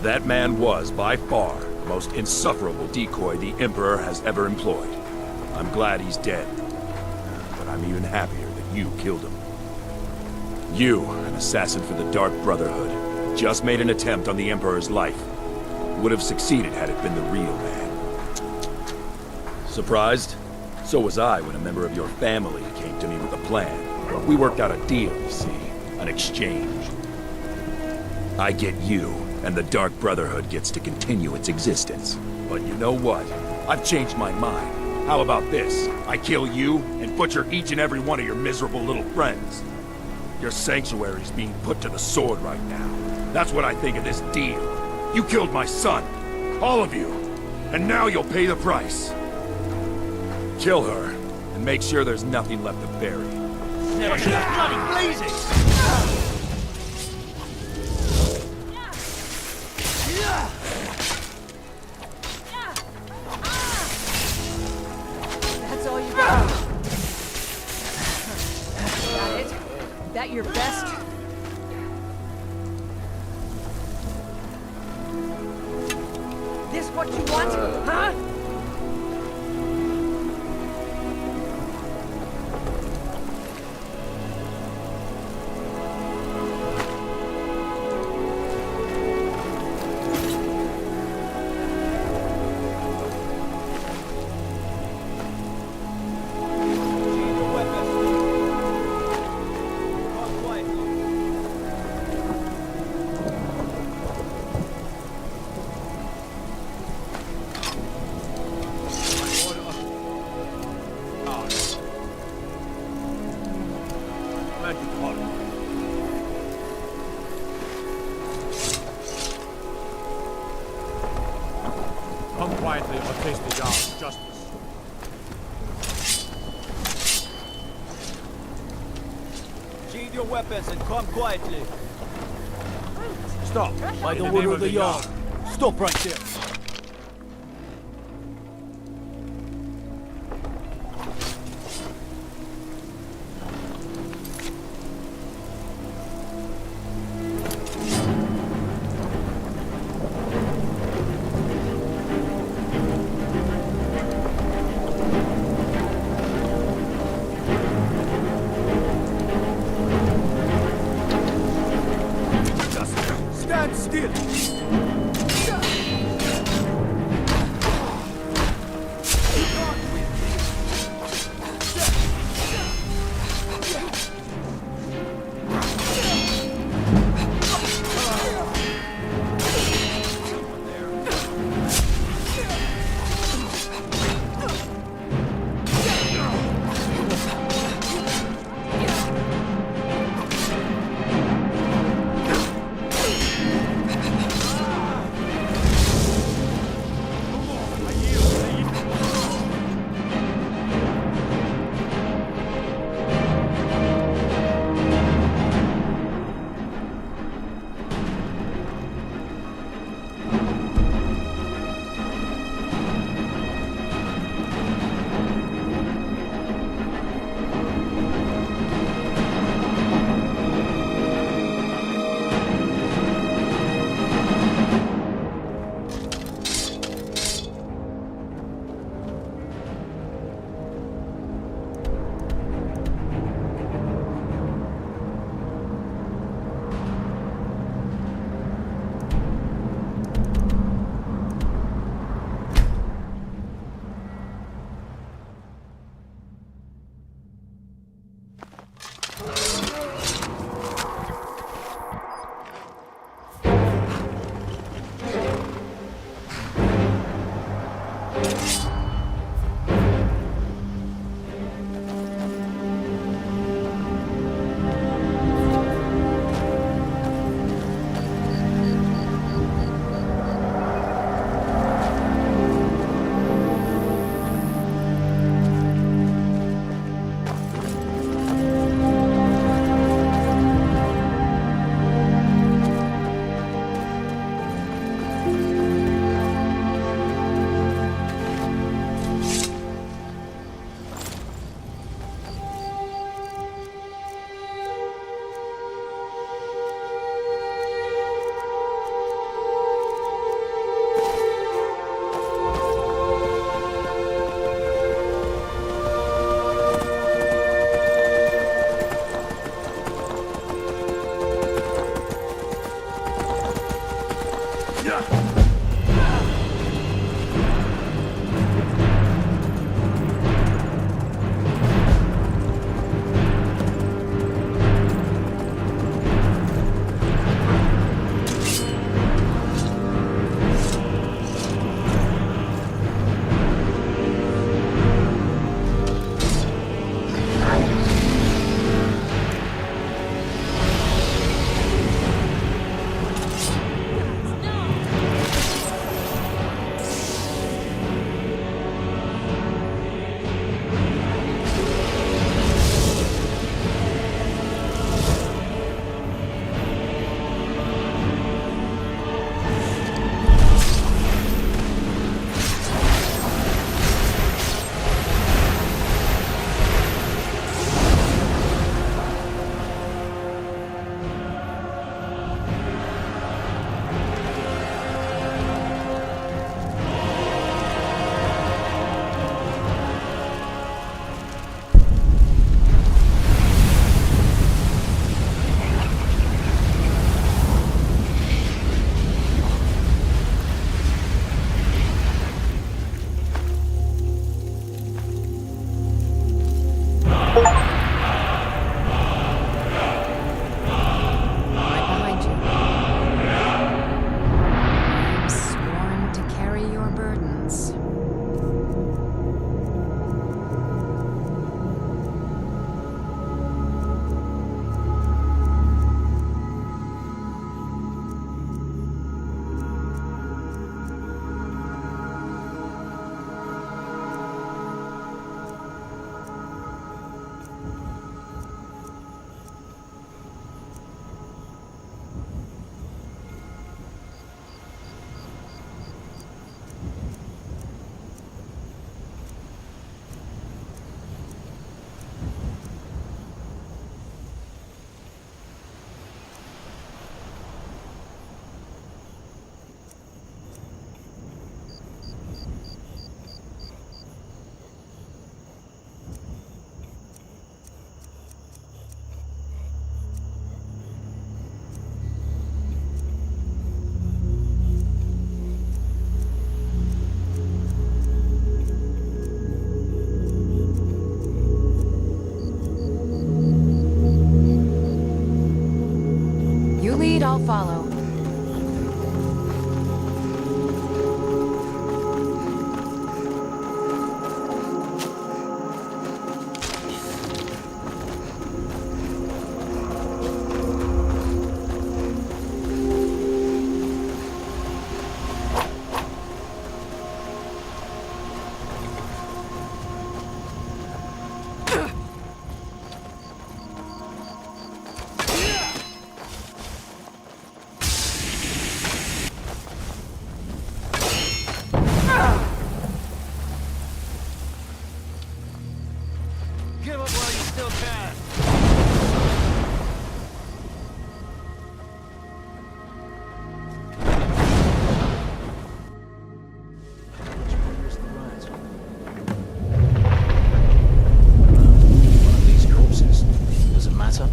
That man was, by far, the most insufferable decoy the Emperor has ever employed. I'm glad he's dead. But I'm even happier that you killed him. You, an assassin for the Dark Brotherhood, just made an attempt on the Emperor's life. Would have succeeded had it been the real man. Surprised? So was I when a member of your family came to me with a plan. We worked out a deal, you see. An exchange. I get you, and the Dark Brotherhood gets to continue its existence. But you know what? I've changed my mind. How about this? I kill you and butcher each and every one of your miserable little friends. Your sanctuary's being put to the sword right now. That's what I think of this deal. You killed my son. All of you. And now you'll pay the price. Kill her, and make sure there's nothing left to bury. Never should have bloody blazing! That's all you got. Got it? That your best? This what you want? Huh? Come quietly or face the Jarl's justice. Sheathe your weapons and come quietly. Stop! By the order of the Jarl. Stop right there. Stand still! behind you. I'm sworn to carry your burdens. I'll follow. Give up while you still can. One of these corpses. Does it matter?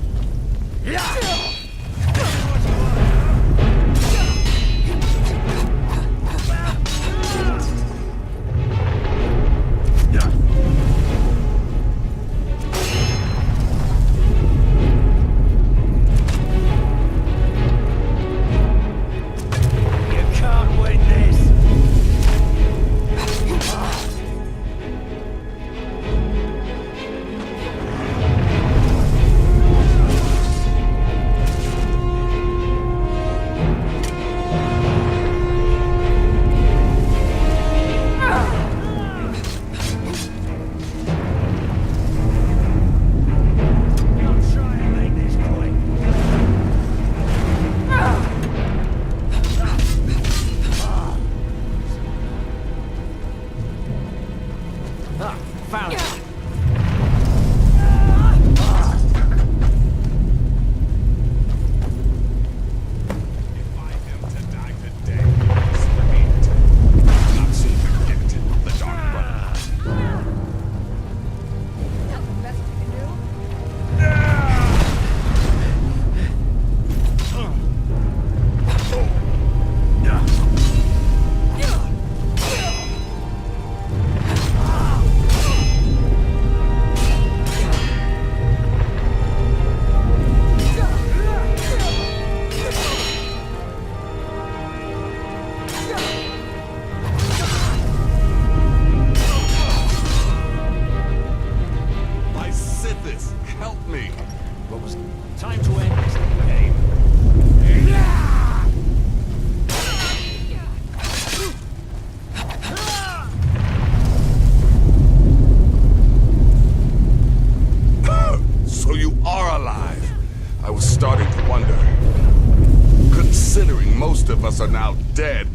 Found it. Help me. What was it? Time to end this game. So you are alive. I was starting to wonder. Considering most of us are now dead,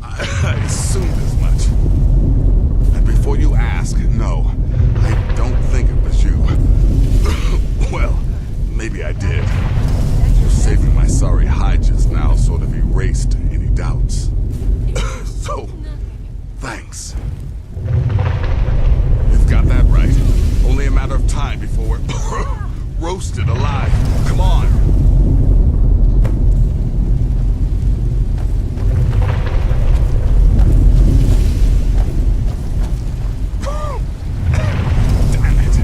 I assumed as much. And before you ask, no, I don't think it was you. Well, maybe I did. Saving my sorry hide just now sort of erased any doubts. So, thanks. You've got that right. Only a matter of time before we're roasted alive. Come on. Damn it.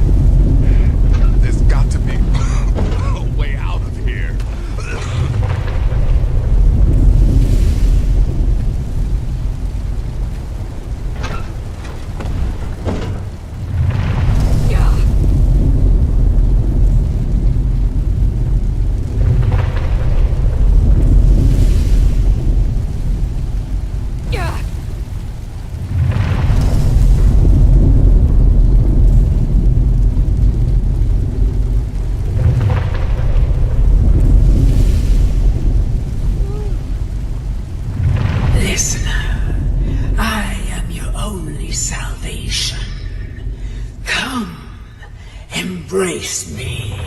Embrace me.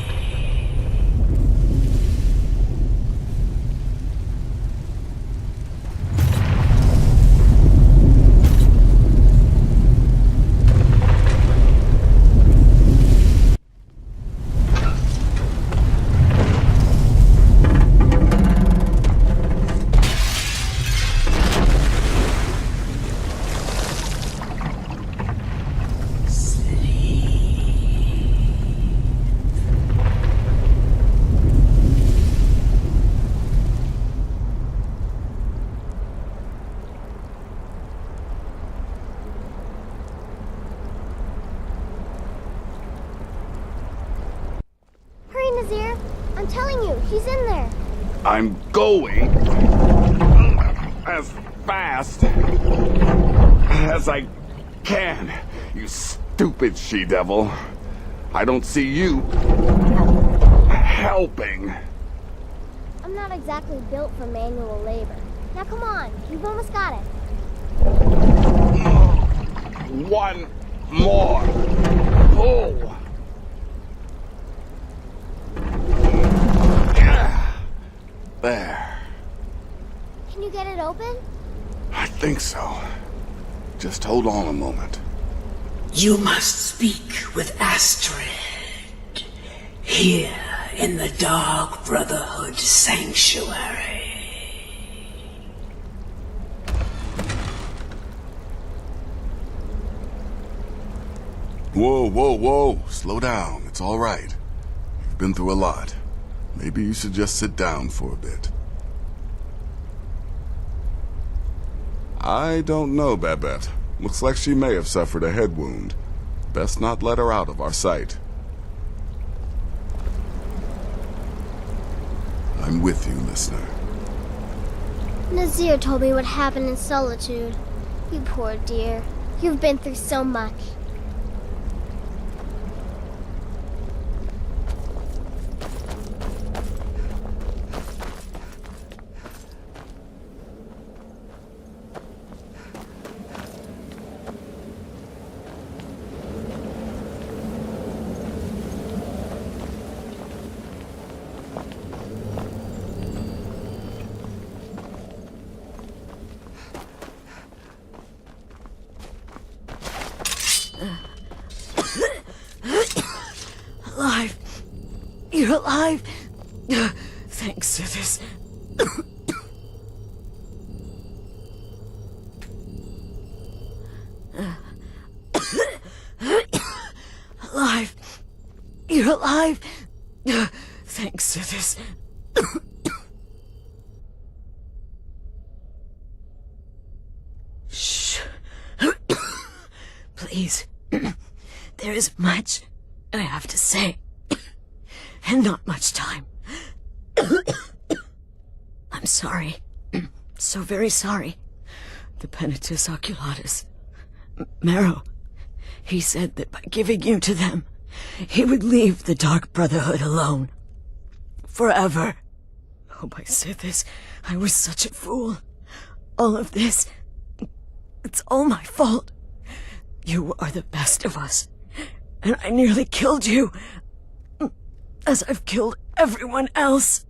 I'm telling you, he's in there. I'm going as fast as I can, you stupid she-devil. I don't see you helping. I'm not exactly built for manual labor. Now come on, you've almost got it. One more pull. There. Can you get it open? I think so. Just hold on a moment. You must speak with Astrid. Here in the Dark Brotherhood Sanctuary. Whoa, whoa, whoa. Slow down. It's all right. You've been through a lot. Maybe you should just sit down for a bit. I don't know, Babette. Looks like she may have suffered a head wound. Best not let her out of our sight. I'm with you, listener. Nazir told me what happened in Solitude. You poor dear. You've been through so much. Alive. You're alive. Thanks to this. Alive. You're alive. Thanks to this. Shh. Please. There is much I have to say, and not much time. I'm sorry. So very sorry. The Penitus Oculatus. Marrow. He said that by giving you to them, he would leave the Dark Brotherhood alone. Forever. Oh, I said this. I was such a fool. All of this, it's all my fault. You are the best of us. And I nearly killed you, as I've killed everyone else.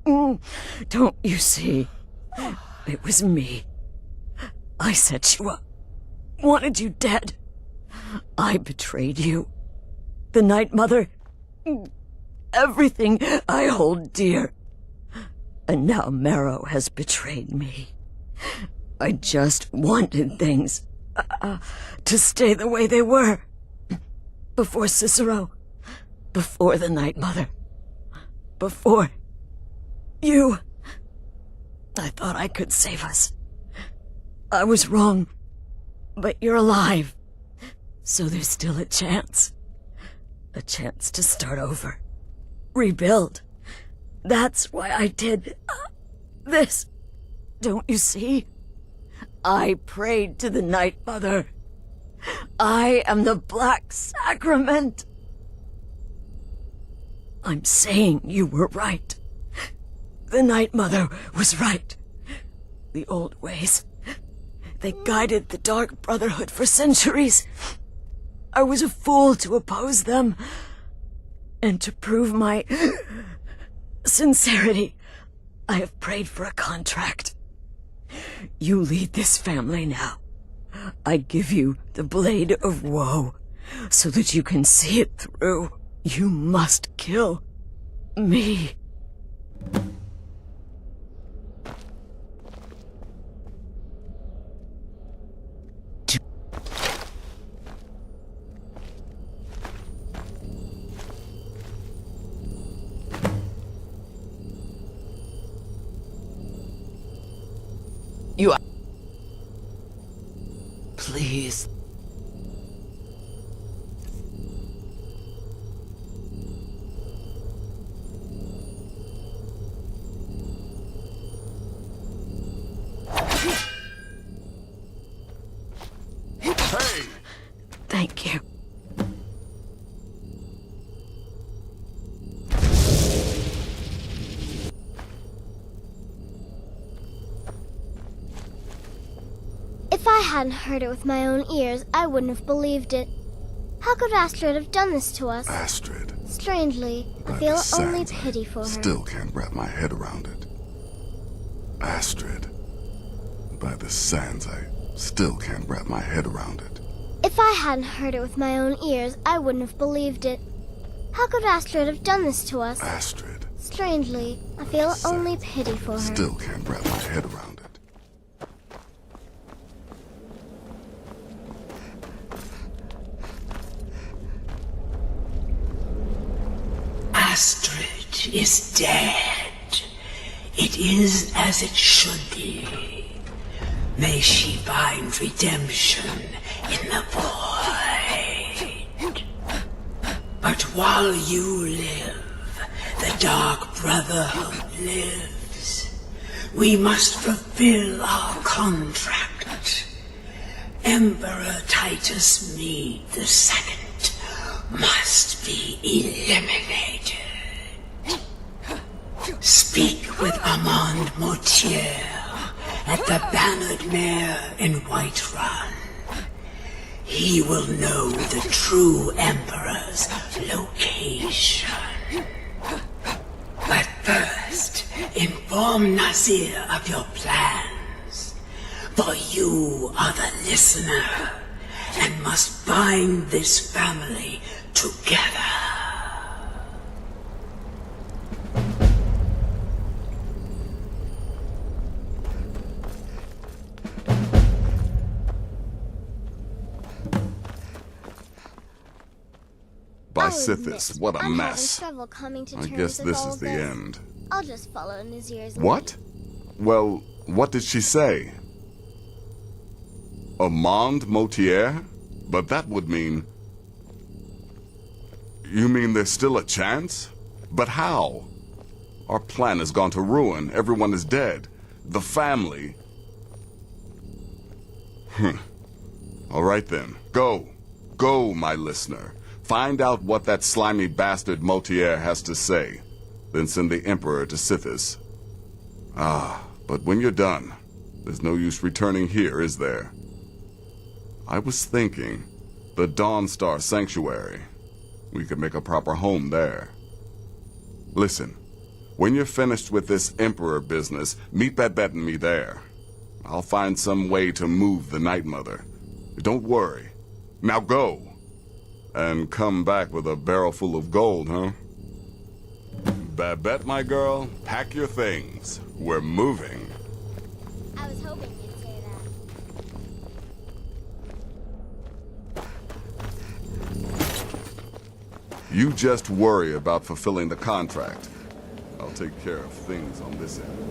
Don't you see? It was me. I set you up, wanted you dead. I betrayed you. The Night Mother, everything I hold dear. And now Marrow has betrayed me. I just wanted things to stay the way they were. Before Cicero. Before the Night Mother. Before you. I thought I could save us. I was wrong. But you're alive. So there's still a chance. A chance to start over. Rebuild. That's why I did this. Don't you see? I prayed to the Night Mother. I am the Black Sacrament. I'm saying you were right. The Night Mother was right. The old ways. They guided the Dark Brotherhood for centuries. I was a fool to oppose them. And to prove my sincerity, I have prayed for a contract. You lead this family now. I give you the blade of woe, so that you can see it through. You must kill me. Please. Hey! Thank you. If I hadn't heard it with my own ears, I wouldn't have believed it. How could Astrid have done this to us? Astrid. Strangely, I By feel the only sands, pity for her. Still can't wrap my head around it. Astrid. By the sands, I still can't wrap my head around it. If I hadn't heard it with my own ears, I wouldn't have believed it. How could Astrid have done this to us? Astrid. Strangely, I feel only pity for her. Still can't wrap my head around it. Astrid is dead. It is as it should be. May she find redemption in the void. But while you live, the Dark Brotherhood lives. We must fulfill our contract. Emperor Titus Meade II must be eliminated. Speak with Armand Mortier at the Bannered Mare in Whiterun. He will know the true Emperor's location. But first, inform Nazir of your plans. For you are the listener, and must bind this family together. By I'll Sithis, admit, what a I'm mess. having trouble coming to I terms guess with this all is the this. end. I'll just follow Nazir's What? Well, what did she say? Armand Motier? But that would mean... You mean there's still a chance? But how? Our plan has gone to ruin. Everyone is dead. The family... All right then. Go. Go, my listener. Find out what that slimy bastard Motier has to say. Then send the Emperor to Sithis. Ah, but when you're done, there's no use returning here, is there? I was thinking, the Dawnstar Sanctuary. We could make a proper home there. Listen, when you're finished with this Emperor business, meet Babette and me there. I'll find some way to move the Night Mother. Don't worry. Now go. And come back with a barrel full of gold, huh? Babette, my girl, pack your things. We're moving. I was hoping you'd say that. You just worry about fulfilling the contract. I'll take care of things on this end.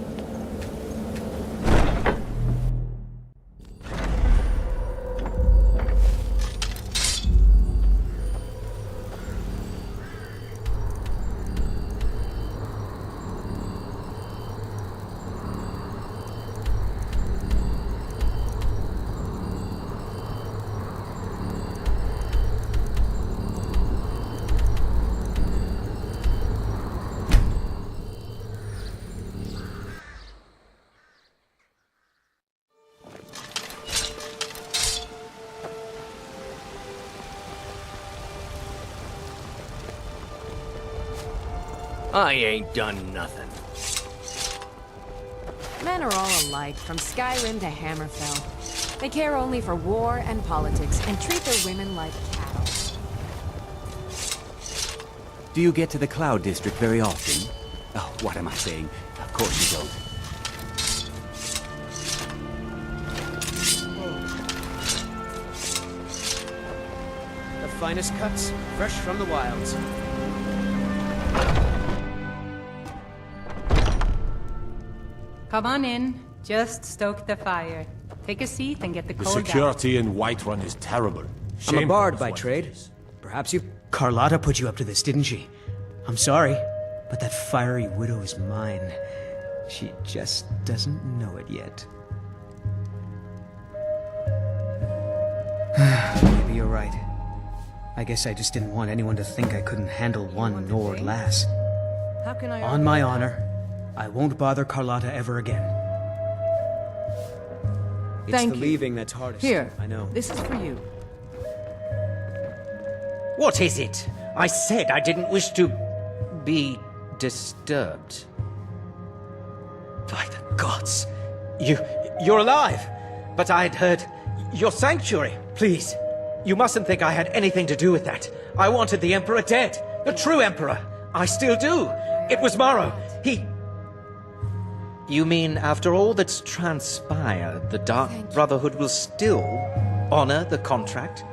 I ain't done nothing. Men are all alike, from Skyrim to Hammerfell. They care only for war and politics, and treat their women like cattle. Do you get to the Cloud District very often? Oh, what am I saying? Of course you don't. The finest cuts, fresh from the wilds. Come on in. Just stoke the fire. Take a seat and get the The cold out. security in Whiterun is terrible. I'm a bard by trade. Perhaps you... Carlotta put you up to this, didn't she? I'm sorry, but that fiery widow is mine. She just doesn't know it yet. Maybe you're right. I guess I just didn't want anyone to think I couldn't handle one Nord lass. How can I... On my honor, I won't bother Carlotta ever again. It's Thank the you. leaving that's hardest. Here, I know. this is for you. What is it? I said I didn't wish to be disturbed. By the gods! You're alive! But I had heard your sanctuary. Please, you mustn't think I had anything to do with that. I wanted the Emperor dead. The true Emperor. I still do. It was Morrow. He... You mean after all that's transpired, the Dark Brotherhood will still honor the contract?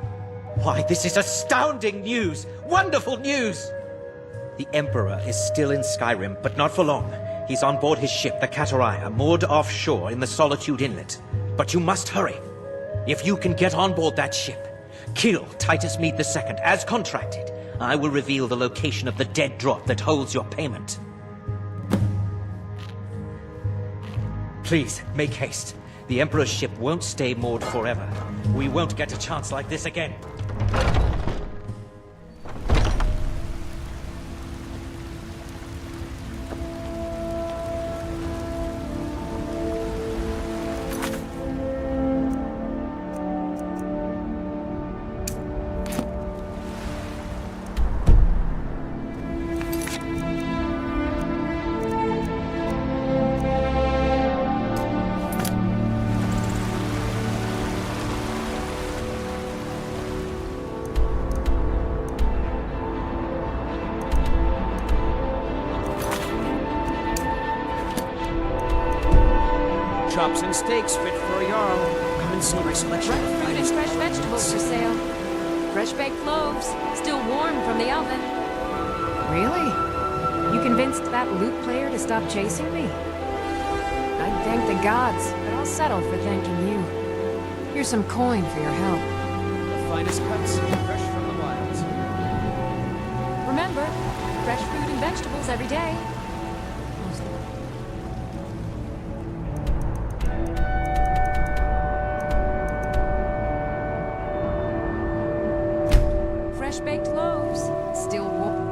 Why, this is astounding news! Wonderful news! The Emperor is still in Skyrim, but not for long. He's on board his ship, the Kataraya, moored offshore in the Solitude Inlet. But you must hurry. If you can get on board that ship, kill Titus Mead II, as contracted, I will reveal the location of the dead drop that holds your payment. Please, make haste. The Emperor's ship won't stay moored forever. We won't get a chance like this again. Chops and steaks fit for a Jarl. Come and see my selection of Fresh fruit and finest fresh vegetables for sale. Fresh baked loaves, still warm from the oven. Really? You convinced that lute player to stop chasing me? I'd thank the gods, but I'll settle for thanking you. Here's some coin for your help. The finest cuts, fresh from the wilds. Remember, fresh fruit and vegetables every day. Fresh baked loaves, still warm.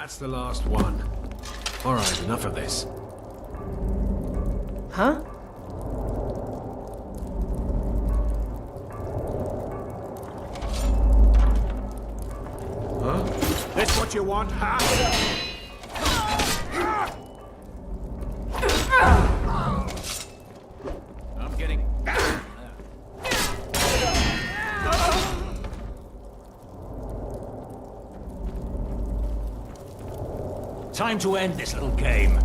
That's the last one. Alright, enough of this. Huh? Huh? This what you want, huh? I'm getting... Time to end this little game.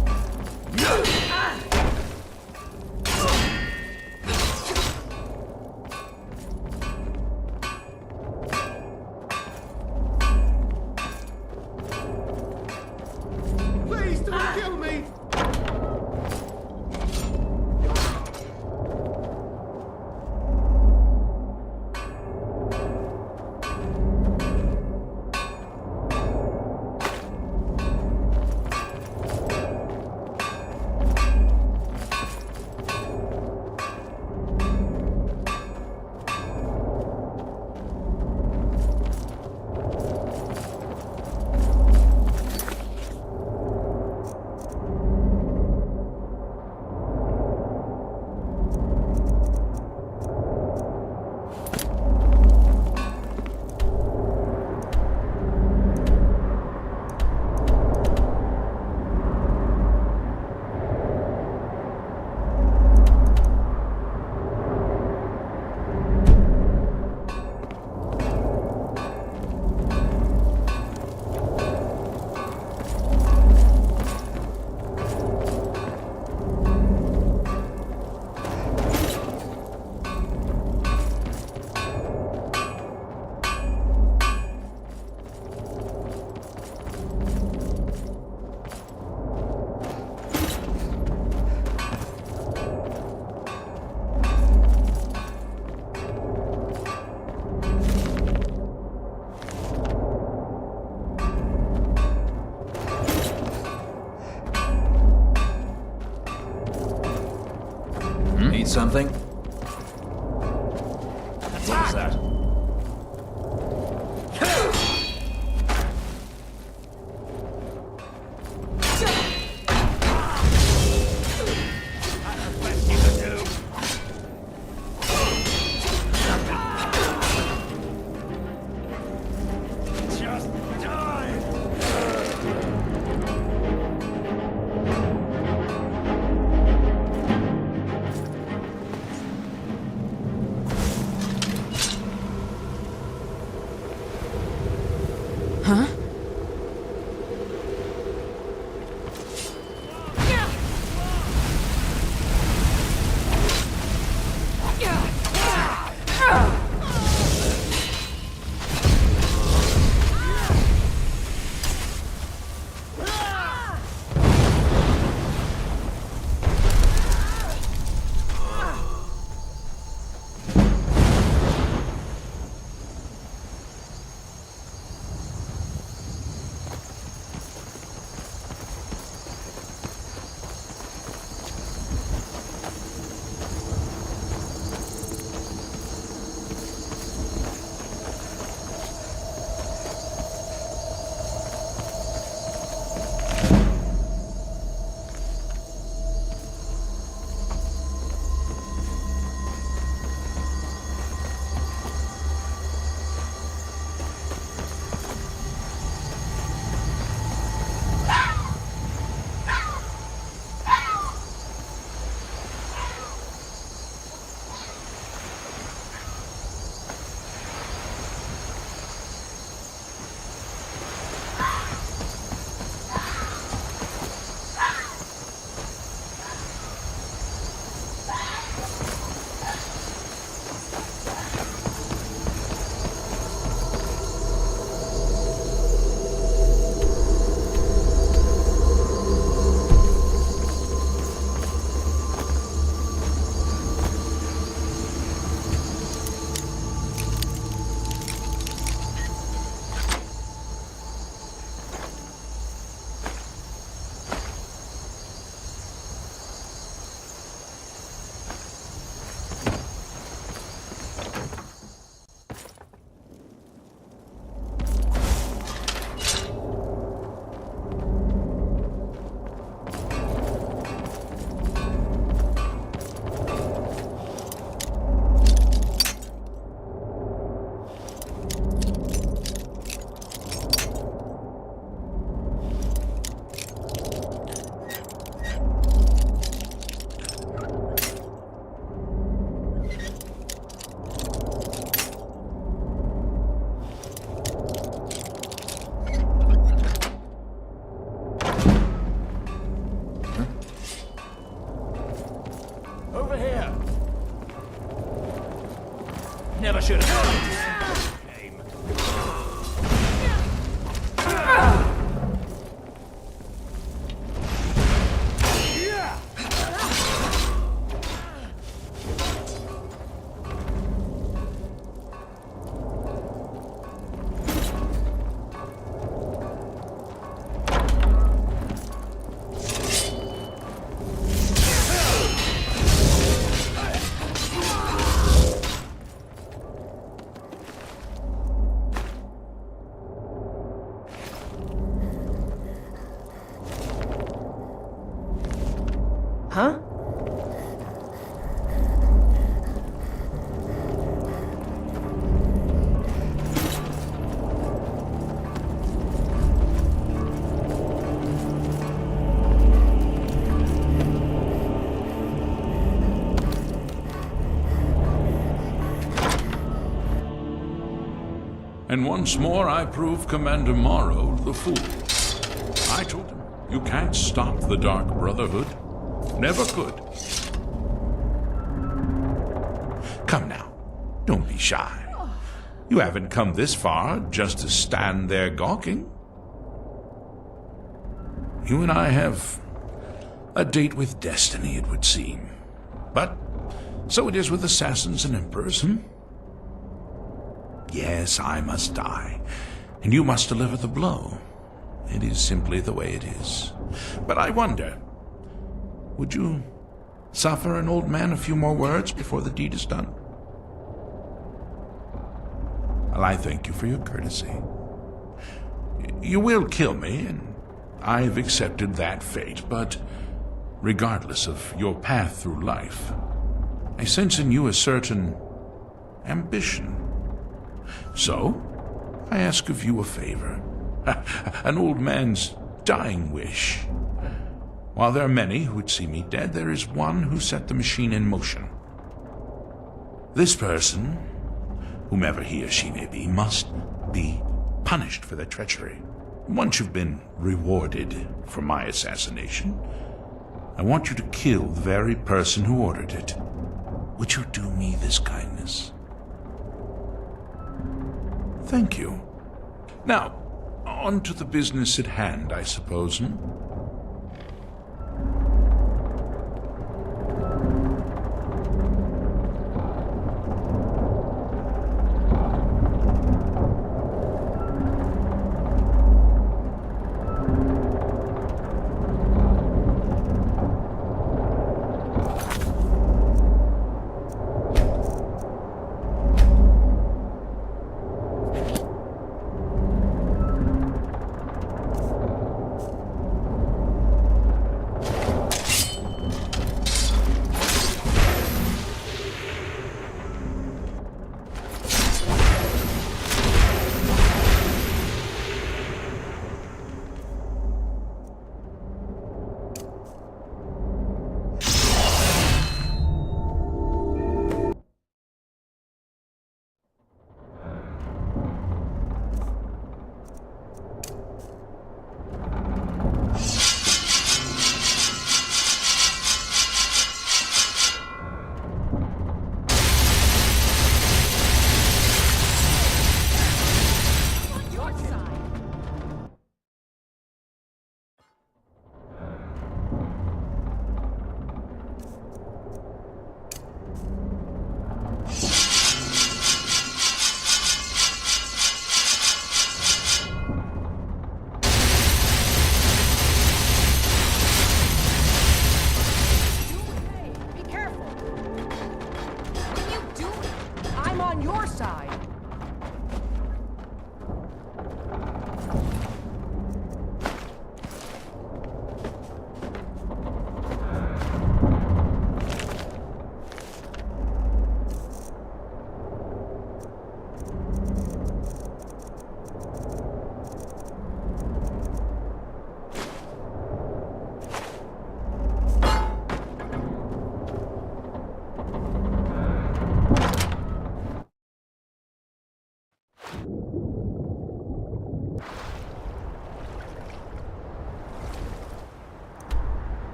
Please don't kill me! Need something? What was that? Huh? And once more I prove Commander Morrow the fool. I told him, you can't stop the Dark Brotherhood. Never could. Come now, don't be shy. You haven't come this far just to stand there gawking. You and I have a date with destiny, it would seem. But so it is with assassins and emperors, Yes, I must die, and you must deliver the blow. It is simply the way it is. But I wonder, would you suffer an old man a few more words before the deed is done? Well, I thank you for your courtesy. You will kill me, and I've accepted that fate, but regardless of your path through life, I sense in you a certain ambition. So, I ask of you a favor, an old man's dying wish. While there are many who would see me dead, there is one who set the machine in motion. This person, whomever he or she may be, must be punished for their treachery. Once you've been rewarded for my assassination, I want you to kill the very person who ordered it. Would you do me this kindness? Thank you. Now, on to the business at hand, I suppose,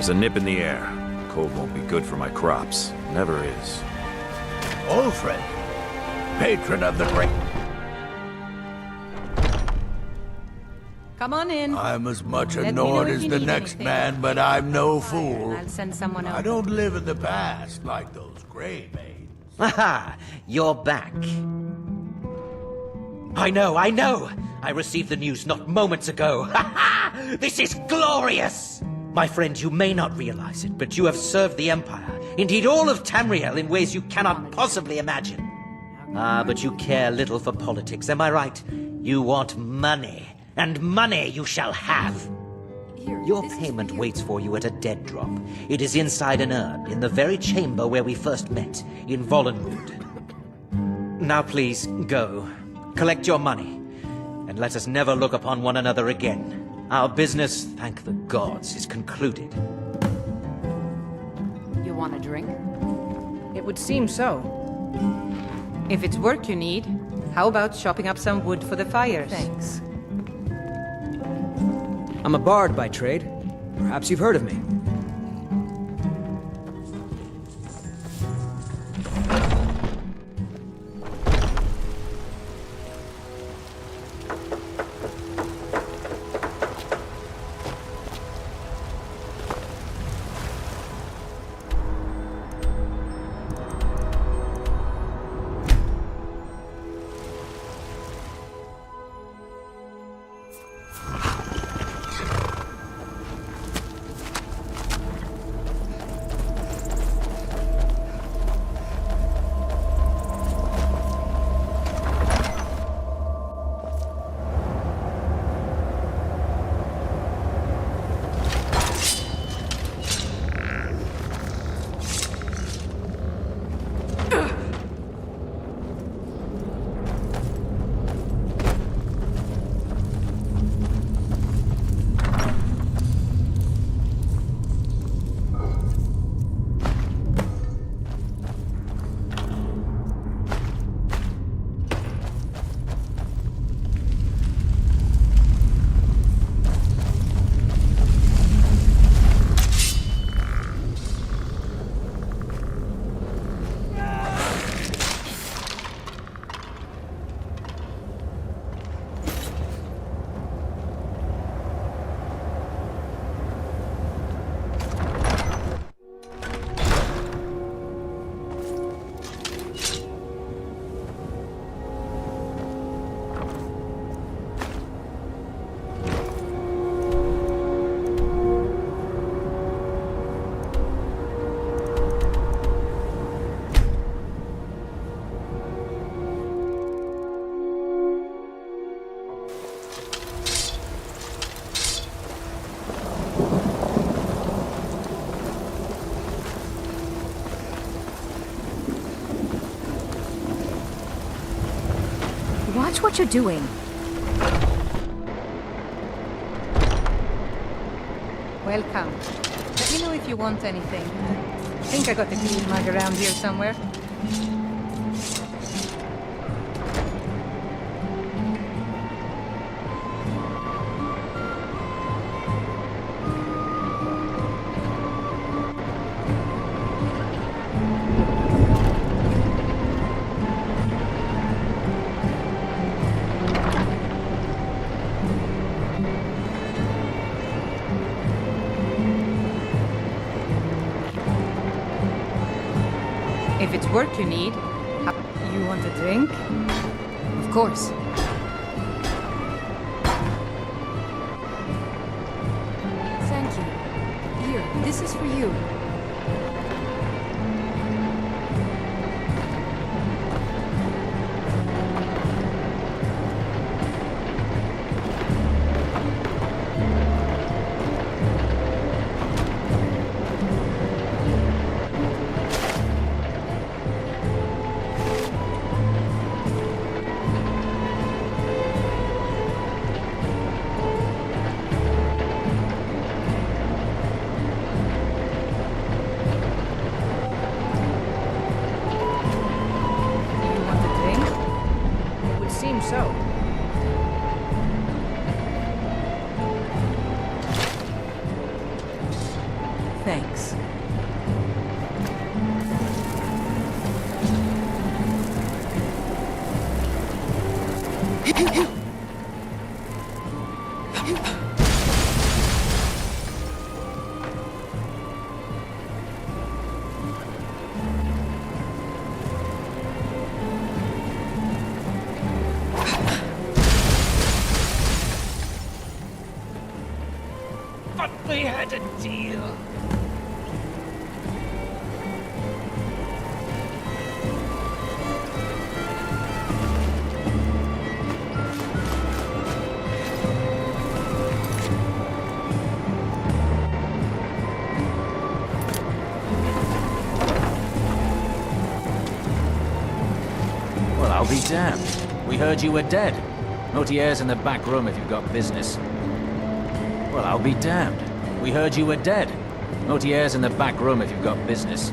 There's a nip in the air. Cold won't be good for my crops. Never is. Old friend. Patron of the great... Come on in. I'm as much a Let me know Nord if as you the need next anything. man, but I'm no fool. I'll send someone over. I don't live in the past like those gray maids. Aha! You're back. I know! I received the news not moments ago. Ha ha! This is glorious! My friend, you may not realize it, but you have served the Empire, indeed all of Tamriel, in ways you cannot possibly imagine. Ah, but you care little for politics, am I right? You want money, and money you shall have. Your payment waits for you at a dead drop. It is inside an urn, in the very chamber where we first met, in Vollenwood. Now please, go. Collect your money, and let us never look upon one another again. Our business, thank the gods, is concluded. You want a drink? It would seem so. If it's work you need, how about chopping up some wood for the fires? Thanks. I'm a bard by trade. Perhaps you've heard of me. Watch what you're doing. Welcome. Let me know if you want anything. I think I got the green mug around here somewhere. If it's work you need, you want a drink? Of course. Thank you. Here, this is for you. get a deal. Well, I'll be damned. We heard you were dead. Notier's in the back room if you've got business. Well, I'll be damned. We heard you were dead. Notier's in the back room if you've got business.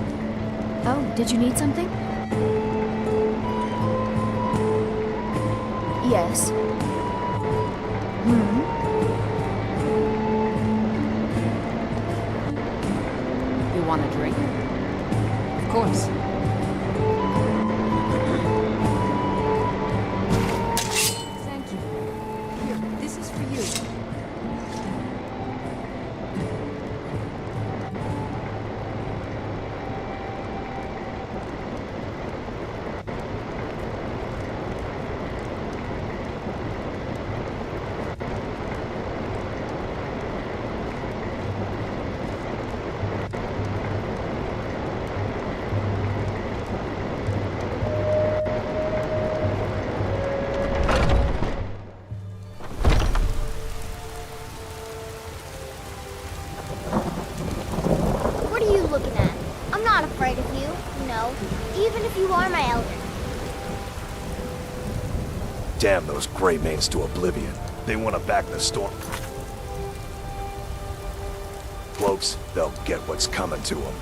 Oh, did you need something? Yes. You want a drink? Of course. Thank you. Here, this is for you. What are you looking at? I'm not afraid of you, no. Even if you are my elder. Damn those Greymanes to oblivion. They want to back the storm. Cloaks, they'll get what's coming to them.